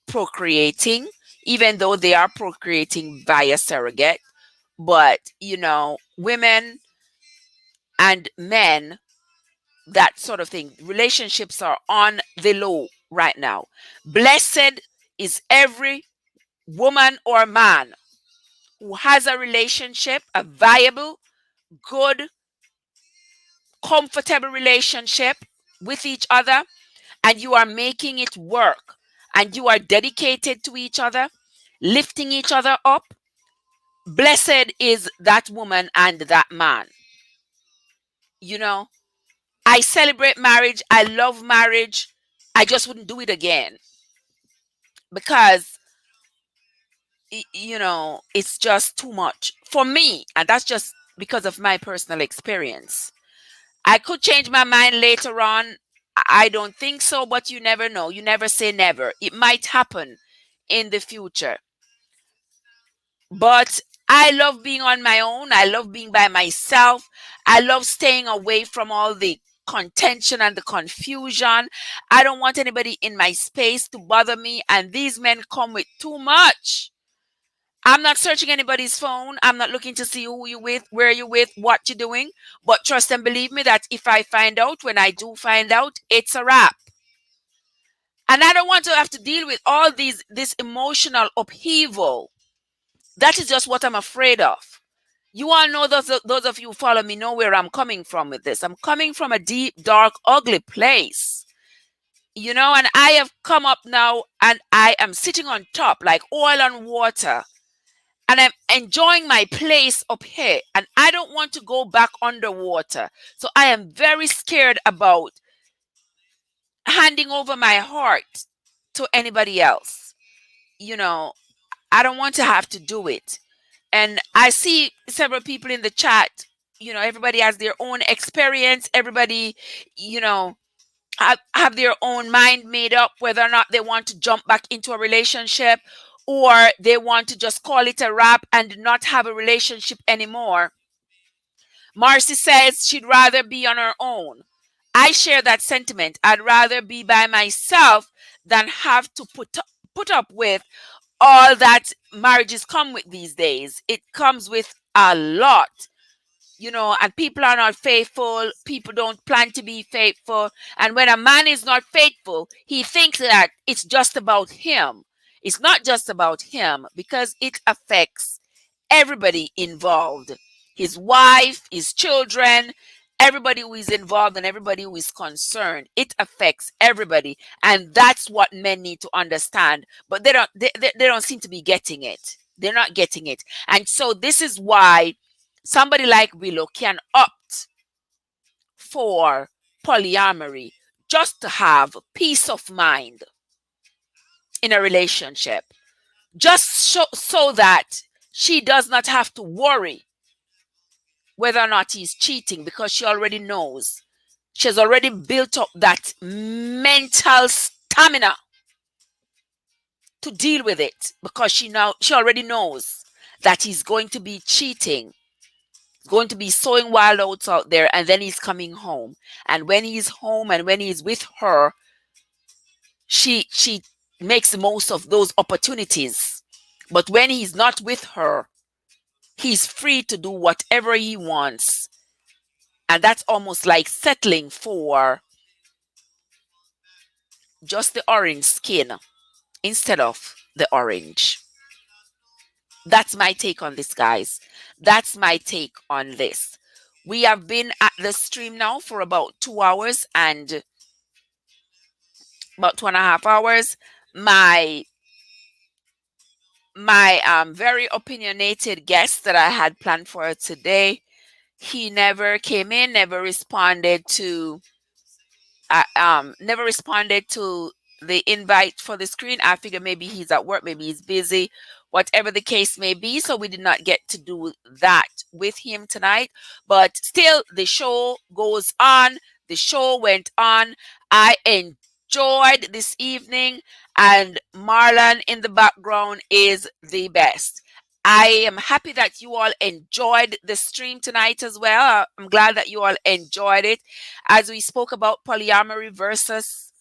[SPEAKER 2] procreating, even though they are procreating via surrogate. But, women and men, that sort of thing, relationships are on the low right now. Blessed is every woman or man who has a relationship, a viable, good, comfortable relationship with each other, and you are making it work, and you are dedicated to each other, lifting each other up. Blessed is that woman and that man. I celebrate marriage. I love marriage. I just wouldn't do it again because, it's just too much for me. And that's just because of my personal experience. I could change my mind later on. I don't think so, but you never know. You never say never. It might happen in the future. But I love being on my own. I love being by myself. I love staying away from all the contention and the confusion. I don't want anybody in my space to bother me. And these men come with too much. I'm not searching anybody's phone. I'm not looking to see who you with, where you with, what you're doing. But trust and believe me that if I find out, when I do find out, it's a wrap. And I don't want to have to deal with all this emotional upheaval. That is just what I'm afraid of. You all know, those of you who follow me know where I'm coming from with this. I'm coming from a deep, dark, ugly place. And I have come up now and I am sitting on top like oil on water. And I'm enjoying my place up here. And I don't want to go back underwater. So I am very scared about handing over my heart to anybody else. I don't want to have to do it. And I see several people in the chat, everybody has their own experience. Everybody, have their own mind made up whether or not they want to jump back into a relationship or they want to just call it a wrap and not have a relationship anymore. Marcy says she'd rather be on her own. I share that sentiment. I'd rather be by myself than have to put up with all that marriages come with these days. It comes with a lot, and people are not faithful. People don't plan to be faithful. And when a man is not faithful, he thinks that it's just about him. It's not just about him because it affects everybody involved. His wife, his children, everybody who is involved and everybody who is concerned. It affects everybody. And that's what men need to understand. But they don't seem to be getting it. They're not getting it. And so this is why somebody like Willow can opt for polyamory just to have peace of mind in a relationship, just so that she does not have to worry whether or not he's cheating, because she already knows. She has already built up that mental stamina to deal with it, because she already knows that he's going to be cheating, going to be sowing wild oats out there, and then he's coming home. And when he's home and when he's with her, she makes the most of those opportunities. But when he's not with her, he's free to do whatever he wants. And that's almost like settling for just the orange skin instead of the orange. That's my take on this, guys. That's my take on this. We have been at the stream now for about 2 hours and about 2.5 hours. My very opinionated guest that I had planned for today, he never came in, never responded to the invite for the screen. I figured maybe he's at work, maybe he's busy, whatever the case may be. So we did not get to do that with him tonight. But still, the show goes on. The show went on. I enjoyed this evening, and Marlon in the background is the best. I am happy that you all enjoyed the stream tonight as well. I'm glad that you all enjoyed it as we spoke about polyamory versus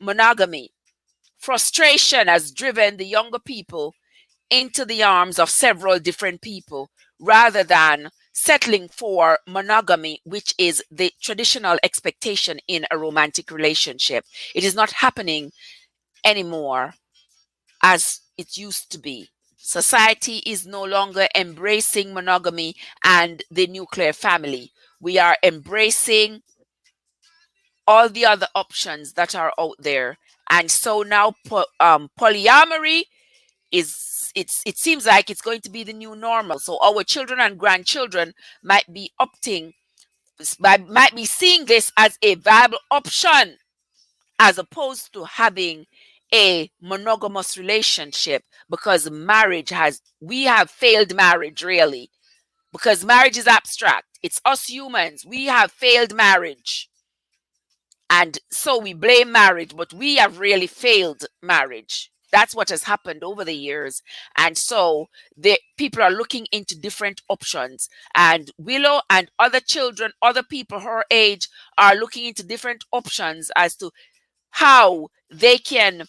[SPEAKER 2] monogamy. Frustration has driven the younger people into the arms of several different people rather than settling for monogamy, which is the traditional expectation in a romantic relationship. It is not happening anymore as it used to be. Society is no longer embracing monogamy and the nuclear family. We are embracing all the other options that are out there. And so now polyamory it seems like it's going to be the new normal. So our children and grandchildren might be might be seeing this as a viable option, as opposed to having a monogamous relationship, because we have failed marriage, really, because marriage is abstract. It's us humans. We have failed marriage. And so we blame marriage, but we have really failed marriage. That's what has happened over the years. And so the people are looking into different options. And Willow and other children, other people her age, are looking into different options as to how they can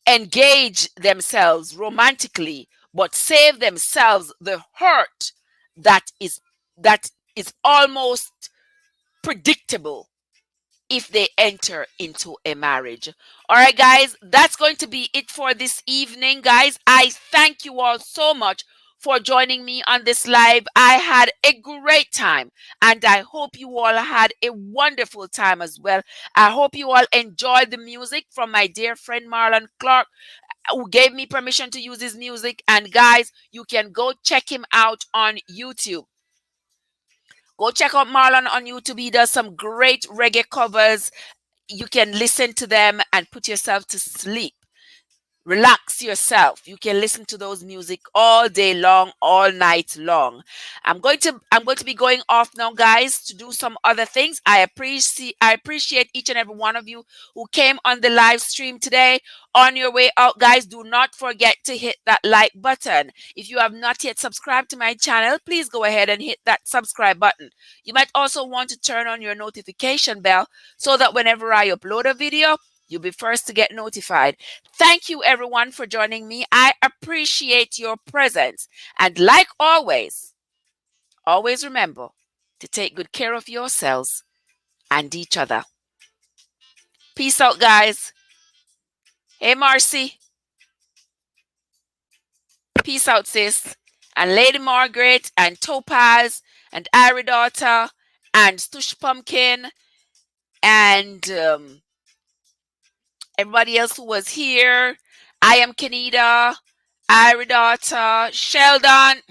[SPEAKER 2] engage themselves romantically, but save themselves the hurt that is almost predictable if they enter into a marriage. All right, guys, that's going to be it for this evening, guys. I thank you all so much for joining me on this live. I had a great time, and I hope you all had a wonderful time as well. I hope you all enjoyed the music from my dear friend Marlon Clark, who gave me permission to use his music. And guys, you can go check him out on YouTube. Go check out Marlon on YouTube. He does some great reggae covers. You can listen to them and put yourself to sleep. Relax yourself. You can listen to those music all day long, all night long. I'm going to be going off now, guys, to do some other things. I appreciate each and every one of you who came on the live stream today. On your way out, guys, do not forget to hit that like button. If you have not yet subscribed to my channel, please go ahead and hit that subscribe button. You might also want to turn on your notification bell so that whenever I upload a video, you'll be first to get notified. Thank you, everyone, for joining me. I appreciate your presence. And like always remember to take good care of yourselves and each other. Peace out, guys. Hey, Marcy. Peace out, sis. And Lady Margaret and Topaz and Aridaughter and Stush Pumpkin and everybody else who was here. I am Kenita, Aridaughter, Sheldon,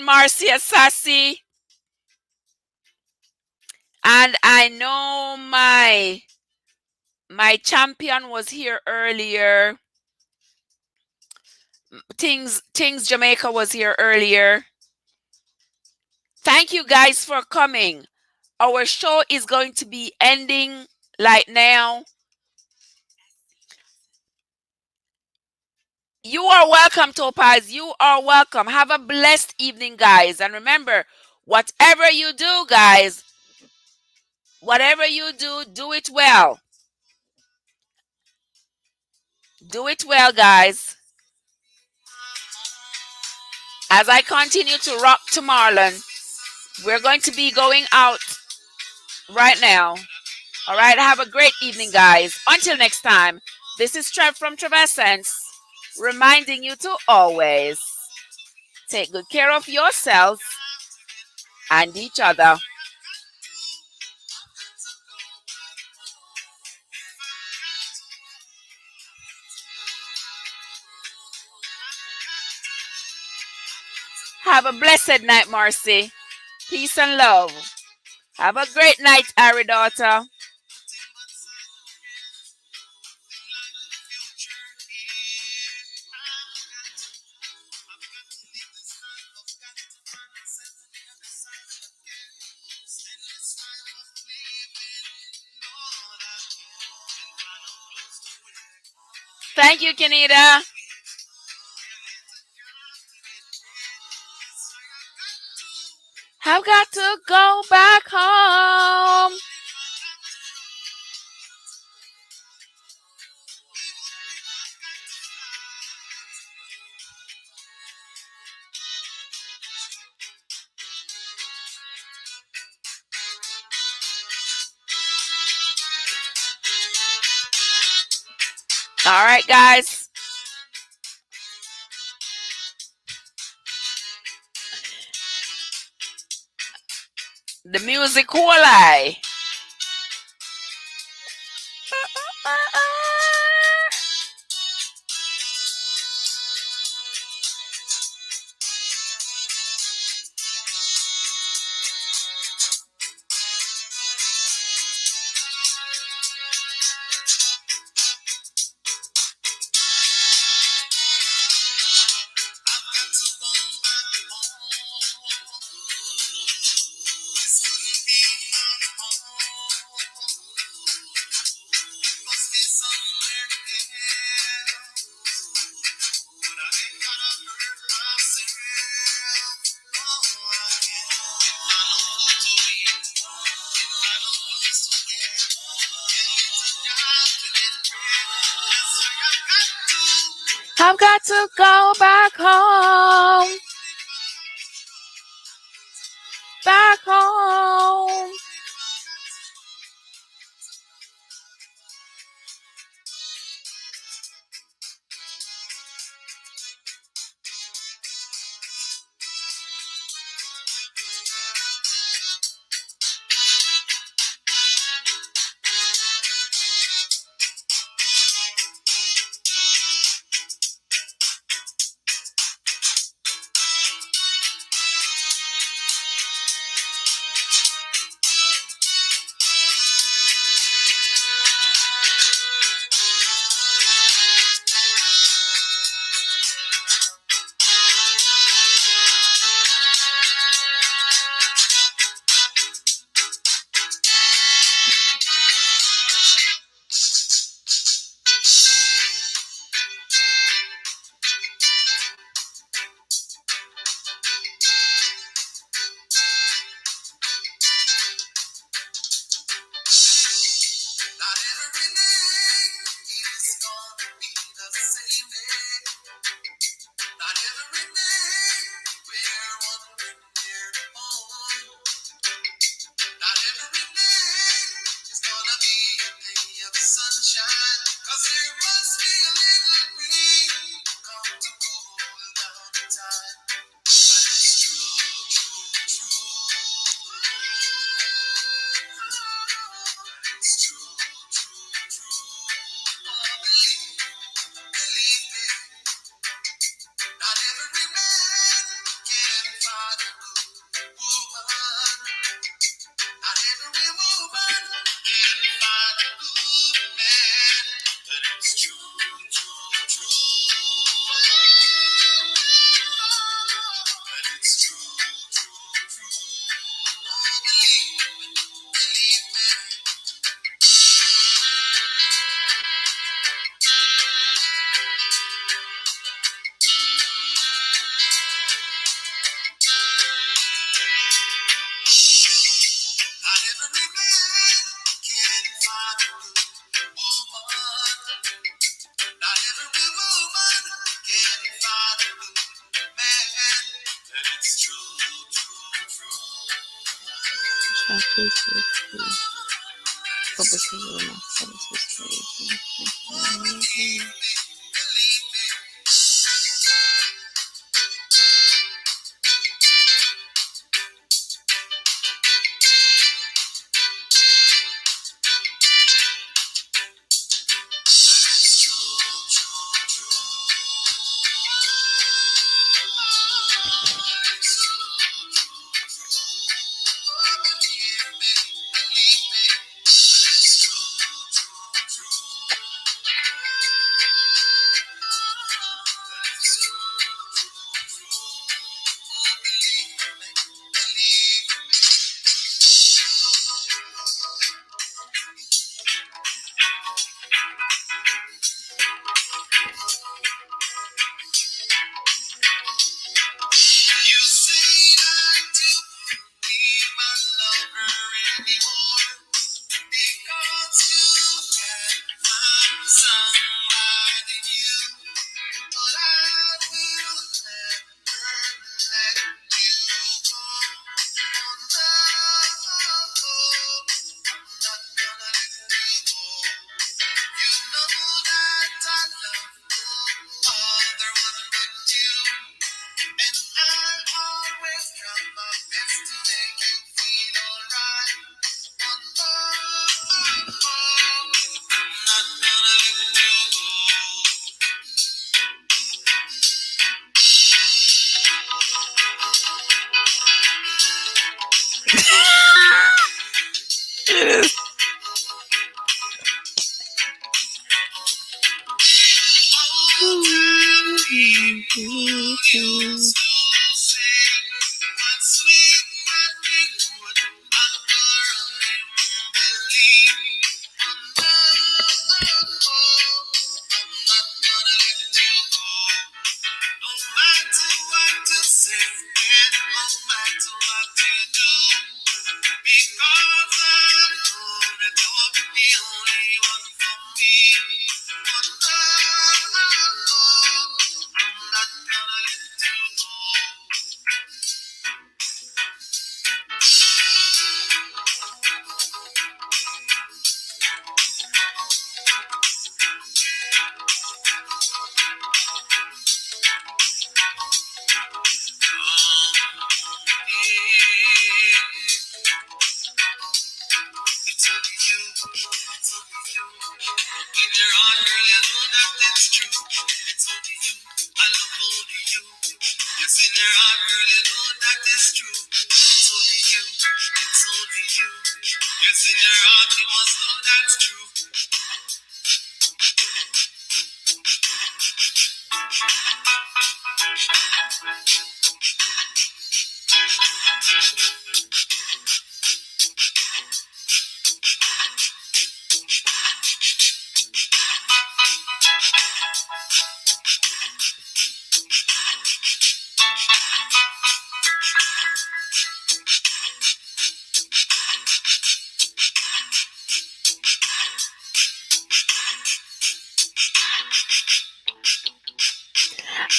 [SPEAKER 2] Marcia, Sassy, And I know my champion was here earlier. Things Jamaica was here earlier. Thank you guys for coming. Our show is going to be ending right now. You are welcome, Topaz. You are welcome. Have a blessed evening, guys. And remember, whatever you do, guys, whatever you do, do it well. Do it well, guys. As I continue to rock to Marlon, we're going to be going out right now. All right. Have a great evening, guys. Until next time, this is Trev from Trevassence, reminding you to always take good care of yourselves and each other. Have a blessed night, Marcy. Peace and love. Have a great night, Ari daughter. Thank you, Kenita. I've got to go back home. All right, guys. The music will lie. I've got to go back home. Back home.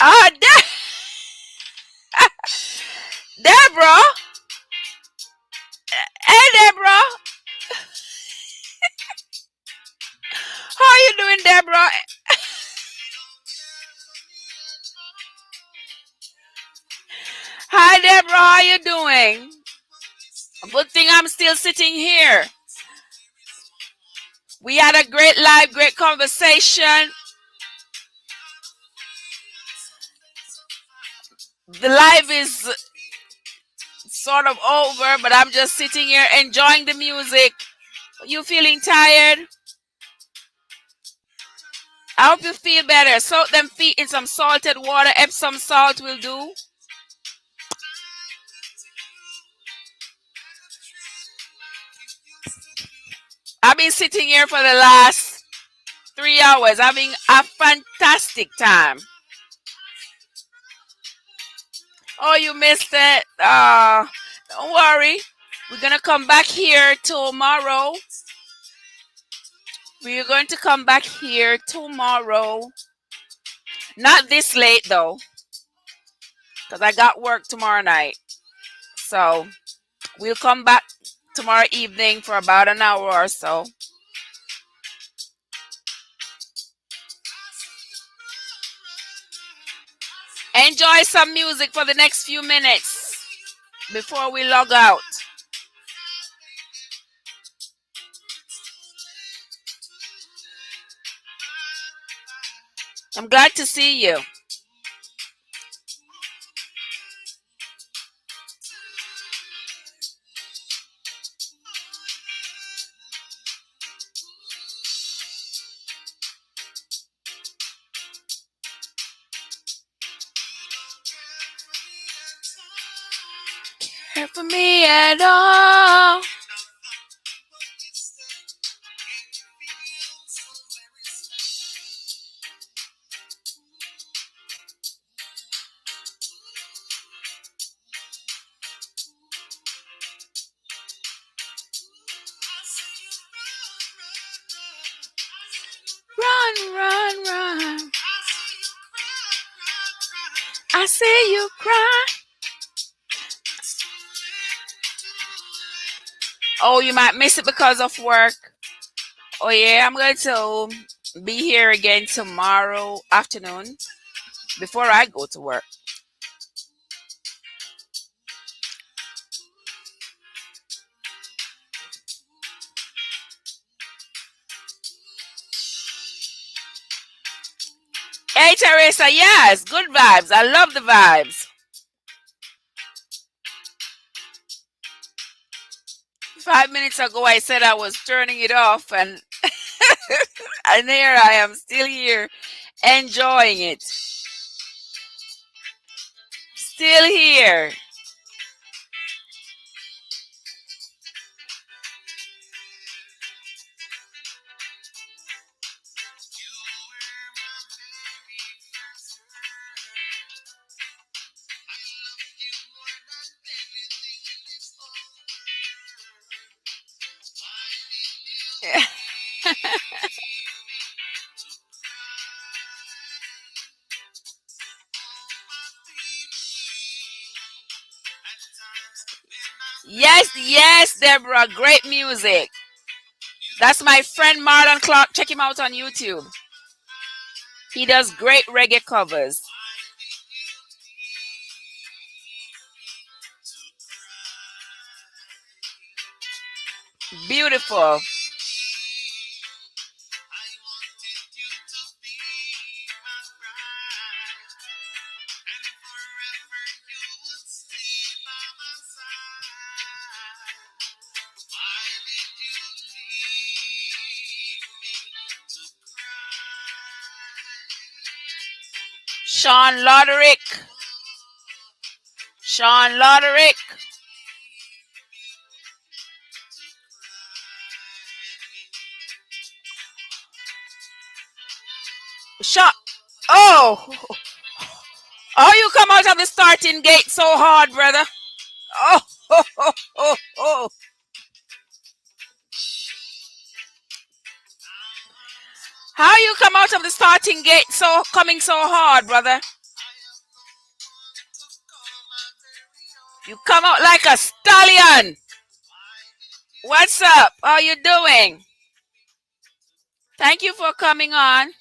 [SPEAKER 2] Ah, Deborah. Hey, Deborah. How are you doing, Deborah? Hi, Deborah. How are you doing? Good thing I'm still sitting here. We had a great live, great conversation. The live is sort of over, but I'm just sitting here enjoying the music. You feeling tired? I hope you feel better. Soak them feet in some salted water. Epsom salt will do. I've been sitting here for the last 3 hours, having a fantastic time. Oh, you missed it. Don't worry. We're gonna come back here tomorrow. We're going to come back here tomorrow. Not this late though, because I got work tomorrow night. So we'll come back
[SPEAKER 1] tomorrow evening for about an hour or so. Enjoy some music for the next few minutes before we log out. I'm glad to see you. Care for me at all. Run, run, run. I see you cry. Oh, you might miss it because of work. Oh, yeah, I'm going to be here again tomorrow afternoon before I go to work. Hey, Teresa, yes, good vibes. I love the vibes. 5 minutes ago, I said I was turning it off, and and here I am, still here, enjoying it. Still here. Yes, yes, Deborah, great music. That's my friend Marlon Clark. Check him out on YouTube. He does great reggae covers. Beautiful. Sean Loderick. Sean Loderick. Sean. Oh, oh, you come out of the starting gate so hard, brother. Oh, oh, oh, oh, oh. How you come out of the starting gate so coming so hard, brother? You come out like a stallion. What's up? How you doing? Thank you for coming on.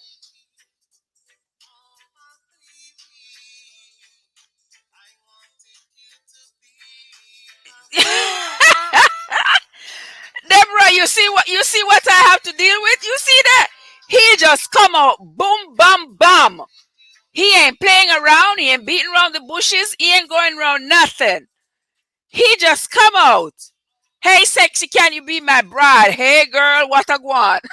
[SPEAKER 1] Deborah, you see what I have to deal with? You see that? He just come out boom bam bam. He ain't playing around, he ain't beating around the bushes, he ain't going around nothing. He just come out. Hey sexy, can you be my bride? Hey girl, what I want?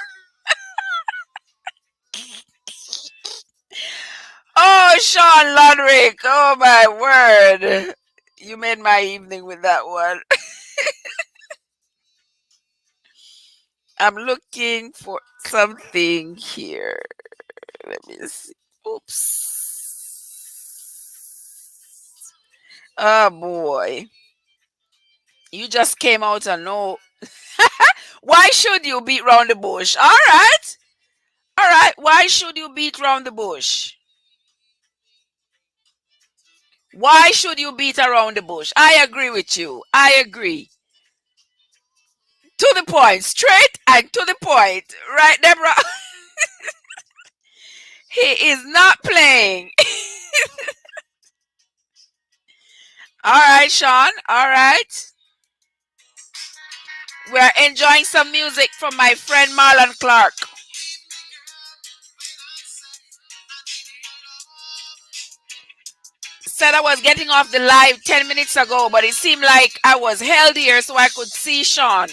[SPEAKER 1] Oh, Sean Lodrick. Oh my word. You made my evening with that one. I'm looking for something here. Let me see. Oops. Oh boy. You just came out and no. Why should you beat round the bush? All right. All right. Why should you beat round the bush? Why should you beat around the bush? I agree with you. I agree.
[SPEAKER 2] To the point, straight and to the point. Right, Deborah? He is not playing. All right, Sean. All right. We're enjoying some music from my friend Marlon Clark. Said I was getting off the live 10 minutes ago, but it seemed like I was held here so I could see Sean.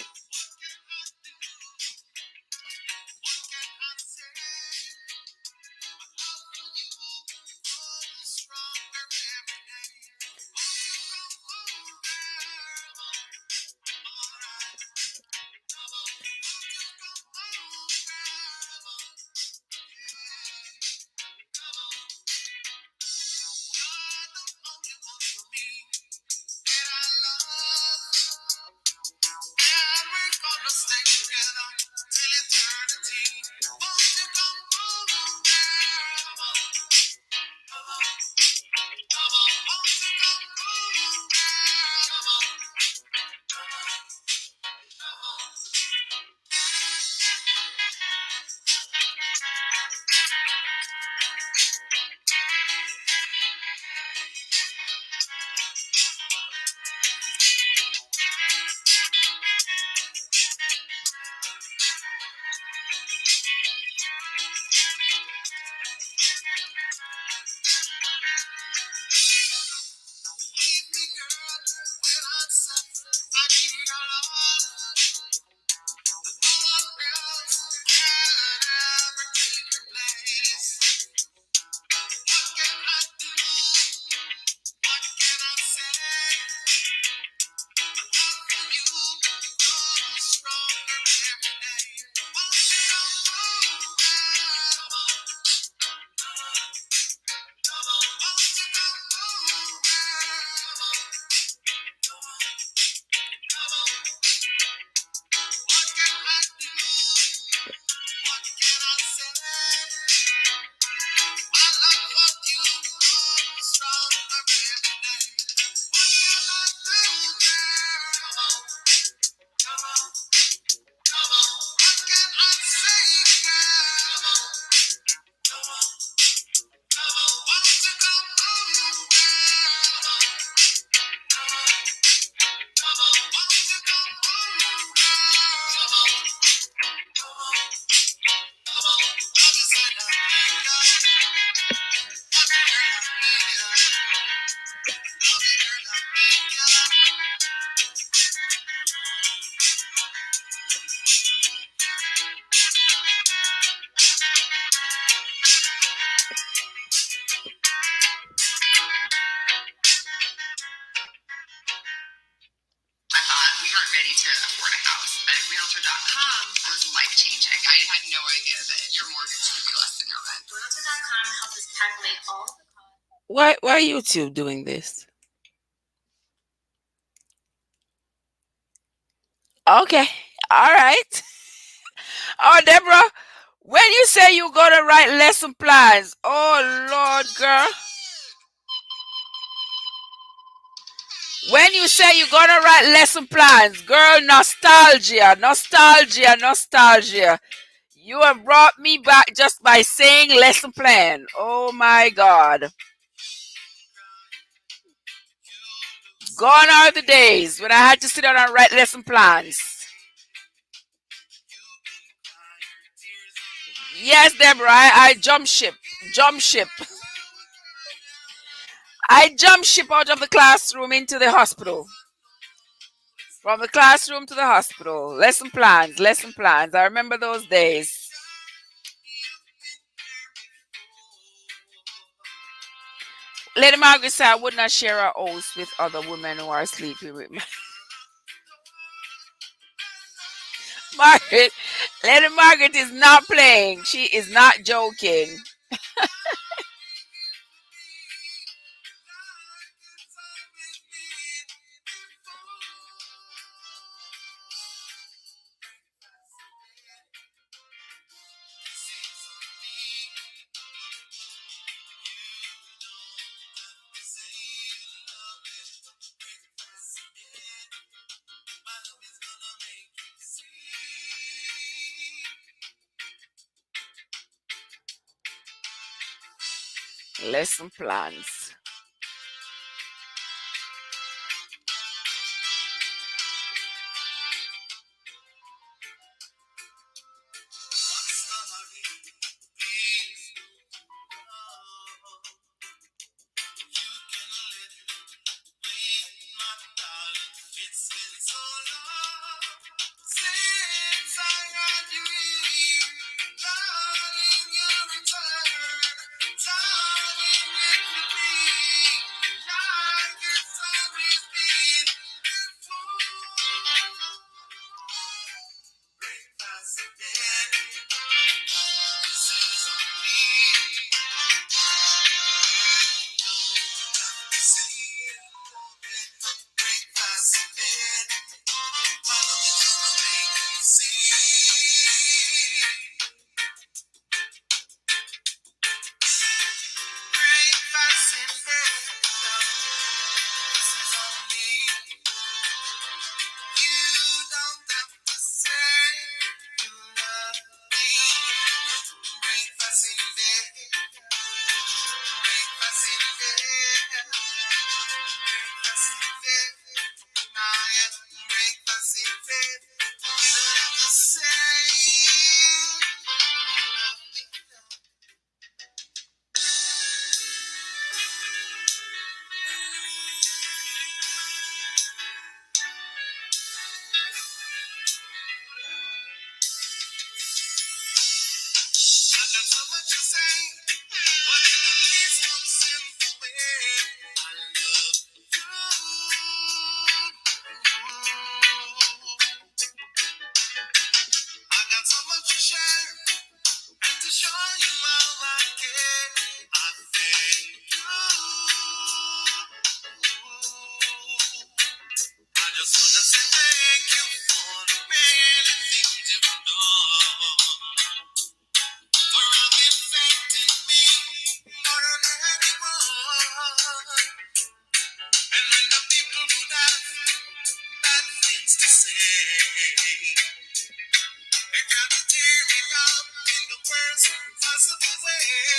[SPEAKER 2] Why YouTube doing this? Okay. All right. Oh, Deborah, when you say you're gonna write lesson plans, oh Lord, girl. When you say you're gonna write lesson plans, girl, nostalgia, nostalgia, nostalgia. You have brought me back just by saying lesson plan. Oh my God. Gone are the days when I had to sit down and write lesson plans. Yes, Deborah, I jump ship. Jump ship. I jump ship out of the classroom into the hospital. From the classroom to the hospital. Lesson plans, lesson plans. I remember those days. Lady Margaret said I would not share her house with other women who are sleeping with me. Margaret, Lady Margaret is not playing. She is not joking. Lesson plans.
[SPEAKER 1] They tried to tear me down in the worst possible way.